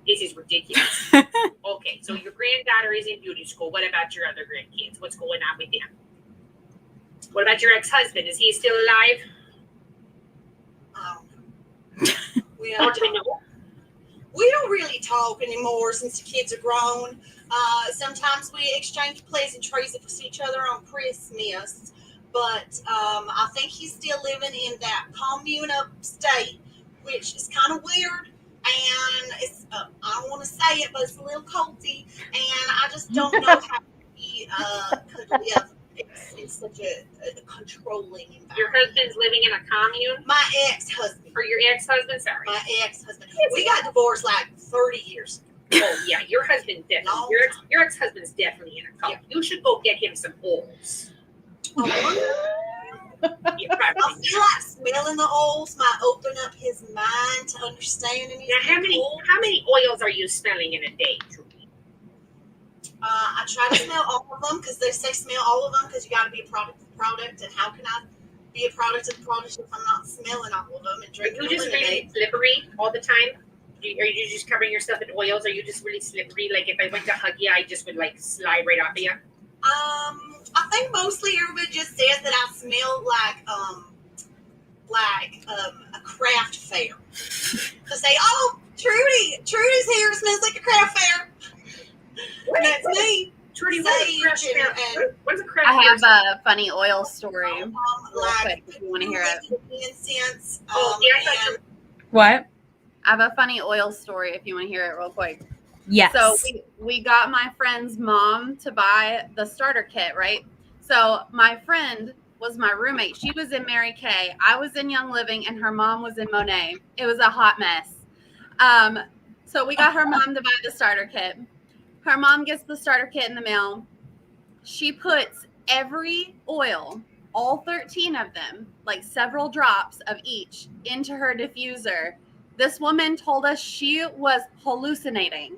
This is ridiculous. Okay, so your granddaughter is in beauty school. What about your other grandkids? What's going on with them? What about your ex-husband? Is he still alive? We don't really talk anymore since the kids are grown. Sometimes we exchange pleasantries if we see each other on Christmas. But I think he's still living in that commune upstate, which is kind of weird. And it's I don't want to say it, but it's a little culty. And I just don't know how he could live in such a controlling environment. Your husband's living in a commune? My ex-husband. Or your ex-husband? Sorry. My ex-husband. We got divorced like 30 years ago. Oh, yeah. Your husband definitely. Your ex-husbund's definitely in a cult. Yeah. You should go get him some oils. I feel like smelling the oils might open up his mind to understanding. Now, how many oils are you smelling in a day, Trudy? I try to smell all of them because they say smell all of them because you got to be a product of the product. And how can I be a product of the product if I'm not smelling all of them and drinking? Are you just really slippery all the time? Are you just covering yourself in oils? Are you just really slippery? Like if I went to hug you, I just would like slide right off of you? I think mostly everybody just says that I smell like a craft fair. To say, oh, Trudy's hair smells like a craft fair. And that's me. Trudy, what's a craft I fair? have a funny oil story. Real quick, if you want to hear it. Incense. What? I have a funny oil story if you want to hear it real quick. Yes. So we got my friend's mom to buy the starter kit, right? So my friend was my roommate. She was in Mary Kay. I was in Young Living, and her mom was in Monet. It was a hot mess. So we got her mom to buy the starter kit. Her mom gets the starter kit in the mail. She puts every oil, all 13 of them, like several drops of each, into her diffuser. This woman told us she was hallucinating.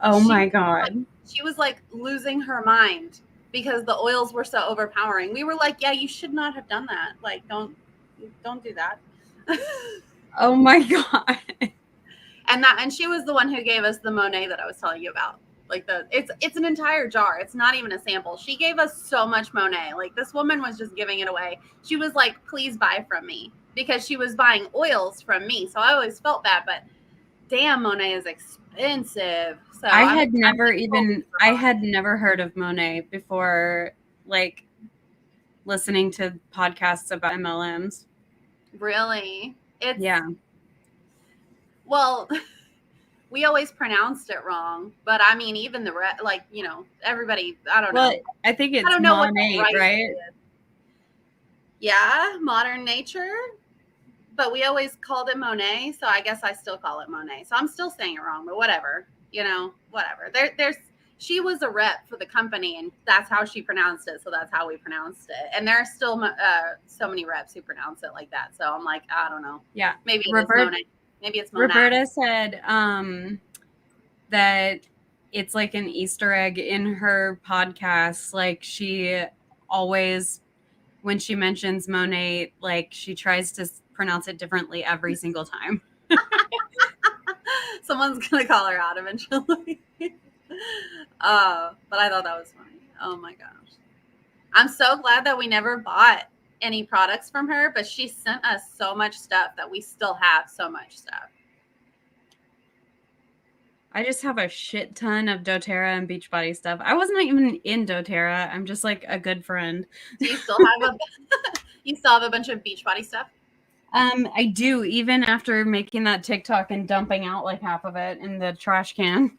Oh my God. She was like losing her mind. because the oils were so overpowering. We were like, yeah, you should not have done that. Like, don't do that. Oh my God. And she was the one who gave us the Monet that I was telling you about. Like it's an entire jar. It's not even a sample. She gave us so much Monet. Like this woman was just giving it away. She was like, please buy from me, because she was buying oils from me. So I always felt bad, but damn, Monet is expensive. So I had never heard of Monet before, like listening to podcasts about MLMs. Really? It's Yeah. Well, we always pronounced it wrong, but I mean, even the like, you know, everybody. I don't know. I think it's I don't know Monet, what the right? is. Yeah, Modern Nature, but we always called it Monet, so I guess I still call it Monet. So I'm still saying it wrong, but whatever. You know, whatever. She was a rep for the company, and that's how she pronounced it. So that's how we pronounced it. And there are still so many reps who pronounce it like that. So I'm like, I don't know. Yeah. Maybe it's Monet. Maybe it's Monet. Roberta said that it's like an Easter egg in her podcast. Like she always, when she mentions Monet, like she tries to pronounce it differently every single time. Someone's gonna call her out eventually. But I thought that was funny. Oh my gosh. I'm so glad that we never bought any products from her, but she sent us so much stuff that we still have so much stuff. I just have a shit ton of doTERRA and Beachbody stuff. I wasn't even in doTERRA. I'm just like a good friend. Do you still have a bunch of Beachbody stuff? I do, even after making that TikTok and dumping out like half of it in the trash can.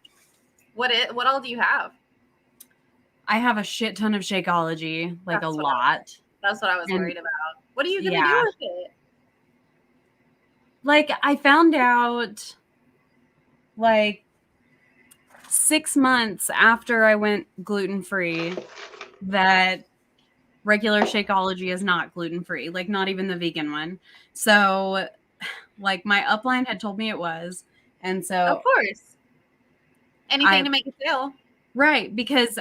What all do you have? I have a shit ton of Shakeology, like a lot. That's what I was worried about. What are you going to do with it? Like, I found out like 6 months after I went gluten-free that regular Shakeology is not gluten-free, like not even the vegan one. So like my upline had told me it was. And so of course, anything to make a sale. Right. Because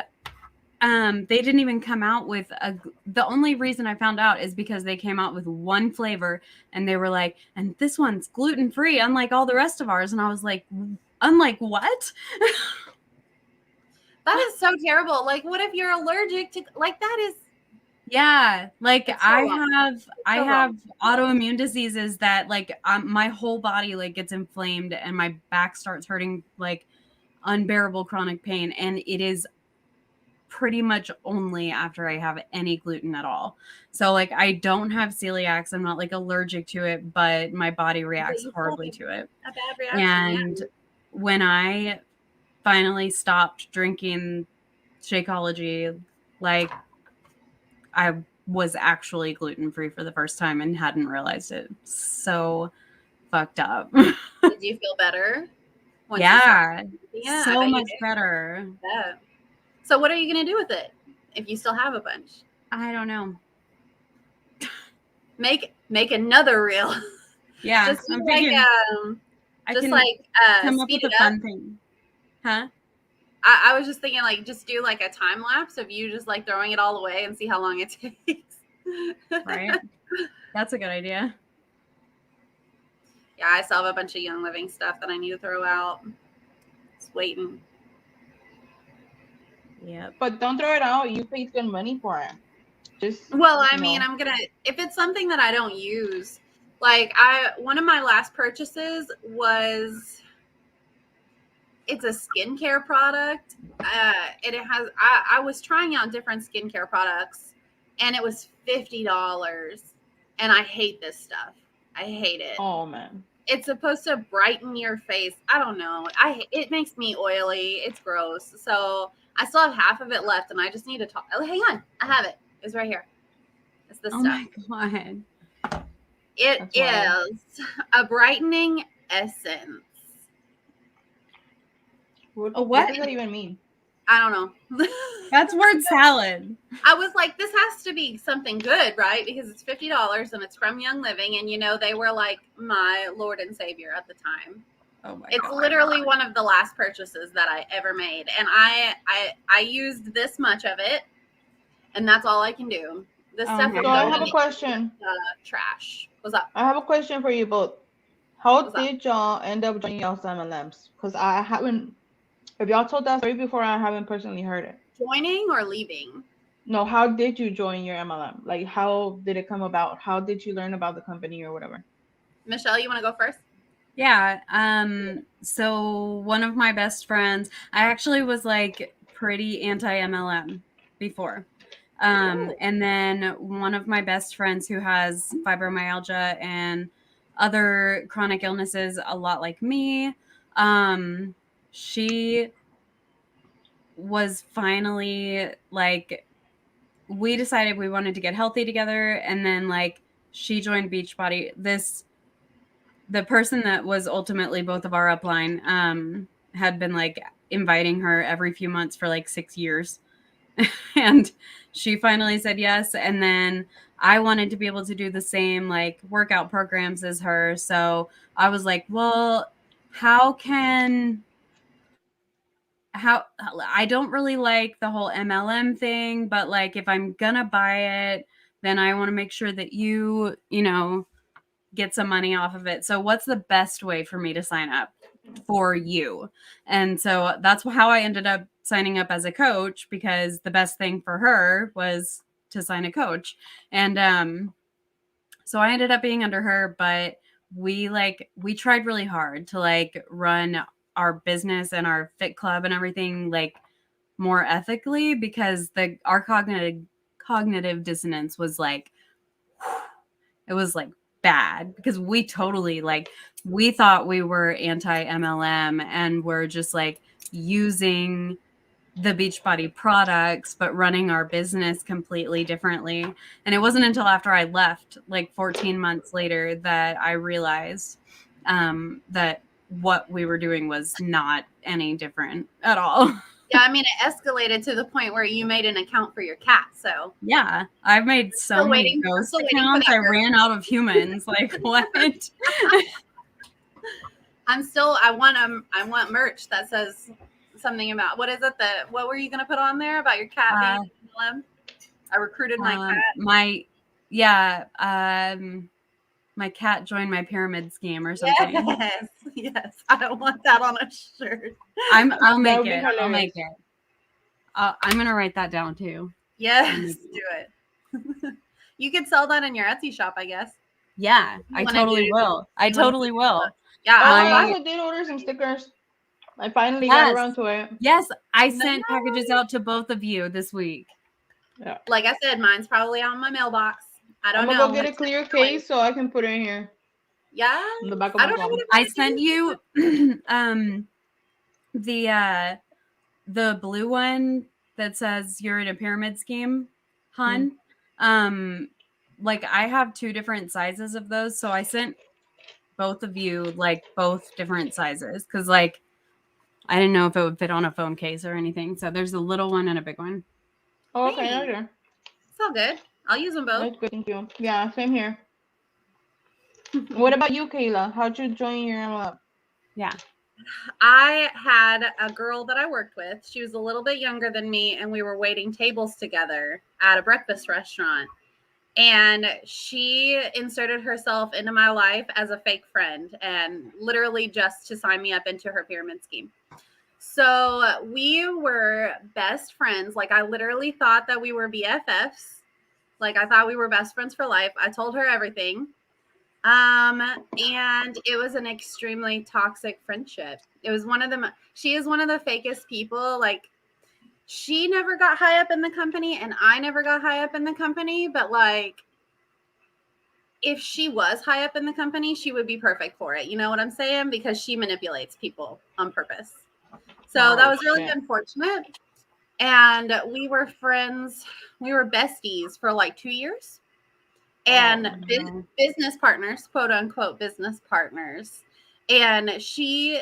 they didn't even come out with the only reason I found out is because they came out with one flavor and they were like, and this one's gluten-free, unlike all the rest of ours. And I was like, unlike what? That is so terrible. Like, what if you're allergic to, like, that is. Yeah. Like I have autoimmune diseases that like my whole body like gets inflamed and my back starts hurting, like unbearable chronic pain. And it is pretty much only after I have any gluten at all. So like I don't have celiac. I'm not like allergic to it, but my body reacts horribly to it. A bad reaction. And when I finally stopped drinking Shakeology, like I was actually gluten-free for the first time and hadn't realized it. So fucked up. Did you feel better? Yeah, so much better. Yeah. So what are you going to do with it if you still have a bunch? I don't know. Make another reel. Yeah. Just I'm thinking, come up with a fun thing. Huh? I was just thinking like just do like a time lapse of you just like throwing it all away and see how long it takes. Right. That's a good idea. Yeah, I still have a bunch of Young Living stuff that I need to throw out. It's waiting. Yeah. But don't throw it out. You paid good money for it. I mean, I'm gonna, if it's something that I don't use, like one of my last purchases was, it's a skincare product. It has, I was trying out different skincare products and it was $50 and I hate this stuff. I hate it. Oh man. It's supposed to brighten your face. I don't know. It makes me oily. It's gross. So I still have half of it left and I just need to talk. Oh, hang on. I have it. It's right here. It's this stuff. Oh my God. It is a brightening essence. What does that even mean? I don't know. That's word salad. I was like, this has to be something good, right? Because it's $50 and it's from Young Living. And, you know, they were like my Lord and Savior at the time. Oh my God. It's literally one of the last purchases that I ever made. And I used this much of it and that's all I can do. This Oh stuff my will So I go have in a the question. trash. What's up? I have a question for you both. How What's up? did y'all end up joining y'all's MLMs? Because I haven't, if y'all told that story before, I haven't personally heard it. Joining or leaving? No, how did you join your MLM? Like, how did it come about? How did you learn about the company or whatever? Michelle, you want to go first? Yeah. So one of my best friends, I actually was like pretty anti-MLM before. And then one of my best friends who has fibromyalgia and other chronic illnesses, a lot like me, she was finally like, we decided we wanted to get healthy together. And then like she joined Beachbody. The person that was ultimately both of our upline had been like inviting her every few months for like 6 years. And she finally said yes. And then I wanted to be able to do the same like workout programs as her. So I was like, well, how I don't really like the whole MLM thing, but like if I'm gonna buy it, then I want to make sure that you know, get some money off of it. So what's the best way for me to sign up for you? And so that's how I ended up signing up as a coach, because the best thing for her was to sign a coach. And so I ended up being under her, but we tried really hard to like run our business and our fit club and everything like more ethically, because our cognitive dissonance was like, it was like bad, because we totally like, we thought we were anti-MLM and we're just like using the Beachbody products but running our business completely differently. And it wasn't until after I left, like 14 months later, that I realized that what we were doing was not any different at all. Yeah, I mean, it escalated to the point where you made an account for your cat. So Yeah, I've made so Still many waiting- I'm ghost still waiting for accounts. that I girl. ran out of humans. Like what? I want merch that says something about, what is it that, what were you going to put on there about your cat being MLM? I recruited my cat. My cat joined my pyramid scheme or something. Yes. I don't want that on a shirt. I'll That make would be it. I'll hilarious. make it. I'm gonna write that down too. Yes, do it. You could sell that in your Etsy shop, I guess. Yeah, I wanna totally do- will. I you wanna totally will. Yeah, Oh, I'll I buy also did order some stickers. I finally got around to it. Yes, I sent packages out to both of you this week. Yeah. Like I said, mine's probably on my mailbox. I don't I'm know. gonna go get a clear case so I can put it in here. Yeah. In the back of I my don't know phone. what I sent you the blue one that says you're in a pyramid scheme, hun. Like I have 2 different sizes of those, so I sent both of you like both different sizes, because like I didn't know if it would fit on a phone case or anything. So there's a little one and a big one. Oh, okay, Hey. okay. It's all good. I'll use them both. That's good, thank you. Yeah, same here. What about you, Kayla? How'd you join your MLM? Yeah. I had a girl that I worked with. She was a little bit younger than me, and we were waiting tables together at a breakfast restaurant. And she inserted herself into my life as a fake friend, and literally just to sign me up into her pyramid scheme. So we were best friends. Like I literally thought that we were BFFs. Like I thought we were best friends for life. I told her everything. And it was an extremely toxic friendship. It was she is one of the fakest people. Like she never got high up in the company and I never got high up in the company, but like if she was high up in the company, she would be perfect for it. You know what I'm saying? Because she manipulates people on purpose. So that was really unfortunate. And we were friends. We were besties for like 2 years. And business partners, quote unquote, business partners. And she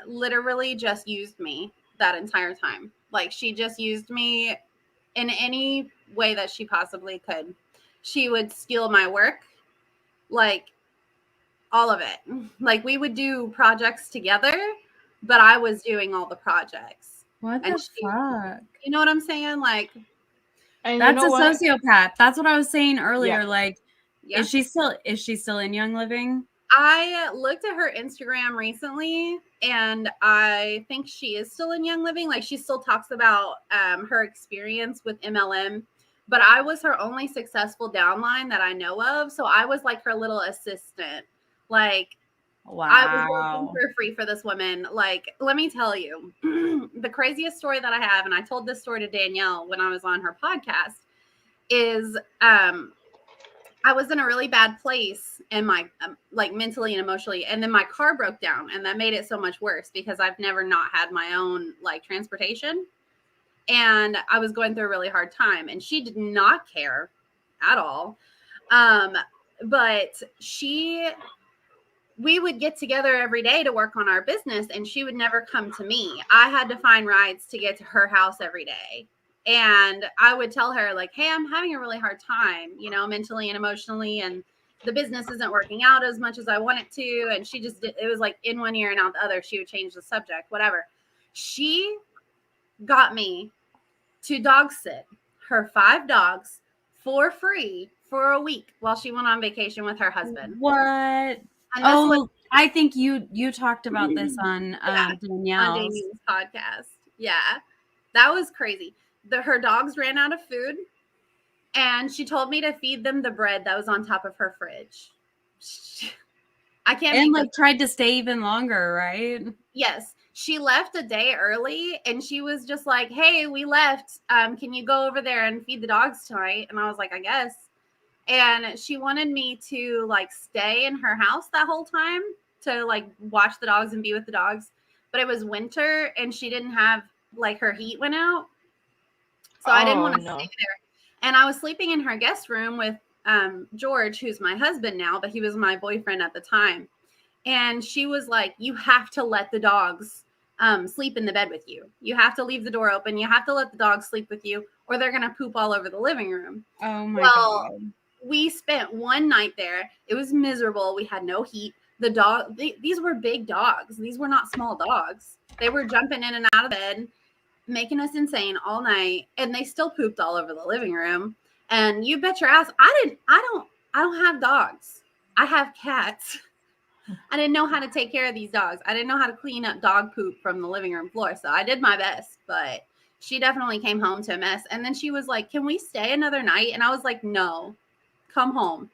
literally just used me that entire time. Like she just used me in any way that she possibly could. She would steal my work, like all of it. Like we would do projects together, but I was doing all the projects. What And the fuck? you know what I'm saying? Like And That's you know a what? sociopath. That's what I was saying earlier. Yeah. Like, Yeah. is she still in Young Living? I looked at her Instagram recently, and I think she is still in Young Living. Like, she still talks about her experience with MLM, but I was her only successful downline that I know of. So I was like her little assistant. Like, I was working Wow. for free for this woman. Like, let me tell you, the craziest story that I have, and I told this story to Danielle when I was on her podcast, is I was in a really bad place in my like mentally and emotionally, and then my car broke down, and that made it so much worse because I've never not had my own like transportation, and I was going through a really hard time, and she did not care at all. But we would get together every day to work on our business, and she would never come to me. I had to find rides to get to her house every day. And I would tell her, like, hey, I'm having a really hard time, you know, mentally and emotionally, and the business isn't working out as much as I want it to. And she just, it was like in one ear and out the other. She would change the subject, whatever. She got me to dog sit her 5 dogs for free for a week while she went on vacation with her husband. What? And Oh, I think you talked about this on on Danielle's. Danielle's podcast. Yeah, that was crazy. Her dogs ran out of food, and she told me to feed them the bread that was on top of her fridge. I can't. And like tried to stay even longer, right? Yes, she left a day early, and she was just like, "Hey, we left. Can you go over there and feed the dogs tonight?" And I was like, "I guess." And she wanted me to like stay in her house that whole time to like watch the dogs and be with the dogs. But it was winter, and she didn't have like her heat went out. So I didn't want to stay there. And I was sleeping in her guest room with George, who's my husband now, but he was my boyfriend at the time. And she was like, you have to let the dogs sleep in the bed with you. You have to leave the door open. You have to let the dogs sleep with you, or they're going to poop all over the living room. Oh my God. We spent one night there. It was miserable. We had no heat. The dog, these were big dogs. These were not small dogs. They were jumping in and out of bed, making us insane all night, and they still pooped all over the living room. And you bet your ass, I don't have dogs. I have cats. I didn't know how to take care of these dogs. I didn't know how to clean up dog poop from the living room floor. So I did my best, but she definitely came home to a mess. And then she was like, can we stay another night? And I was like, no, come home,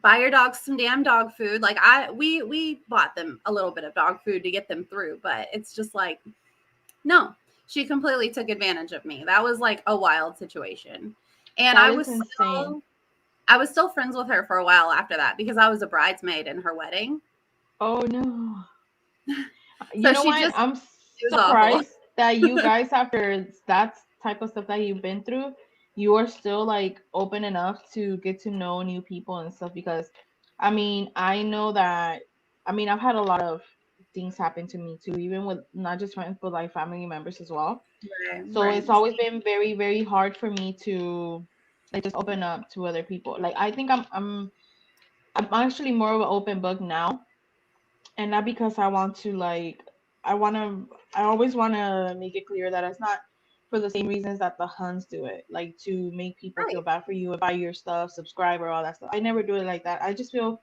buy your dogs some damn dog food. Like we bought them a little bit of dog food to get them through, but it's just like, no, she completely took advantage of me. That was like a wild situation. And I was still friends with her for a while after that because I was a bridesmaid in her wedding. Oh no. You So know what? I'm surprised that you guys, after that type of stuff that you've been through, you are still like open enough to get to know new people and stuff. Because I mean, I know that, I mean, I've had a lot of things happen to me too, even with not just friends, but like family members as well. So it's always been very, very hard for me to like just open up to other people. Like I think I'm actually more of an open book now, and not because I want to like, I always want to make it clear that it's not for the same reasons that the Huns do it, like to make people feel bad for you, buy your stuff, subscribe, or all that stuff. I never do it like that. I just feel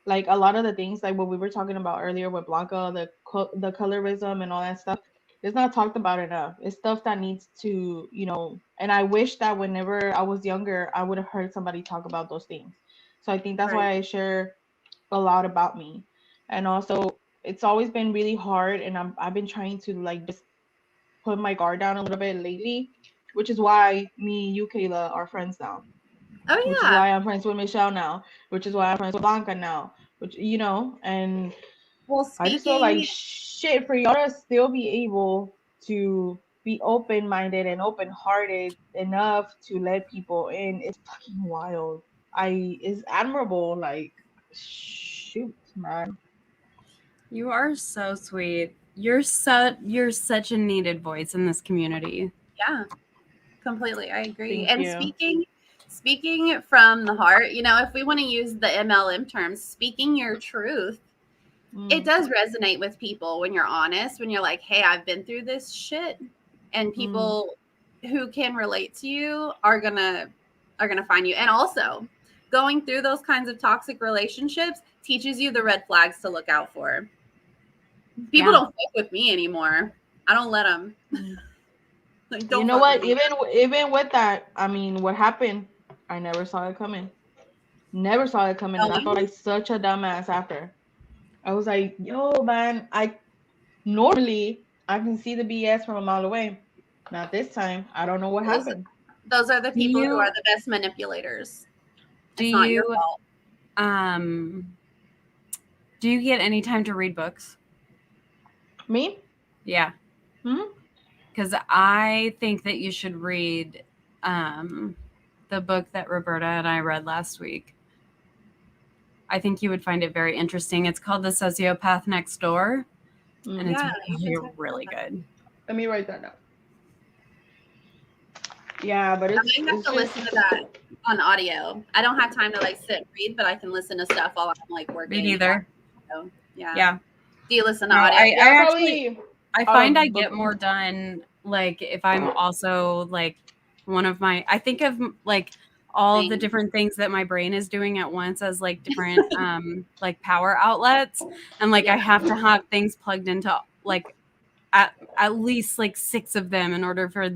like a lot of the things, like what we were talking about earlier with Blanca, the colorism and all that stuff, it's not talked about enough. It's stuff that needs to, you know, and I wish that whenever I was younger, I would have heard somebody talk about those things. So I think that's why I share a lot about me. And also, it's always been really hard, and I've been trying to like just put my guard down a little bit lately, which is why me and you, Kayla, are friends now. Oh yeah. Which is why I'm friends with Michelle now. Which is why I'm friends with Blanca now. Which, you know, and I just feel like shit for y'all to still be able to be open-minded and open-hearted enough to let people in. It's fucking wild. It's admirable. Like, shoot, man. You are so sweet. You're such a needed voice in this community. Yeah, completely. I agree. Thank And you. speaking from the heart, you know, if we want to use the MLM terms, speaking your truth, it does resonate with people when you're honest, when you're like, hey, I've been through this shit. And people who can relate to you are gonna find you. And also, going through those kinds of toxic relationships teaches you the red flags to look out for. People don't fuck with me anymore. I don't let them. Like, don't You know fuck what? with me. Even with that, I mean, what happened? I never saw it coming. Never saw it coming, and I felt like such a dumbass after. I was like, yo, man, I normally I can see the BS from a mile away. Not this time. I don't know what happened. Those are the people who are the best manipulators. It's not your fault. Do you get any time to read books? Me? Yeah. Because I think that you should read the book that Roberta and I read last week. I think you would find it very interesting. It's called The Sociopath Next Door, and it's really, really good. Let me write that down. Yeah, but it's, I might have to listen to that on audio. I don't have time to like sit and read, but I can listen to stuff while I'm like working. Me neither. So, yeah. Yeah. Do you listen to audio? I find I get more done like if I'm also like I think of like all the different things that my brain is doing at once as like different like power outlets, and like I have to have things plugged into like at least like 6 of them in order for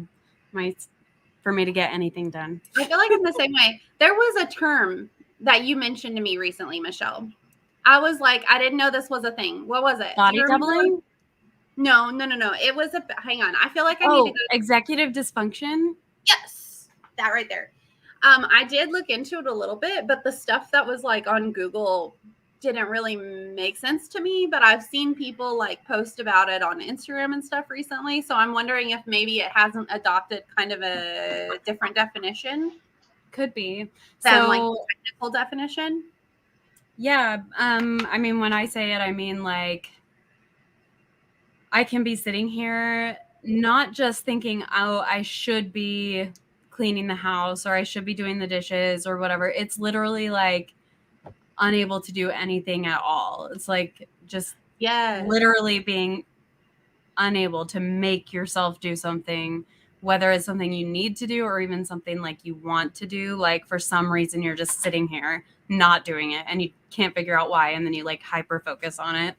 me to get anything done. I feel like I'm the same way. There was a term that you mentioned to me recently, Michelle. I was like, I didn't know this was a thing. What was it? Body doubling? No. It was hang on. I feel like I need to go. Executive dysfunction? Yes. That right there. I did look into it a little bit, but the stuff that was like on Google didn't really make sense to me, but I've seen people like post about it on Instagram and stuff recently. So I'm wondering if maybe it hasn't adopted kind of a different definition. Could be. Than like the technical definition. Yeah. I mean, when I say it, I mean like I can be sitting here not just thinking, oh, I should be cleaning the house or I should be doing the dishes or whatever. It's literally like unable to do anything at all. It's like just literally being unable to make yourself do something, whether it's something you need to do or even something like you want to do. Like for some reason you're just sitting here not doing it and you can't figure out why, and then you like hyper focus on it.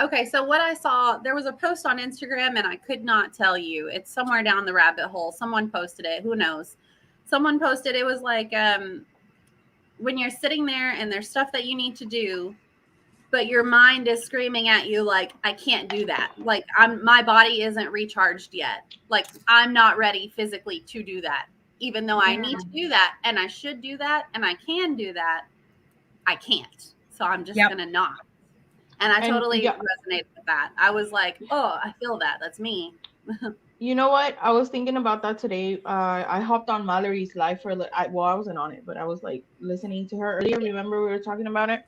Okay. So what I saw, there was a post on Instagram and I could not tell you. It's somewhere down the rabbit hole. Someone posted it. Who knows? Someone posted, it was like, when you're sitting there and there's stuff that you need to do, but your mind is screaming at you like, I can't do that. Like my body isn't recharged yet. Like I'm not ready physically to do that. Even though I need to do that and I should do that and I can do that, I can't. So I'm just going to not. And I totally resonated with that. I was like, oh, I feel that. That's me. You know what? I was thinking about that today. I hopped on Mallory's live for I wasn't on it, but I was like listening to her earlier. Remember we were talking about it?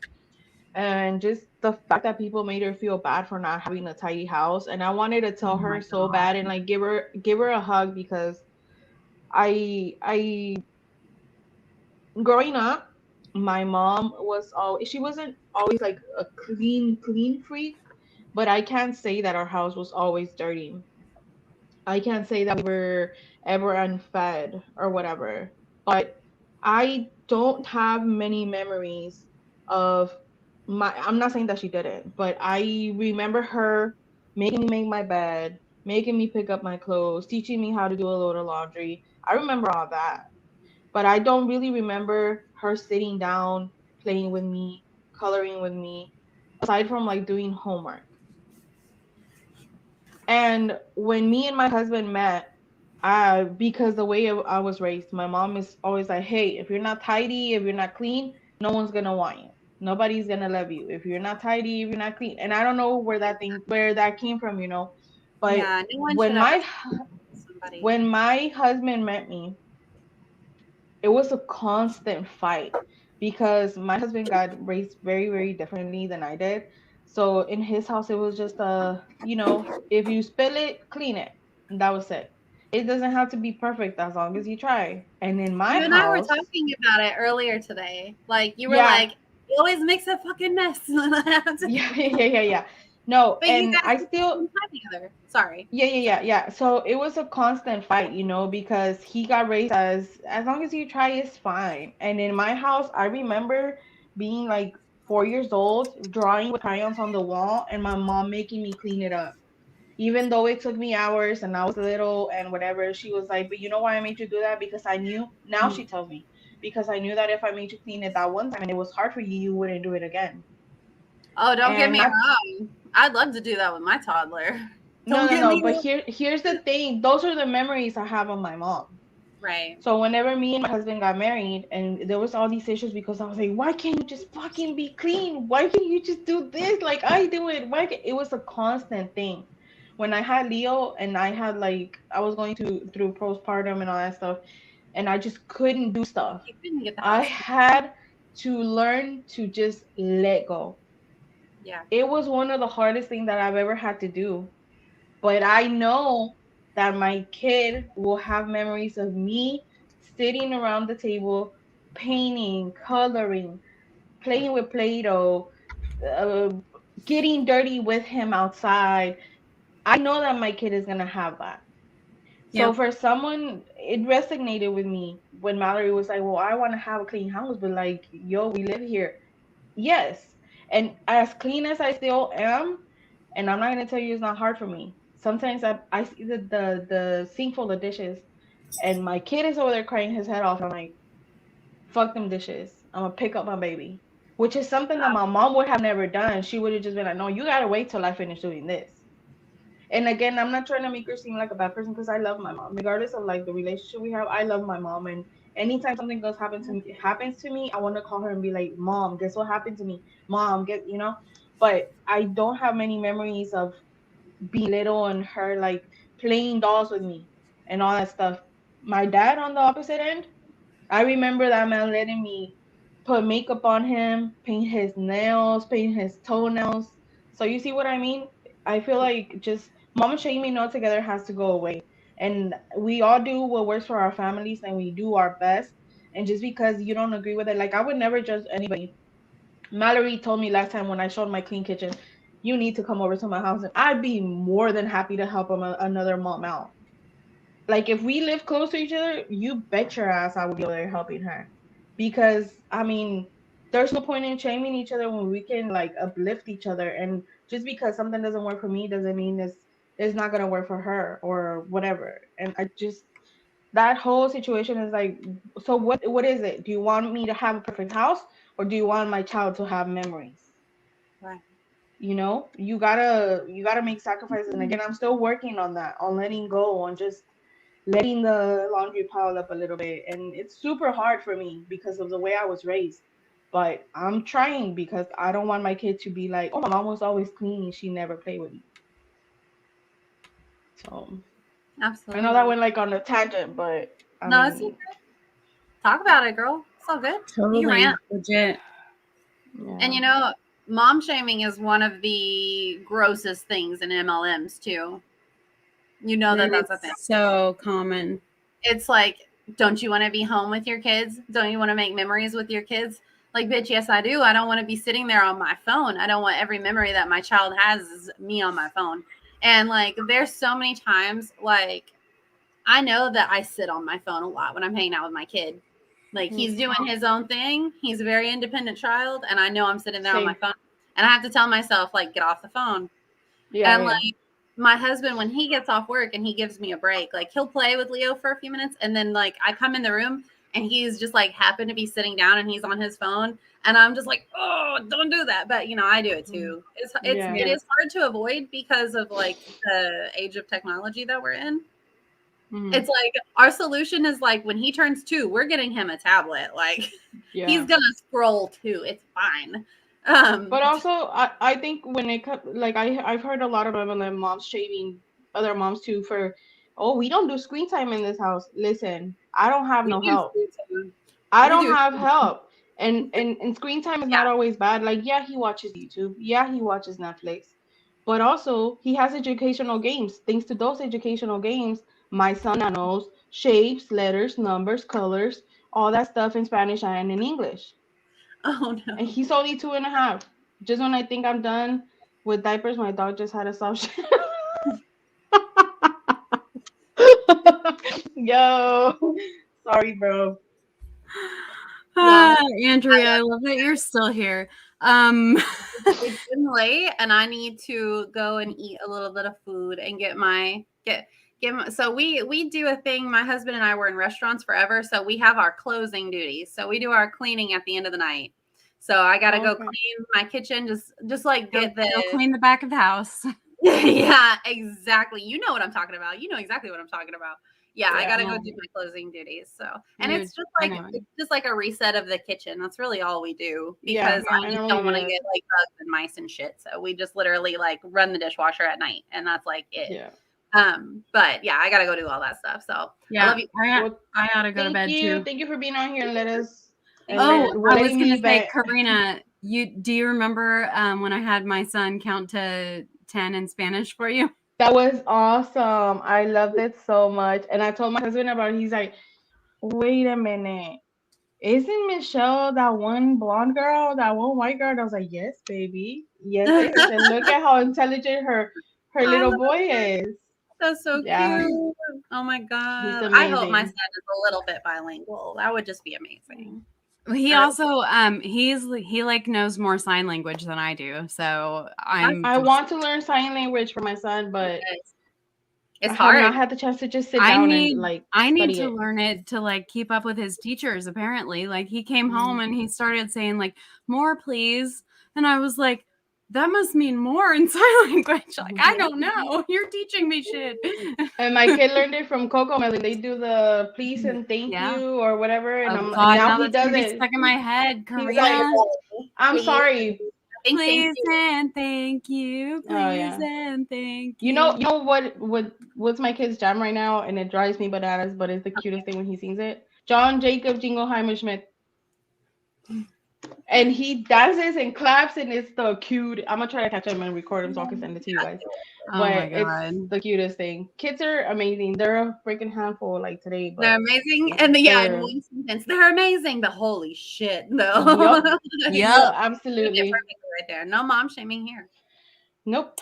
And just the fact that people made her feel bad for not having a tidy house. And I wanted to tell her so bad and like give her a hug, because I growing up, my mom she wasn't always like a clean freak, but I can't say that our house was always dirty. I can't say that we were ever unfed or whatever, but I don't have many memories of I'm not saying that she didn't, but I remember her making me make my bed, making me pick up my clothes, teaching me how to do a load of laundry. I remember all that, but I don't really remember her sitting down, playing with me, coloring with me, aside from like doing homework. And when me and my husband met, because the way I was raised, my mom is always like, hey, if you're not tidy, if you're not clean, no one's going to want you. Nobody's going to love you. If you're not tidy, if you're not clean. And I don't know where that came from, you know. But when my husband met me, it was a constant fight, because my husband got raised very, very differently than I did. So in his house, it was just if you spill it, clean it. And that was it. It doesn't have to be perfect as long as you try. And in my house, you and I were talking about it earlier today. Like you were like, it always makes a fucking mess. Yeah. No, But you and guys I spend still, time together. Sorry. yeah. So it was a constant fight, because he got raised as long as you try, it's fine. And in my house, I remember being like 4 years old, drawing with crayons on the wall, and my mom making me clean it up. Even though it took me hours and I was little and whatever, she was like, but you know why I made you do that? Because I knew, now she tells me, because I knew that if I made you clean it that one time and it was hard for you, you wouldn't do it again. Oh, don't get And me not, wrong. I'd love to do that with my toddler. no, Don't no, get no, me but wrong. here's the thing. Those are the memories I have of my mom. Right. So whenever me and my husband got married and there was all these issues because I was like, why can't you just fucking be clean? Why can't you just do this like I do it? It was a constant thing. When I had Leo and I had like I was going through postpartum and all that stuff and I just couldn't do stuff. You couldn't get the I house. had to learn to just let go. Yeah. It was one of the hardest things that I've ever had to do. But I know that my kid will have memories of me sitting around the table, painting, coloring, playing with Play-Doh, uh, getting dirty with him outside. I know that my kid is going to have that. So Yep. for someone, it resonated with me when Mallory was like, well, I want to have a clean house, but like, yo, we live here. Yes. And as clean as I still am, and I'm not gonna tell you it's not hard for me. Sometimes I see the sink full of dishes and my kid is over there crying his head off. I'm like, fuck them dishes. I'm gonna pick up my baby. Which is something that my mom would have never done. She would have just been like, no, you gotta wait till I finish doing this. And again, I'm not trying to make her seem like a bad person because I love my mom. Regardless of like the relationship we have, I love my mom. And anytime something happens to me, I want to call her and be like, Mom, guess what happened to me? Mom, But I don't have many memories of being little and her like playing dolls with me and all that stuff. My dad on the opposite end, I remember that man letting me put makeup on him, paint his nails, paint his toenails. So you see what I mean? I feel like just mom shaming altogether has to go away. And we all do what works for our families and we do our best. And just because you don't agree with it, like I would never judge anybody. Mallory told me last time when I showed my clean kitchen, you need to come over to my house and I'd be more than happy to help another mom out. Like if we live close to each other, you bet your ass I would be over there helping her. Because I mean, there's no point in shaming each other when we can like uplift each other. And just because something doesn't work for me doesn't mean it's not gonna work for her or whatever. And I just that whole situation is like, so what is it? Do you want me to have a perfect house or do you want my child to have memories? Right. You gotta make sacrifices. And again, I'm still working on that, on letting go, on just letting the laundry pile up a little bit. And it's super hard for me because of the way I was raised. But I'm trying because I don't want my kid to be like, oh, my mom was always clean. She never played with me. So I know that Absolutely. went like on a tangent, but I No, it's mean, okay. Talk about it, girl. It's all good. You Totally rant. legit. yeah. And you know, mom shaming is one of the grossest things in MLMs too. You know that that's a thing. So common. It's like, don't you want to be home with your kids? Don't you want to make memories with your kids? Like, bitch, yes, I do. I don't want to be sitting there on my phone. I don't want every memory that my child has is me on my phone. And like, there's so many times, like, I know that I sit on my phone a lot when I'm hanging out with my kid. Like, he's doing his own thing. He's a very independent child. And I know I'm sitting there on my Same. phone. And I have to tell myself, like, get off the phone. Yeah, And yeah. like, my husband, when he gets off work and he gives me a break, like he'll play with Leo for a few minutes. And then like I come in the room and he's just like happened to be sitting down and he's on his phone. And I'm just like, oh, don't do that. But you know, I do it too. Yeah. It is hard to avoid because of like the age of technology that we're in. Mhm. It's like our solution is like when he turns 2, we're getting him a tablet. Like Yeah. he's gonna scroll too. It's fine. But also, I think when it comes, like I've heard a lot of MLM moms shaming other moms too for, oh, we don't do screen time in this house. Listen, I don't have we no do help. screen time. I We don't do. have help. And screen time is not always bad. Like, yeah, he watches YouTube. Yeah, he watches Netflix. But also, he has educational games. Thanks to those educational games, my son now knows shapes, letters, numbers, colors, all that stuff in Spanish and in English. Oh no. And he's only 2.5. Just when I think I'm done, with diapers, my dog just had a soft shit. Yo, sorry, bro. Andrea, I love that you're still here. It's been late, and I need to go and eat a little bit of food and get my. So we do a thing. My husband and I were in restaurants forever, so we have our closing duties. So we do our cleaning at the end of the night. So I gotta go clean my kitchen, just like get Go clean the back of the house. Yeah, exactly. You know what I'm talking about. You know exactly what I'm talking about. Yeah, I gotta go do my closing duties. So, and Dude, it's just like a reset of the kitchen. That's really all we do Yeah, because I I just know don't want to you get like bugs and mice and shit. So we just literally like run the dishwasher at night, and that's like it. Yeah. But yeah, I gotta go do all that stuff. So Yeah, I love you. I ought to go to bed too. Thank you for being on here and let us. Oh, I was gonna say, vent. Karina, do you remember when I had my son count to 10 in Spanish for you? That was awesome. I loved it so much. And I told my husband about it. He's like, wait a minute. Isn't Michelle that one blonde girl, that one white girl? And I was like, yes, baby. Yes, it is. And look at how intelligent her little boy is. That's so cute. Oh my god. I hope my son is a little bit bilingual. That would just be amazing. He also he like knows more sign language than I do. So I want to learn sign language for my son, but it's I hard. have not had the chance to just sit down and like I need study to it. learn it to like keep up with his teachers. Apparently, like he came home and he started saying like more, please, and I was like, that must mean more in sign language. Like I don't know. You're teaching me shit. And my kid learned it from Coco Melon. They do the please and thank you or whatever, and Oh, I'm God, now he that's does gonna be it. stuck in my head. He's like, Karina. I'm sorry. Please and thank you. Please Oh, yeah. and thank you. You know what's my kid's jam right now, and it drives me bananas, but it's the cutest thing when he sings it. John Jacob Jingleheimer Schmidt. And he dances and claps, and it's the cute. I'm gonna try to catch him and record him so I can send it to you guys. Oh But my it's God. the cutest thing. Kids are amazing. They're a freaking handful like today. But they're amazing. And in one sentence, they're amazing. But holy shit, though. Yep, absolutely. Right there. No mom shaming here. Nope.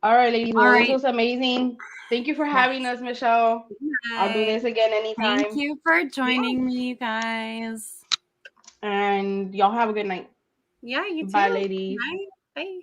All right, ladies. Well, All this right. was amazing. Thank you for having us, Michelle. I'll do this again anytime. Thank you for joining me, you guys. And y'all have a good night. Yeah, you too. Bye, ladies. Bye. Bye.